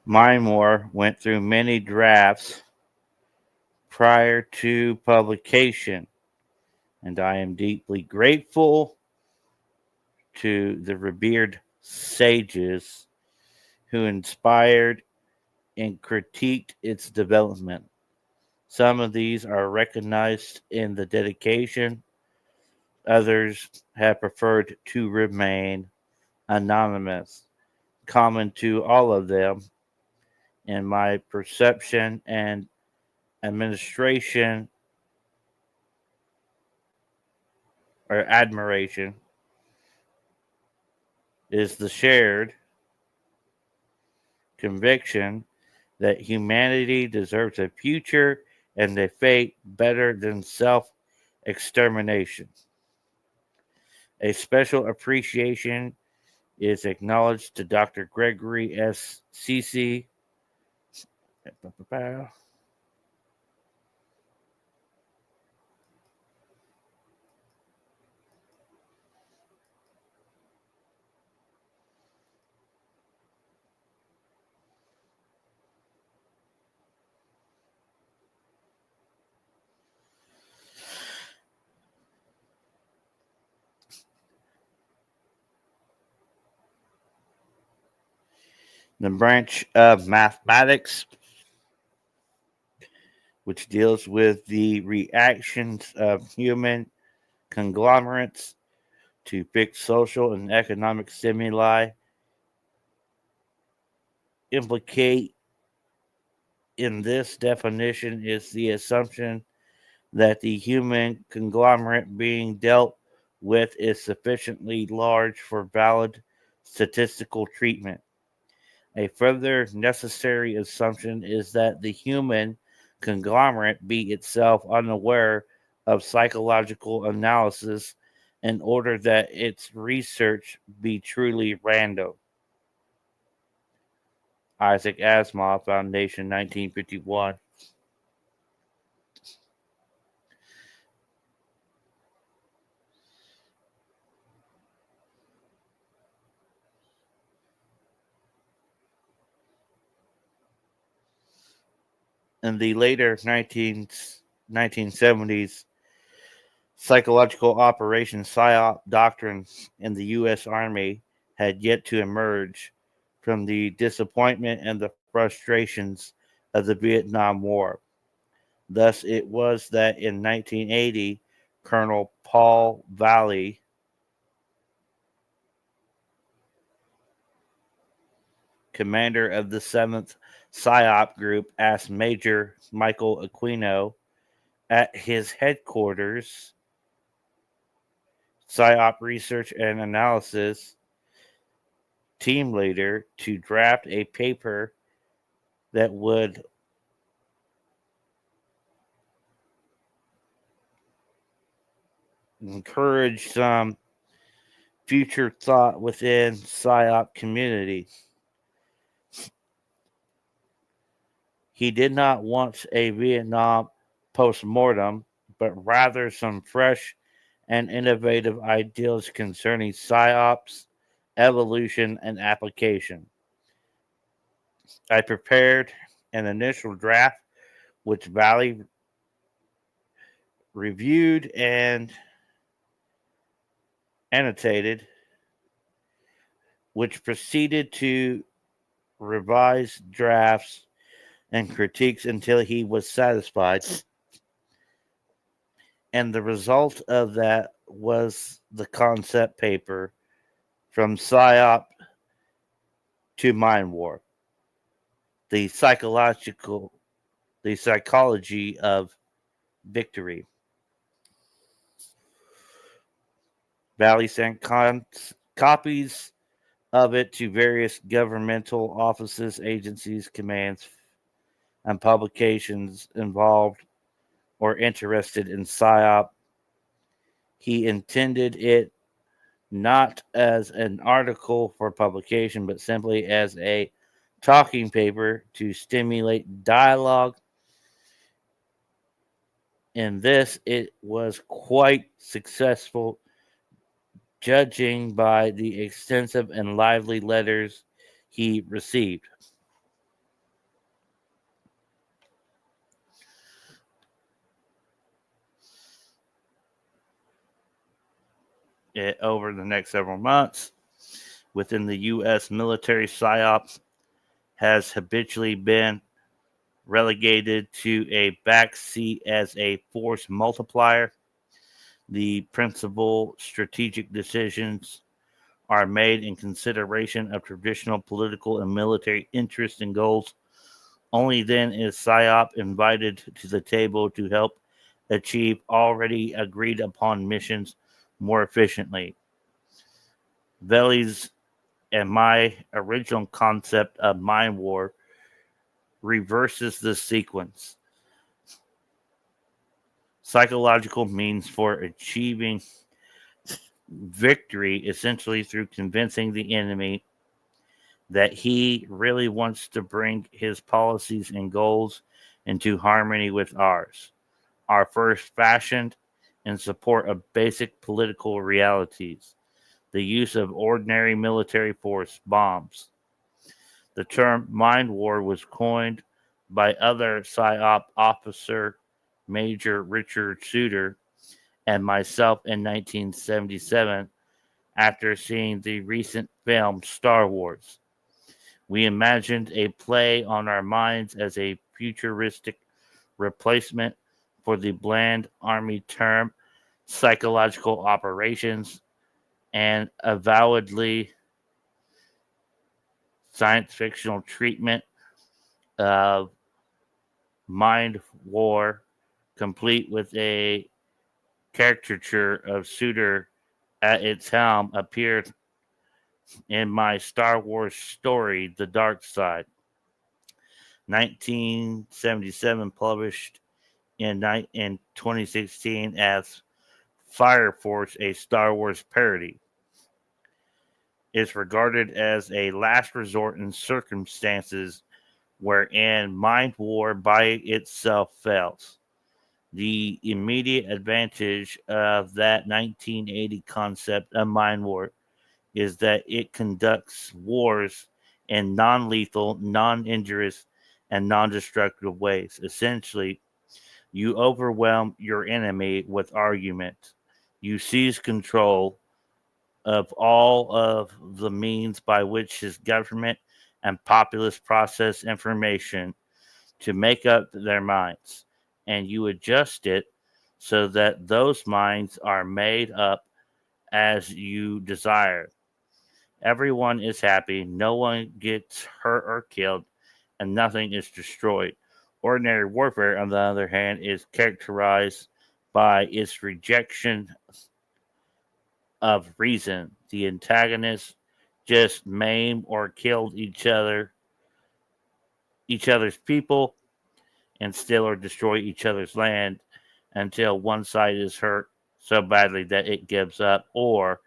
Mymore went through many drafts prior to publication, and I am deeply grateful to the revered sages who inspired and critiqued its development. Some of these are recognized in the dedication, others have preferred to remain anonymous. Common to all of them, in my perception and administration or admiration, is the shared conviction that humanity deserves a future and a fate better than self extermination. A special appreciation is acknowledged to Dr. Gregory S. Cece. The branch of mathematics, which deals with the reactions of human conglomerates to fixed social and economic stimuli, implicate in this definition is the assumption that the human conglomerate being dealt with is sufficiently large for valid statistical treatment. A further necessary assumption is that the human conglomerate be itself unaware of psychological analysis in order that its research be truly random. Isaac Asimov Foundation, 1951. In the later 1970s, psychological operations PSYOP doctrine in the U.S. Army had yet to emerge from the disappointment and the frustrations of the Vietnam War. Thus, it was that in 1980, Colonel Paul Valley, commander of the 7th PSYOP group, asked Major Michael Aquino at his headquarters, PSYOP Research and Analysis team leader, to draft a paper that would encourage some future thought within PSYOP community. He did not want a Vietnam post-mortem, but rather some fresh and innovative ideas concerning psyops, evolution, and application. I prepared an initial draft, which Valley reviewed and annotated, which proceeded to revise drafts and critiques until he was satisfied. And the result of that was the concept paper From PSYOP to Mind War, the psychology of victory. Valley sent copies of it to various governmental offices, agencies, commands, and publications involved or interested in PSYOP. He intended it not as an article for publication, but simply as a talking paper to stimulate dialogue. In this, it was quite successful, judging by the extensive and lively letters he received. Over the next several months, within the U.S. military, PSYOPs has habitually been relegated to a backseat as a force multiplier. The principal strategic decisions are made in consideration of traditional political and military interests and goals. Only then is PSYOP invited to the table to help achieve already agreed upon missions more efficiently. Valley's and my original concept of Mind War reverses this sequence. Psychological means for achieving victory essentially through convincing the enemy that he really wants to bring his policies and goals into harmony with ours. Our first fashioned in support of basic political realities, the use of ordinary military force, bombs. The term mind war was coined by other PSYOP officer Major Richard Suter and myself in 1977 after seeing the recent film Star Wars. We imagined a play on our minds as a futuristic replacement for the bland Army term psychological operations and avowedly science fictional treatment of mind war, complete with a caricature of Suter at its helm, appeared in my Star Wars story, The Dark Side, 1977, published in 2016 as Fire Force, a Star Wars parody. Is regarded as a last resort in circumstances wherein mind war by itself fails. The immediate advantage of that 1980 concept of mind war is that it conducts wars in non-lethal, non-injurious, and non-destructive ways. Essentially, you overwhelm your enemy with argument. You seize control of all of the means by which his government and populace process information to make up their minds, and you adjust it so that those minds are made up as you desire. Everyone is happy, no one gets hurt or killed, and nothing is destroyed. Ordinary warfare, on the other hand, is characterized by its rejection of reason. The antagonists just maim or kill each other's people, and steal or destroy each other's land until one side is hurt so badly that it gives up, or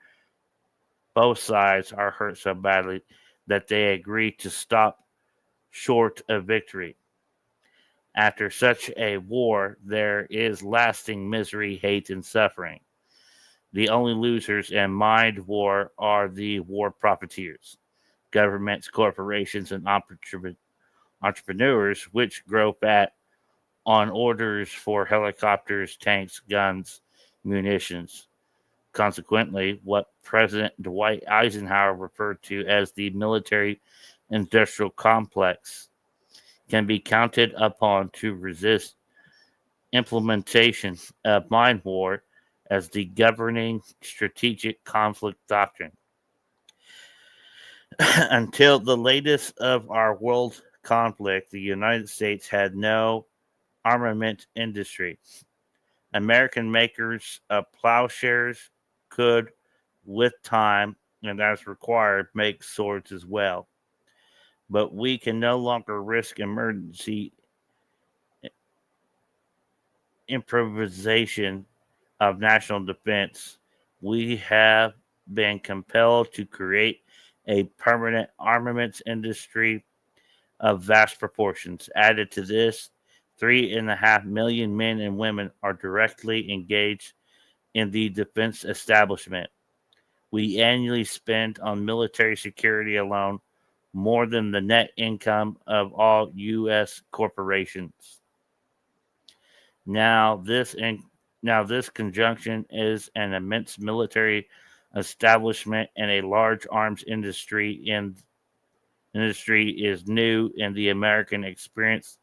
both sides are hurt so badly that they agree to stop short of victory. After such a war, there is lasting misery, hate, and suffering. The only losers in mind war are the war profiteers, governments, corporations, and entrepreneurs, which grow fat on orders for helicopters, tanks, guns, munitions. Consequently, what President Dwight Eisenhower referred to as the military industrial complex can be counted upon to resist implementation of mind war as the governing strategic conflict doctrine. Until the latest of our world conflict, the United States had no armament industry. American makers of plowshares could, with time and as required, make swords as well. But we can no longer risk emergency improvisation of national defense. We have been compelled to create a permanent armaments industry of vast proportions. Added to this, 3.5 million men and women are directly engaged in the defense establishment. We annually spend on military security alone more than the net income of all U.S. corporations. Now this conjunction is an immense military establishment and a large arms industry is new in the American experience.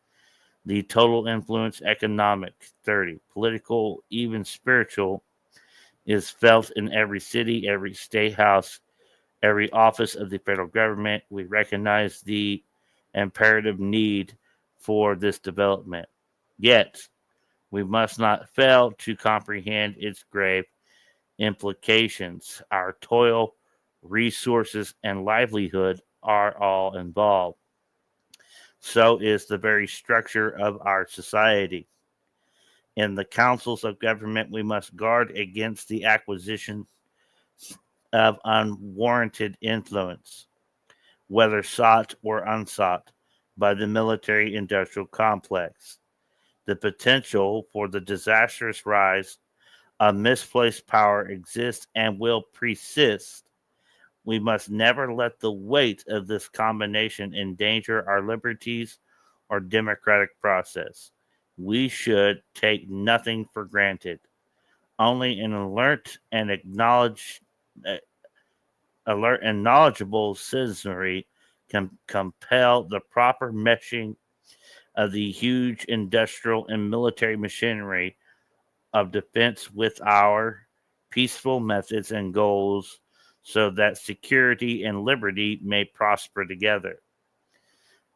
The total influence, economic, 30, political, even spiritual, is felt in every city, every state house, every office of the federal government. We recognize the imperative need for this development. Yet, we must not fail to comprehend its grave implications. Our toil, resources, and livelihood are all involved. So is the very structure of our society. In the councils of government, we must guard against the acquisition of unwarranted influence, whether sought or unsought, by the military industrial complex. The potential for the disastrous rise of misplaced power exists and will persist. We must never let the weight of this combination endanger our liberties or democratic process. We should take nothing for granted. Only an alert and knowledgeable citizenry can compel the proper meshing of the huge industrial and military machinery of defense with our peaceful methods and goals, so that security and liberty may prosper together.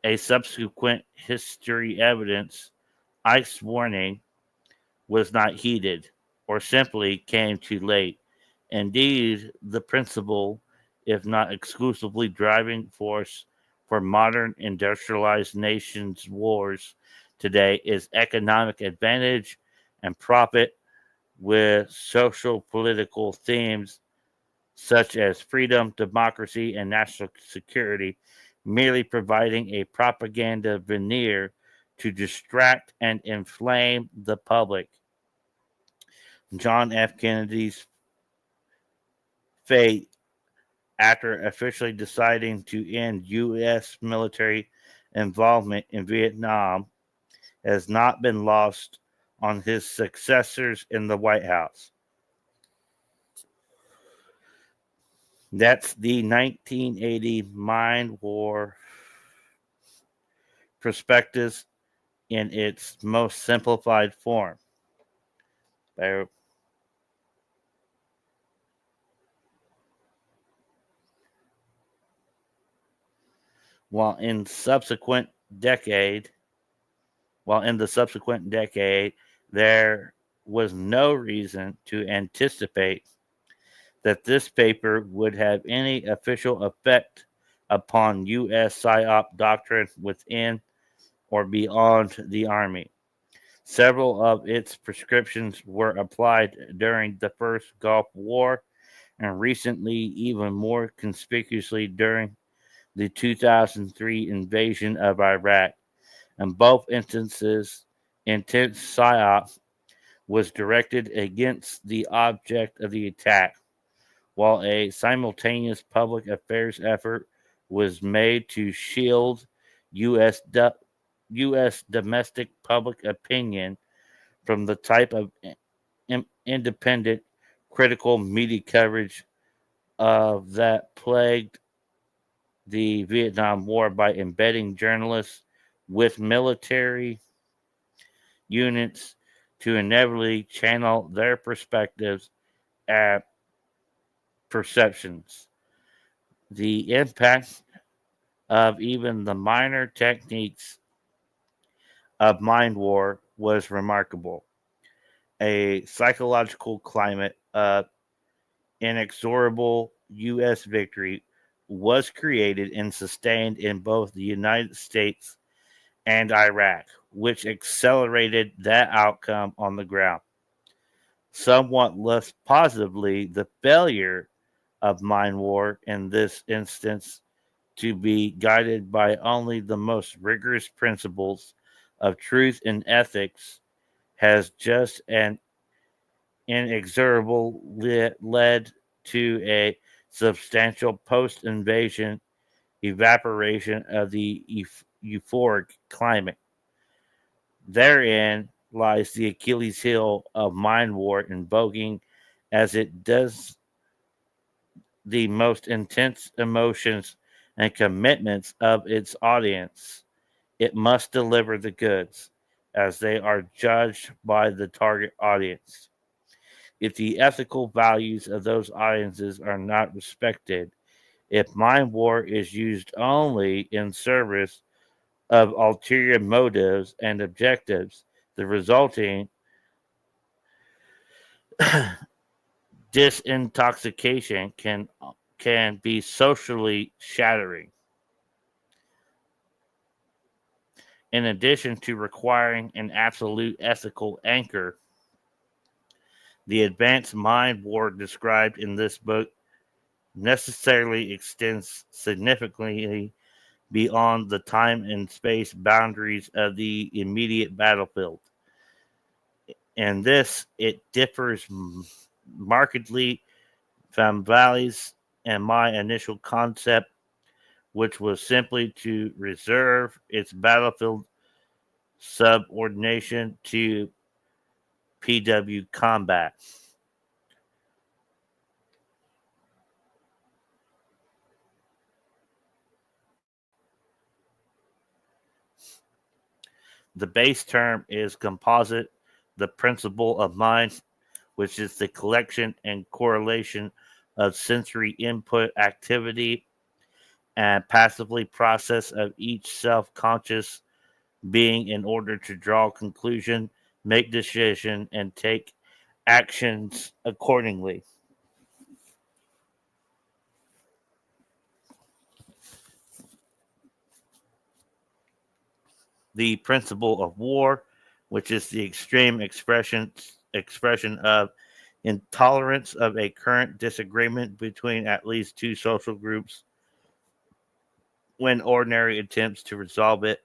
A subsequent history evidence Ike's warning was not heeded or simply came too late. Indeed, the principal, if not exclusively driving force for modern industrialized nations' wars today, is economic advantage and profit, with social political themes such as freedom, democracy, and national security merely providing a propaganda veneer to distract and inflame the public. John F. Kennedy's fate after officially deciding to end U.S. military involvement in Vietnam has not been lost on his successors in the White House. That's the 1980 Mind War Prospectus in its most simplified form. While in the subsequent decade, there was no reason to anticipate that this paper would have any official effect upon U.S. PSYOP doctrine within or beyond the Army. Several of its prescriptions were applied during the first Gulf War, and recently even more conspicuously during the 2003 invasion of Iraq. In both instances, intense psyop was directed against the object of the attack, while a simultaneous public affairs effort was made to shield U.S. U.S. domestic public opinion from the type of independent, critical media coverage that plagued the Vietnam War by embedding journalists with military units to inevitably channel their perspectives and perceptions. The impact of even the minor techniques of mind war was remarkable. A psychological climate of inexorable U.S. victory was created and sustained in both the United States and Iraq, which accelerated that outcome on the ground. Somewhat less positively, the failure of mind war in this instance to be guided by only the most rigorous principles of truth and ethics has just an inexorable led to a substantial post-invasion evaporation of the euphoric climate. Therein lies the Achilles heel of mind war, invoking as it does the most intense emotions and commitments of its audience. It must deliver the goods as they are judged by the target audience. If the ethical values of those audiences are not respected, if mind war is used only in service of ulterior motives and objectives, the resulting disintoxication can be socially shattering. In addition to requiring an absolute ethical anchor, the advanced mind war described in this book necessarily extends significantly beyond the time and space boundaries of the immediate battlefield. In this, it differs markedly from Valley's and my initial concept, which was simply to reserve its battlefield subordination to PW combat. The base term is composite, the principle of mind, which is the collection and correlation of sensory input activity and passively process of each self-conscious being in order to draw conclusion, make decision, and take actions accordingly. The principle of war, which is the extreme expression of intolerance of a current disagreement between at least two social groups when ordinary attempts to resolve it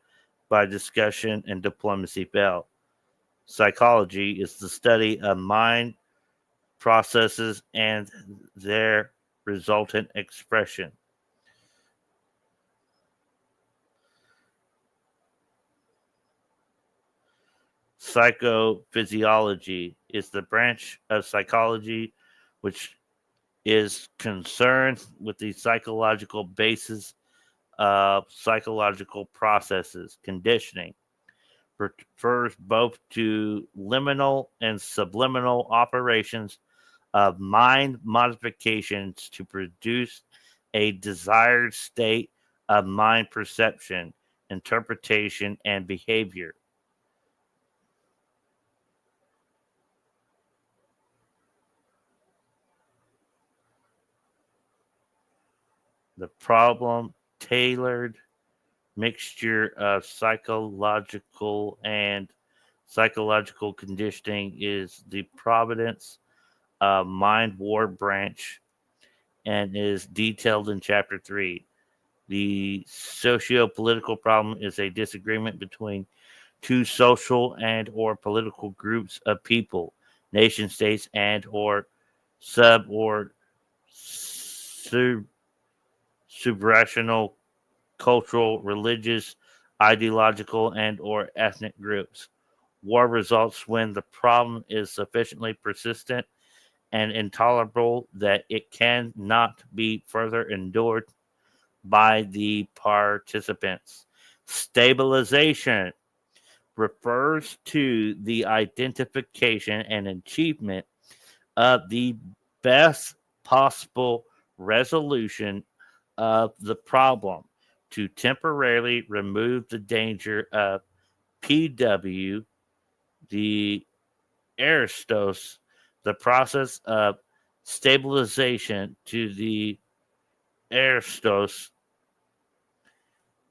by discussion and diplomacy fail. Psychology is the study of mind processes and their resultant expression. Psychophysiology is the branch of psychology which is concerned with the psychological basis of psychological processes. Conditioning refers both to liminal and subliminal operations of mind modifications to produce a desired state of mind perception, interpretation, and behavior. The problem tailored mixture of psychological and psychological conditioning is the providence mind war branch and is detailed in chapter 3. The socio-political problem is a disagreement between two social and or political groups of people, nation states and or sub or sub subrational cultural, religious, ideological, and or ethnic groups. War results when the problem is sufficiently persistent and intolerable that it cannot be further endured by the participants. Stabilization refers to the identification and achievement of the best possible resolution of the problem to temporarily remove the danger of PW, the aristos, the process of stabilization to the aristos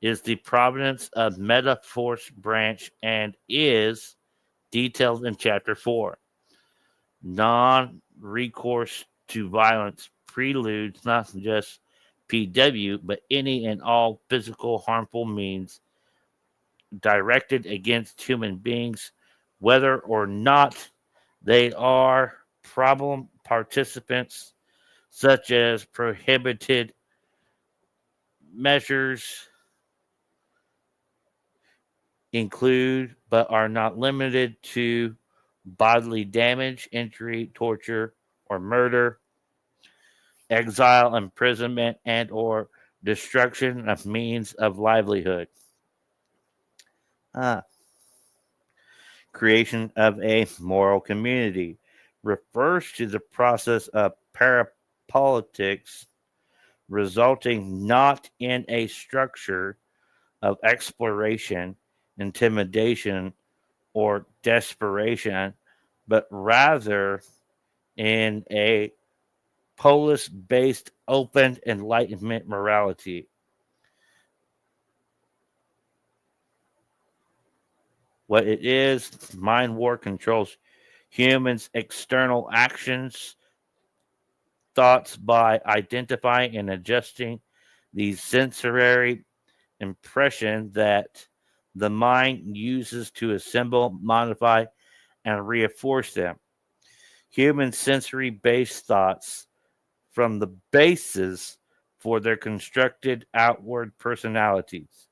is the provenance of metaforce branch and is detailed in chapter 4. Non-recourse to violence preludes not just PW, but any and all physical harmful means directed against human beings, whether or not they are problem participants, such as prohibited measures include but are not limited to bodily damage, injury, torture, or murder, exile, imprisonment, and or destruction of means of livelihood. Creation of a moral community refers to the process of parapolitics resulting not in a structure of exploration, intimidation, or desperation, but rather in a polis-based open enlightenment morality. What it is, mind war controls humans' external actions, thoughts by identifying and adjusting the sensory impression that the mind uses to assemble, modify, and reinforce them. Human sensory-based thoughts from the basis for their constructed outward personalities,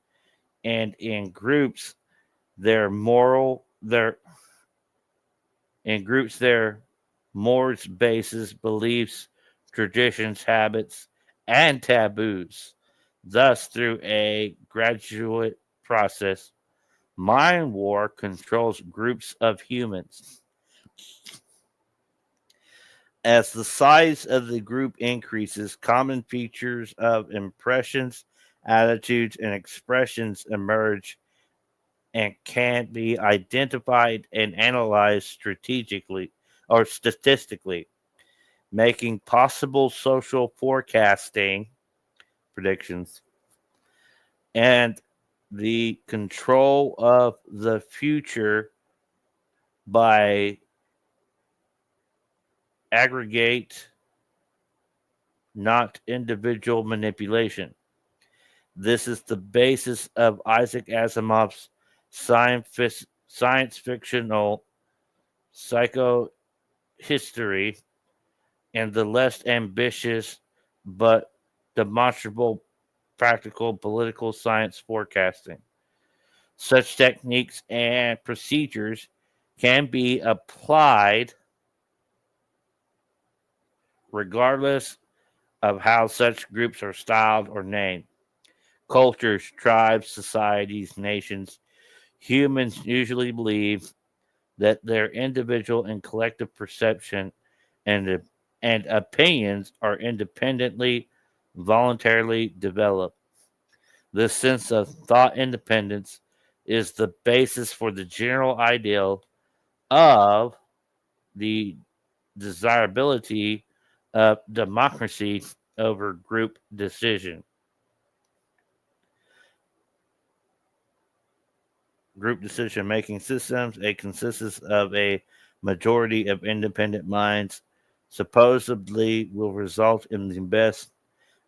and in groups their morals bases, beliefs, traditions, habits, and taboos. Thus, through a gradual process, mind war controls groups of humans. As the size of the group increases, common features of impressions, attitudes, and expressions emerge and can be identified and analyzed strategically or statistically, making possible social forecasting predictions and the control of the future by aggregate, not individual manipulation. This is the basis of Isaac Asimov's science fictional psychohistory and the less ambitious but demonstrable practical political science forecasting. Such techniques and procedures can be applied regardless of how such groups are styled or named. Cultures, tribes, societies, nations, humans usually believe that their individual and collective perception and opinions are independently, voluntarily developed. This sense of thought independence is the basis for the general ideal of the desirability of democracy over group decision. Group decision making systems, it consists of a majority of independent minds, supposedly will result in the best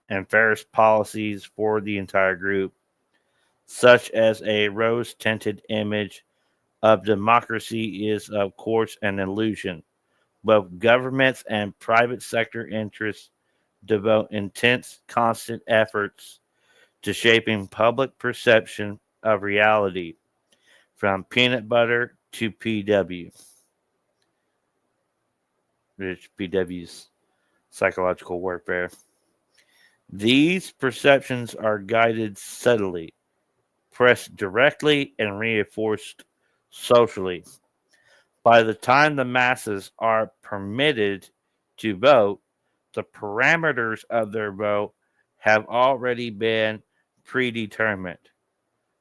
and fairest policies for the entire group, such as a rose-tinted image of democracy is, of course, an illusion. Both governments and private sector interests devote intense, constant efforts to shaping public perception of reality, from peanut butter to PW, which PW's psychological warfare. These perceptions are guided subtly, pressed directly, and reinforced socially. By the time the masses are permitted to vote, the parameters of their vote have already been predetermined,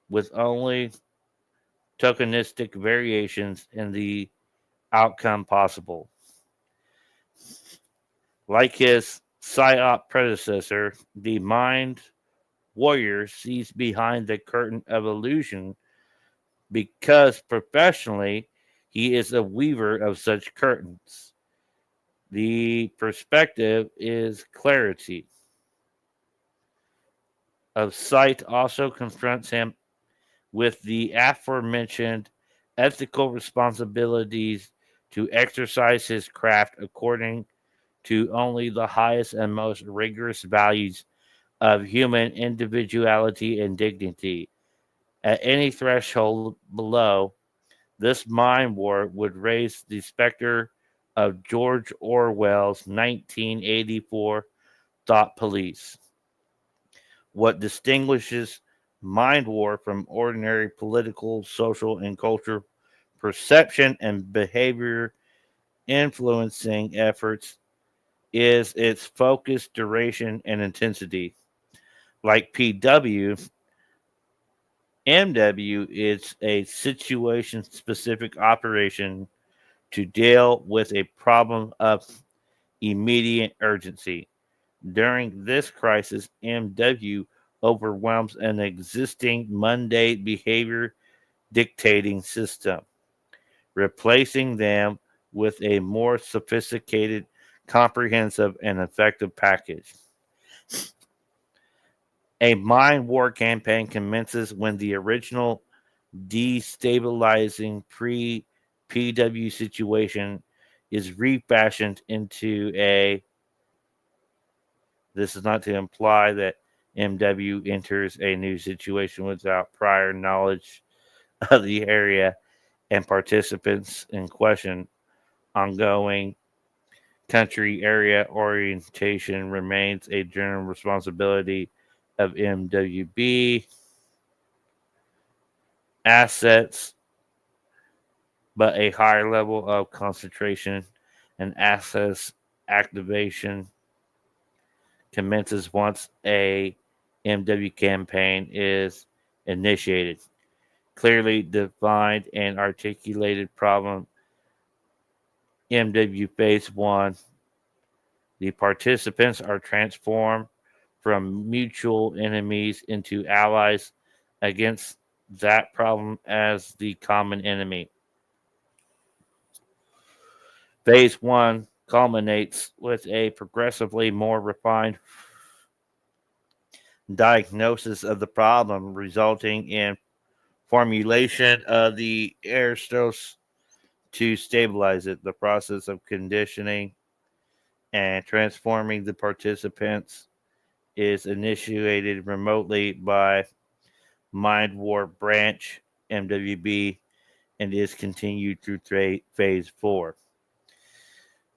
with only tokenistic variations in the outcome possible. Like his PSYOP predecessor, the Mind Warrior sees behind the curtain of illusion because professionally he is a weaver of such curtains. The perspective is clarity of sight also confronts him with the aforementioned ethical responsibilities to exercise his craft according to only the highest and most rigorous values of human individuality and dignity. At any threshold below, this mind war would raise the specter of George Orwell's 1984 thought police. What distinguishes mind war from ordinary political, social, and cultural perception and behavior influencing efforts is its focus, duration, and intensity. Like PW, MW is a situation specific operation to deal with a problem of immediate urgency. During this crisis, MW overwhelms an existing mundane behavior dictating system, replacing them with a more sophisticated, comprehensive, and effective package. A mind war campaign commences when the original destabilizing pre PW situation is refashioned into a. This is not to imply that MW enters a new situation without prior knowledge of the area and participants in question. Ongoing country area orientation remains a general responsibility of MWB. Assets, but a higher level of concentration and access activation commences once a MW campaign is initiated. Clearly defined and articulated problem. MW Phase 1. The participants are transformed from mutual enemies into allies against that problem as the common enemy. Phase 1 culminates with a progressively more refined diagnosis of the problem, resulting in formulation of the airstos to stabilize it. The process of conditioning and transforming the participants is initiated remotely by Mind War Branch MWB and is continued through Phase 4.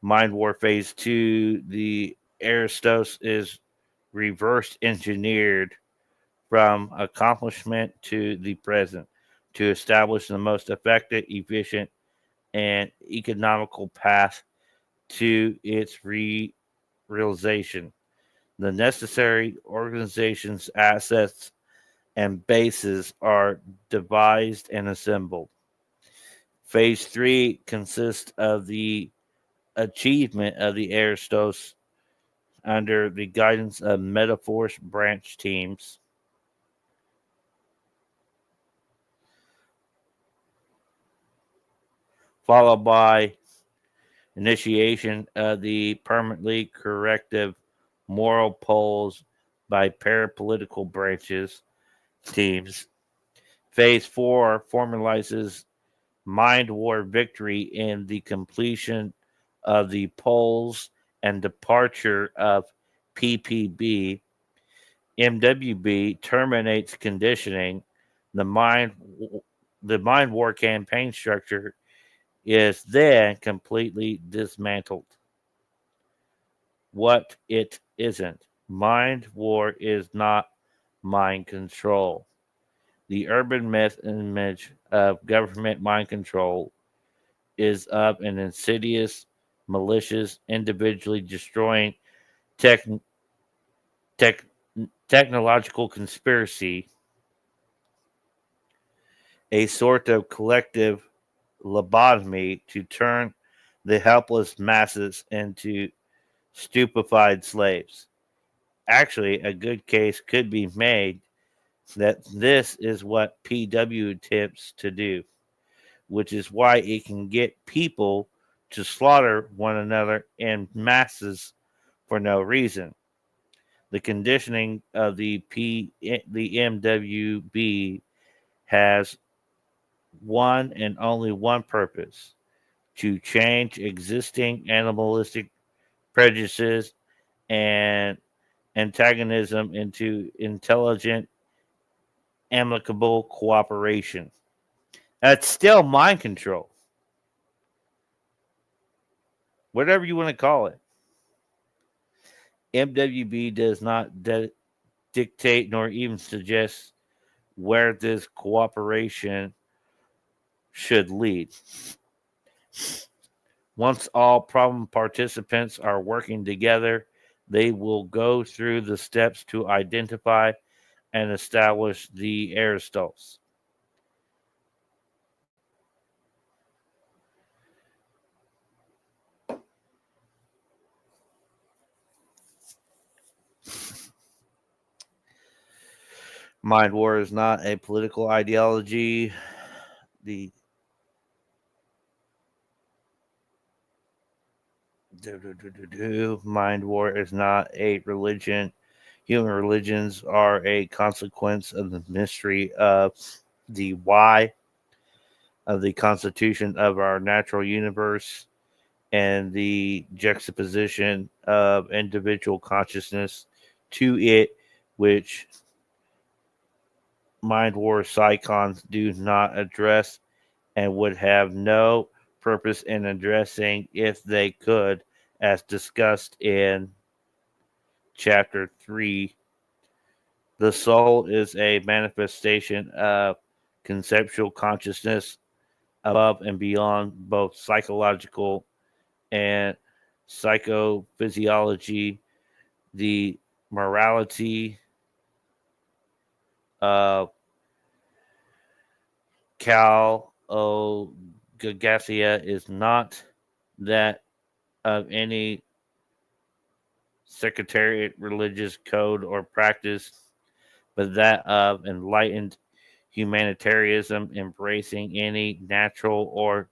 Mind War Phase 2, the Aristos is reverse engineered from accomplishment to the present to establish the most effective, efficient, and economical path to its realization. The necessary organization's assets and bases are devised and assembled. Phase 3 consists of the achievement of the Aristos under the guidance of Metaforce branch teams. Followed by initiation of the permanently corrective moral poles by parapolitical branches teams. Phase 4 formalizes mind war victory in the completion of the polls and departure of PPB. MWB terminates conditioning. The mind war campaign structure is then completely dismantled. What it isn't. Mind war is not mind control. The urban myth and image of government mind control is of an insidious, malicious, individually destroying tech, tech, technological conspiracy, a sort of collective lobotomy to turn the helpless masses into stupefied slaves. Actually, a good case could be made that this is what PW attempts to do, which is why it can get people to slaughter one another in masses for no reason. The conditioning of the MWB has one and only one purpose: to change existing animalistic prejudices and antagonism into intelligent, amicable cooperation. That's still mind control, whatever you want to call it. MWB does not dictate nor even suggest where this cooperation should lead. Once all problem participants are working together, they will go through the steps to identify and establish the Aristoteles. Mind war is not a political ideology. The mind war is not a religion. Human religions are a consequence of the mystery of the why of the constitution of our natural universe and the juxtaposition of individual consciousness to it, which mind war psychons do not address and would have no purpose in addressing if they could, as discussed in chapter 3. The soul is a manifestation of conceptual consciousness above and beyond both psychological and psychophysiology. The morality of Cal Gagassia is not that of any sectarian religious code or practice, but that of enlightened humanitarianism embracing any natural or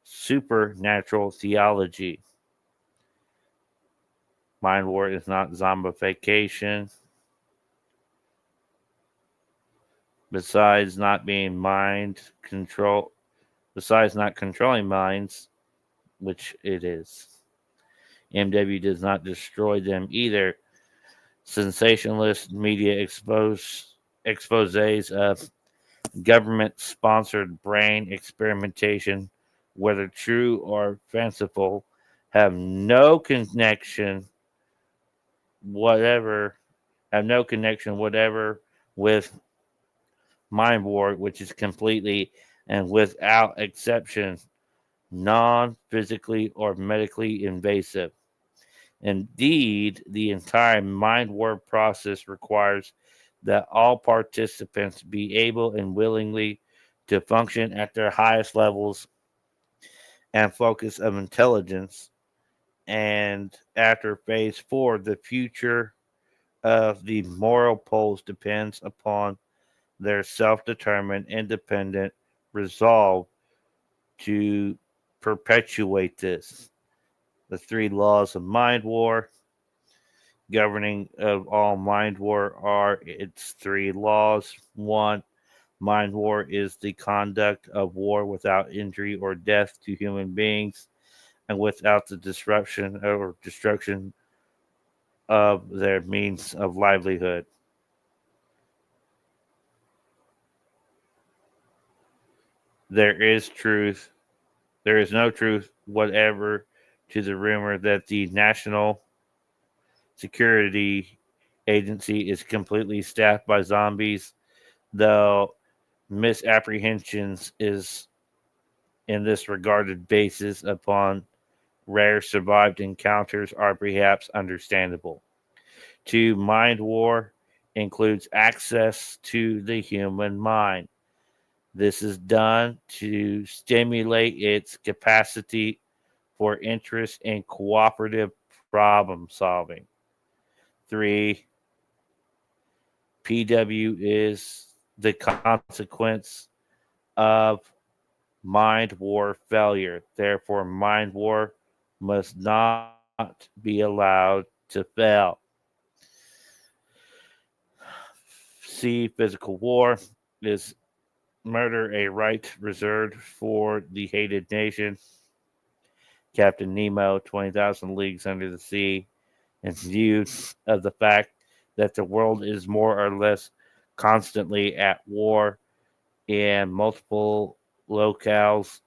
supernatural theology. Mind war is not zombification. Besides not being mind control, besides not controlling minds, which it is. MW does not destroy them either. Sensationalist media exposés of government-sponsored brain experimentation, whether true or fanciful, have no connection whatever with mind war, which is completely and without exception non-physically or medically invasive. Indeed, the entire mind war process requires that all participants be able and willingly to function at their highest levels and focus of intelligence. And after phase 4, the future of the moral poles depends upon their self-determined, independent resolve to perpetuate this. The 3 laws of mind war governing of all mind war are its three laws. One, mind war is the conduct of war without injury or death to human beings and without the disruption or destruction of their means of livelihood. There is truth. There is no truth whatever to the rumor that the National Security Agency is completely staffed by zombies, though misapprehensions is in this regarded basis upon rare survived encounters are perhaps understandable. To mind war includes access to the human mind. This is done to stimulate its capacity for interest in cooperative problem solving. Three, PW is the consequence of mind war failure. Therefore, mind war must not be allowed to fail. C. Physical war is murder a right reserved for the hated nation. Captain Nemo, 20,000 Leagues Under the Sea, in view of the fact that the world is more or less constantly at war in multiple locales,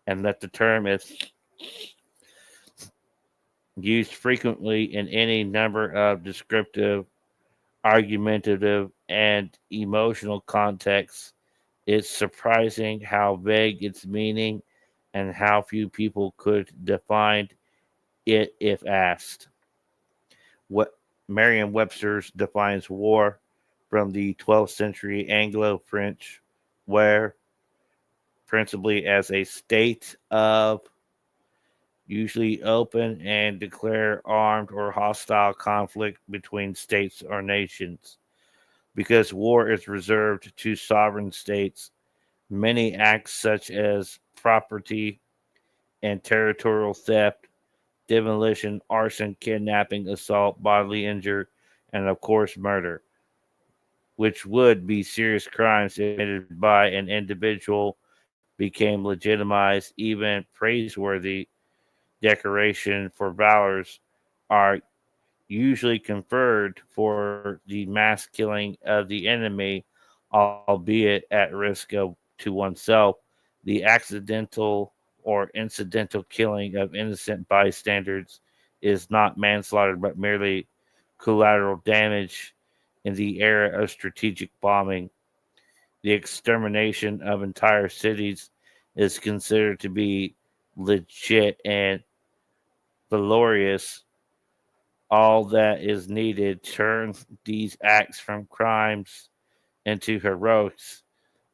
and that the term is used frequently in any number of descriptive, argumentative, and emotional contexts. It's surprising how vague its meaning and how few people could define it if asked. What Merriam-Webster's defines war from the 12th century Anglo-French, where principally as a state of usually open and declare armed or hostile conflict between states or nations. Because war is reserved to sovereign states, many acts such as property and territorial theft, demolition, arson, kidnapping, assault, bodily injury, and of course murder, which would be serious crimes committed by an individual, became legitimized, even praiseworthy decoration for valors are usually conferred for the mass killing of the enemy, albeit at risk of to oneself. The accidental or incidental killing of innocent bystanders is not manslaughter, but merely collateral damage in the era of strategic bombing. The extermination of entire cities is considered to be legit and valorous. All that is needed to turn these acts from crimes into heroics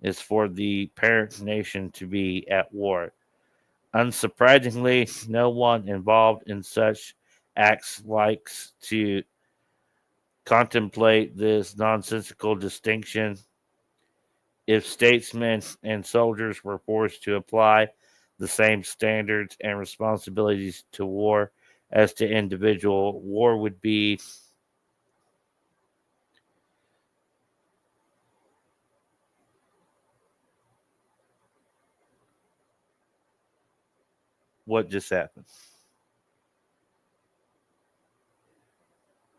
is for the parent nation to be at war. Unsurprisingly, no one involved in such acts likes to contemplate this nonsensical distinction. If statesmen and soldiers were forced to apply the same standards and responsibilities to war as to individual, war would be what just happened.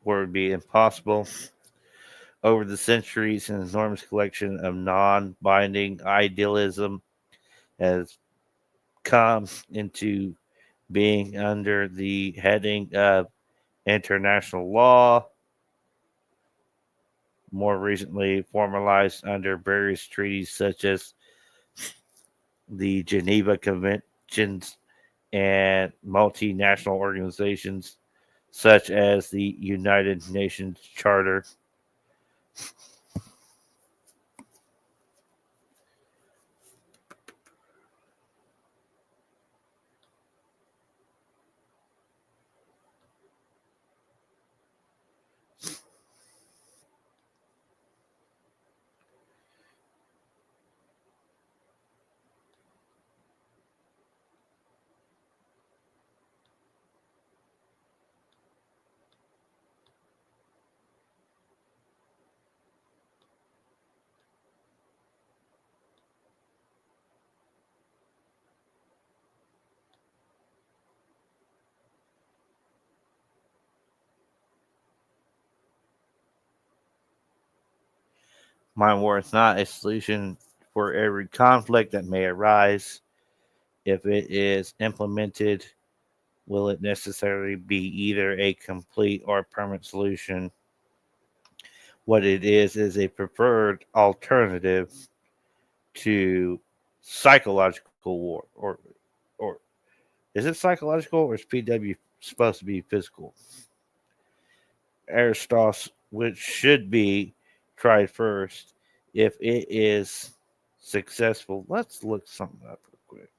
War would be impossible. Over the centuries, an enormous collection of non binding idealism has come into being under the heading of international law, more recently formalized under various treaties such as the Geneva Conventions and multinational organizations such as the United Nations Charter. Mind war is not a solution for every conflict that may arise. If it is implemented, will it necessarily be either a complete or permanent solution? What it is a preferred alternative to psychological war, or is it psychological, or is PW supposed to be physical? Aristos, which should be tried first. If it is successful, let's look something up real quick.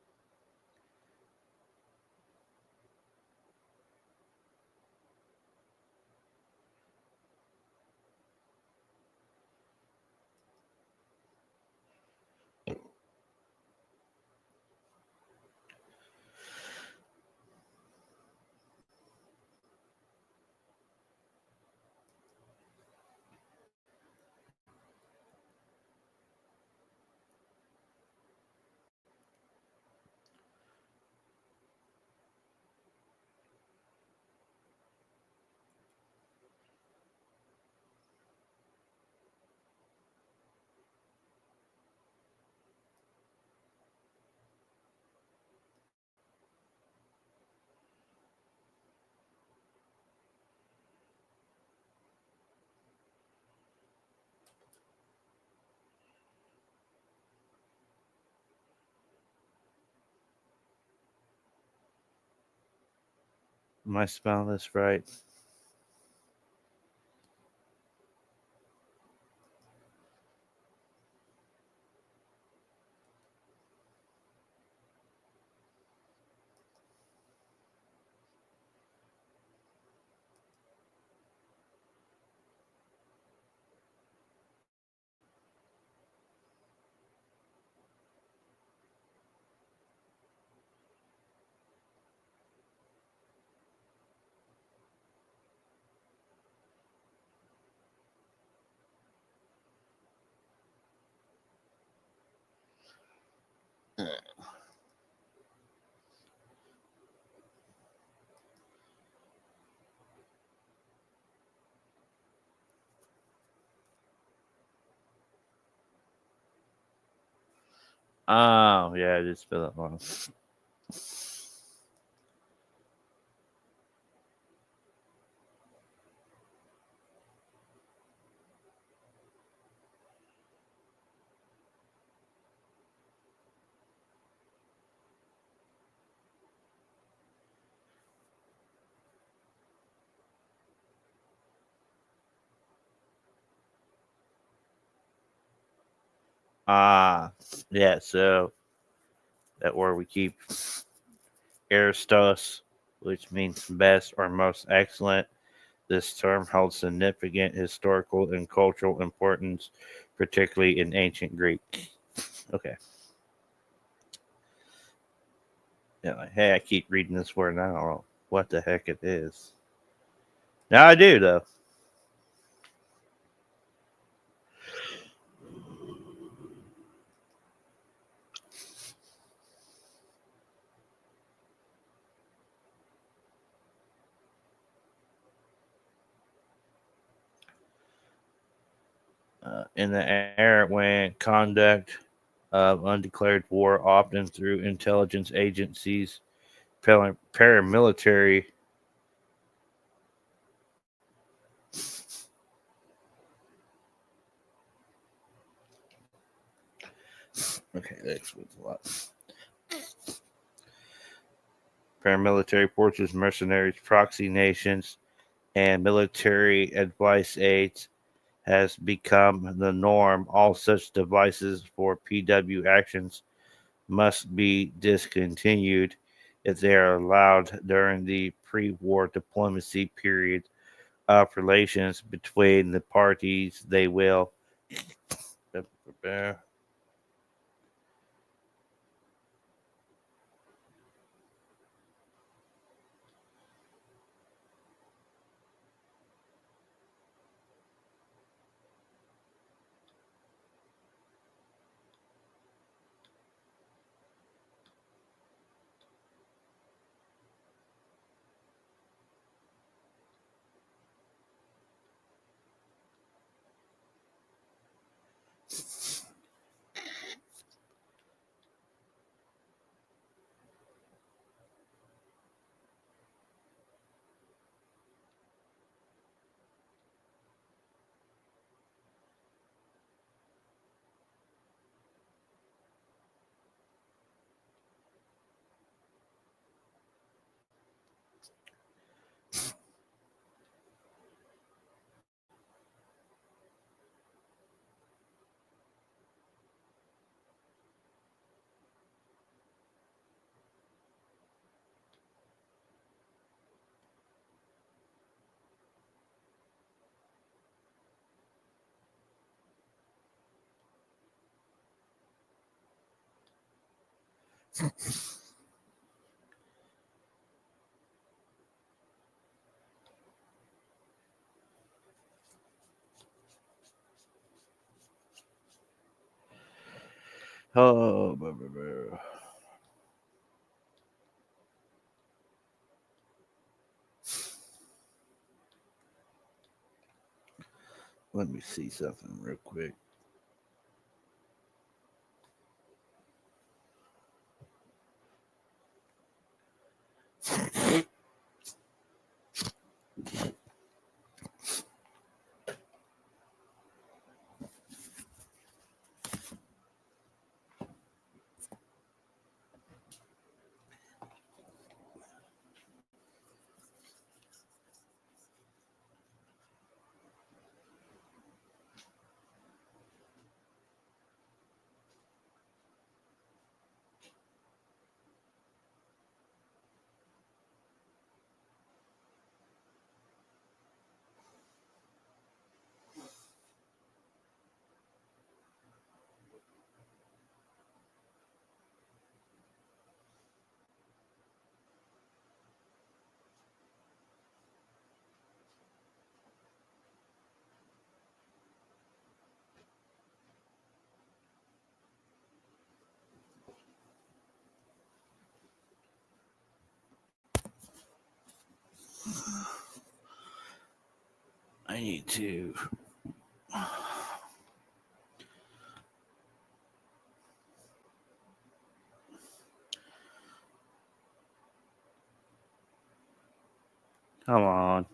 Am I spelling this right? Oh, yeah, I did spell it wrong. Ah, yeah, so that word we keep Aristos, which means best or most excellent. This term holds significant historical and cultural importance, particularly in ancient Greek. Okay. Yeah, like, hey, I keep reading this word and I don't know what the heck it is. Now I do, though. In the era when conduct of undeclared war, often through intelligence agencies, paramilitary. Okay, that explains a lot. Paramilitary forces, mercenaries, proxy nations, and military advice aids has become the norm. All such devices for PW actions must be discontinued if they are allowed during the pre-war diplomacy period of relations between the parties. They will. Oh, blah, blah, blah. Let me see something real quick. I need to. Come on.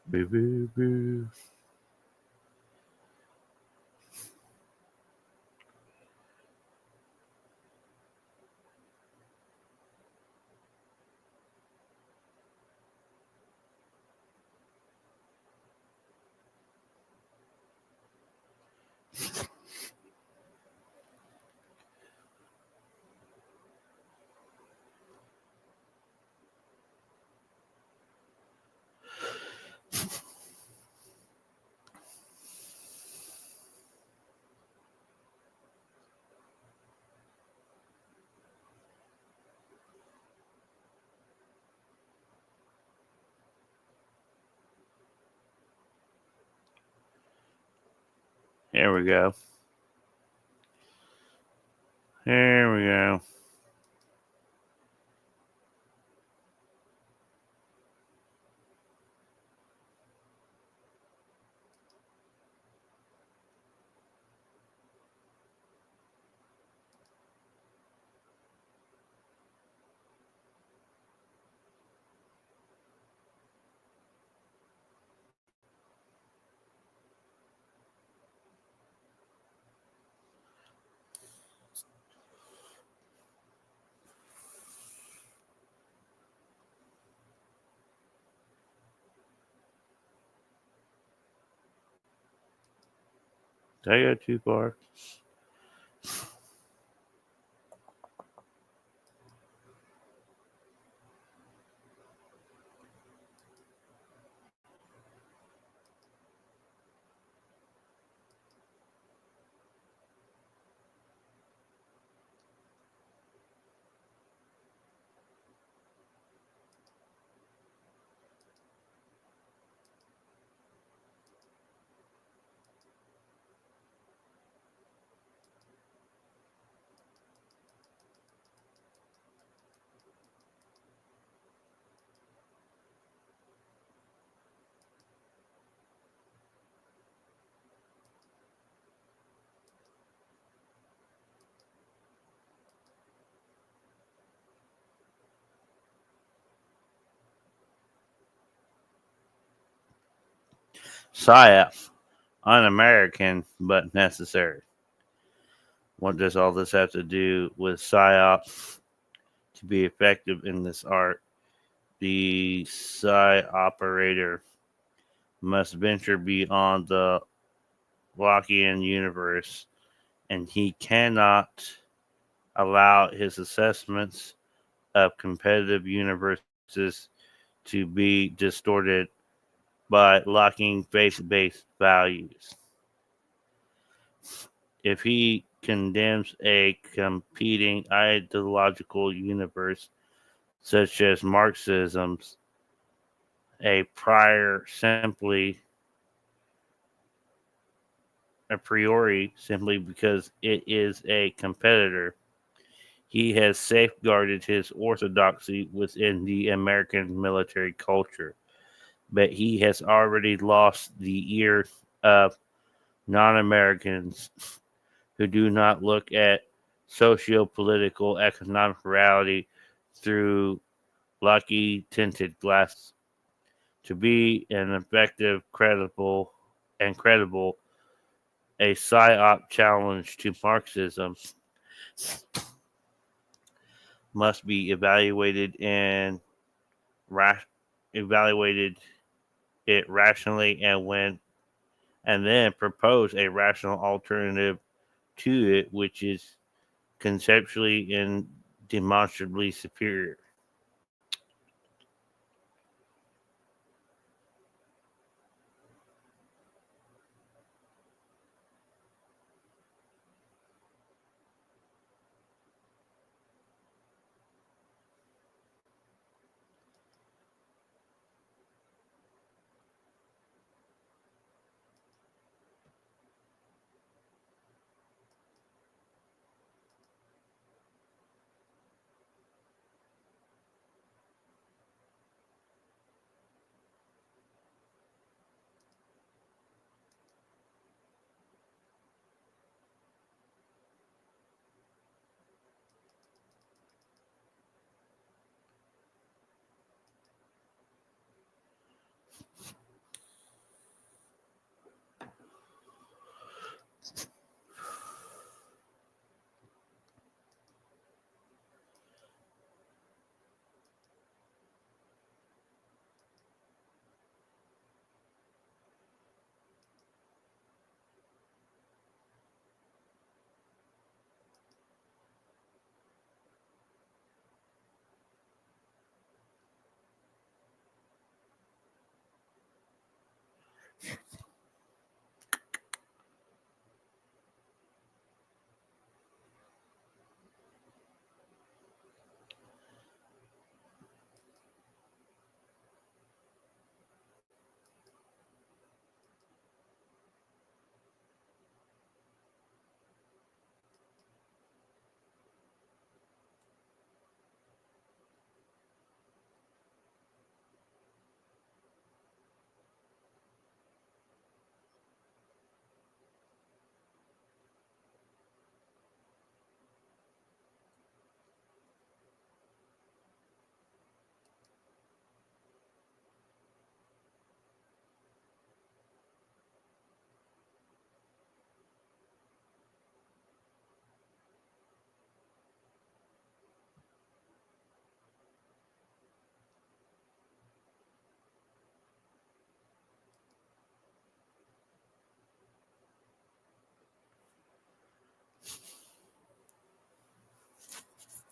Boo, boo, boo. Here we go. Here we go. Did I go too far? PSYOP. Un-American, but necessary. What does all this have to do with PSYOP? To be effective in this art, the Psi operator must venture beyond the Lockean universe, and he cannot allow his assessments of competitive universes to be distorted by Lockean faith-based values. If he condemns a competing ideological universe, such as Marxism's, a priori simply because it is a competitor, he has safeguarded his orthodoxy within the American military culture, but he has already lost the ear of non-Americans who do not look at socio-political economic reality through lucky tinted glasses. To be an effective, credible, a PSYOP challenge to Marxism must be evaluated it rationally and then propose a rational alternative to it, which is conceptually and demonstrably superior.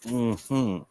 Mm-hmm.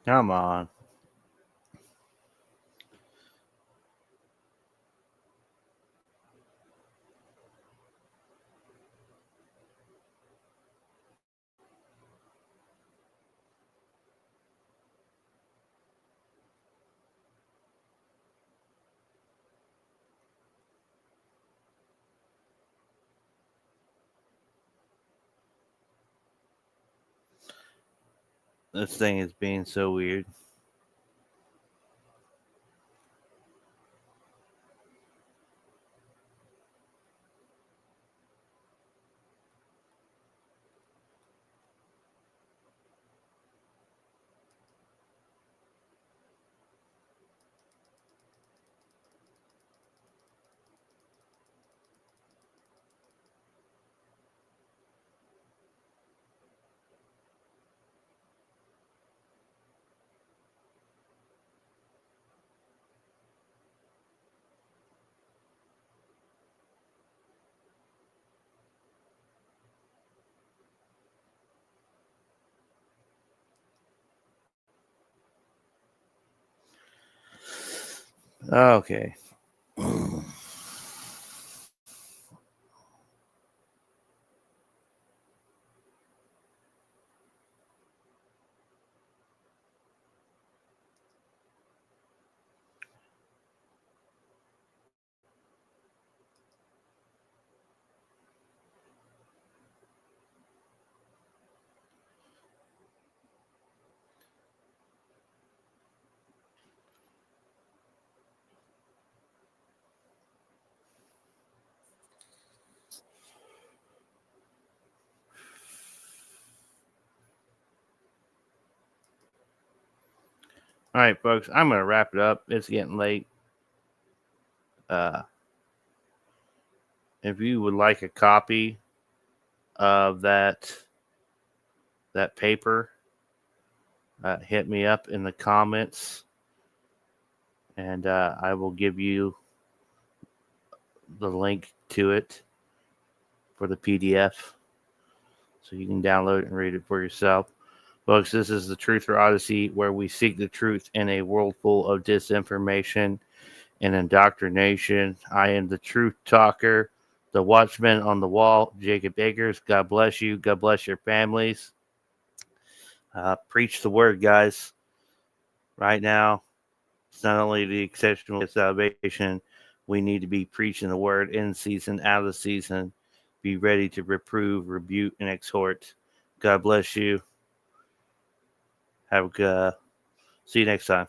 Come on. This thing is being so weird. Okay. All right, folks. I'm gonna wrap it up. It's getting late. Uh, if you would like a copy of that paper, hit me up in the comments, and I will give you the link to it for the PDF so you can download it and read it for yourself. Folks, this is the Truther Odyssey, where we seek the truth in a world full of disinformation and indoctrination. I am the truth talker, the watchman on the wall, Jacob Akers. God bless you. God bless your families. Preach the word, guys. Right now, it's not only the exceptional salvation, we need to be preaching the word in season, out of season. Be ready to reprove, rebuke, and exhort. God bless you. Have a good. See you next time.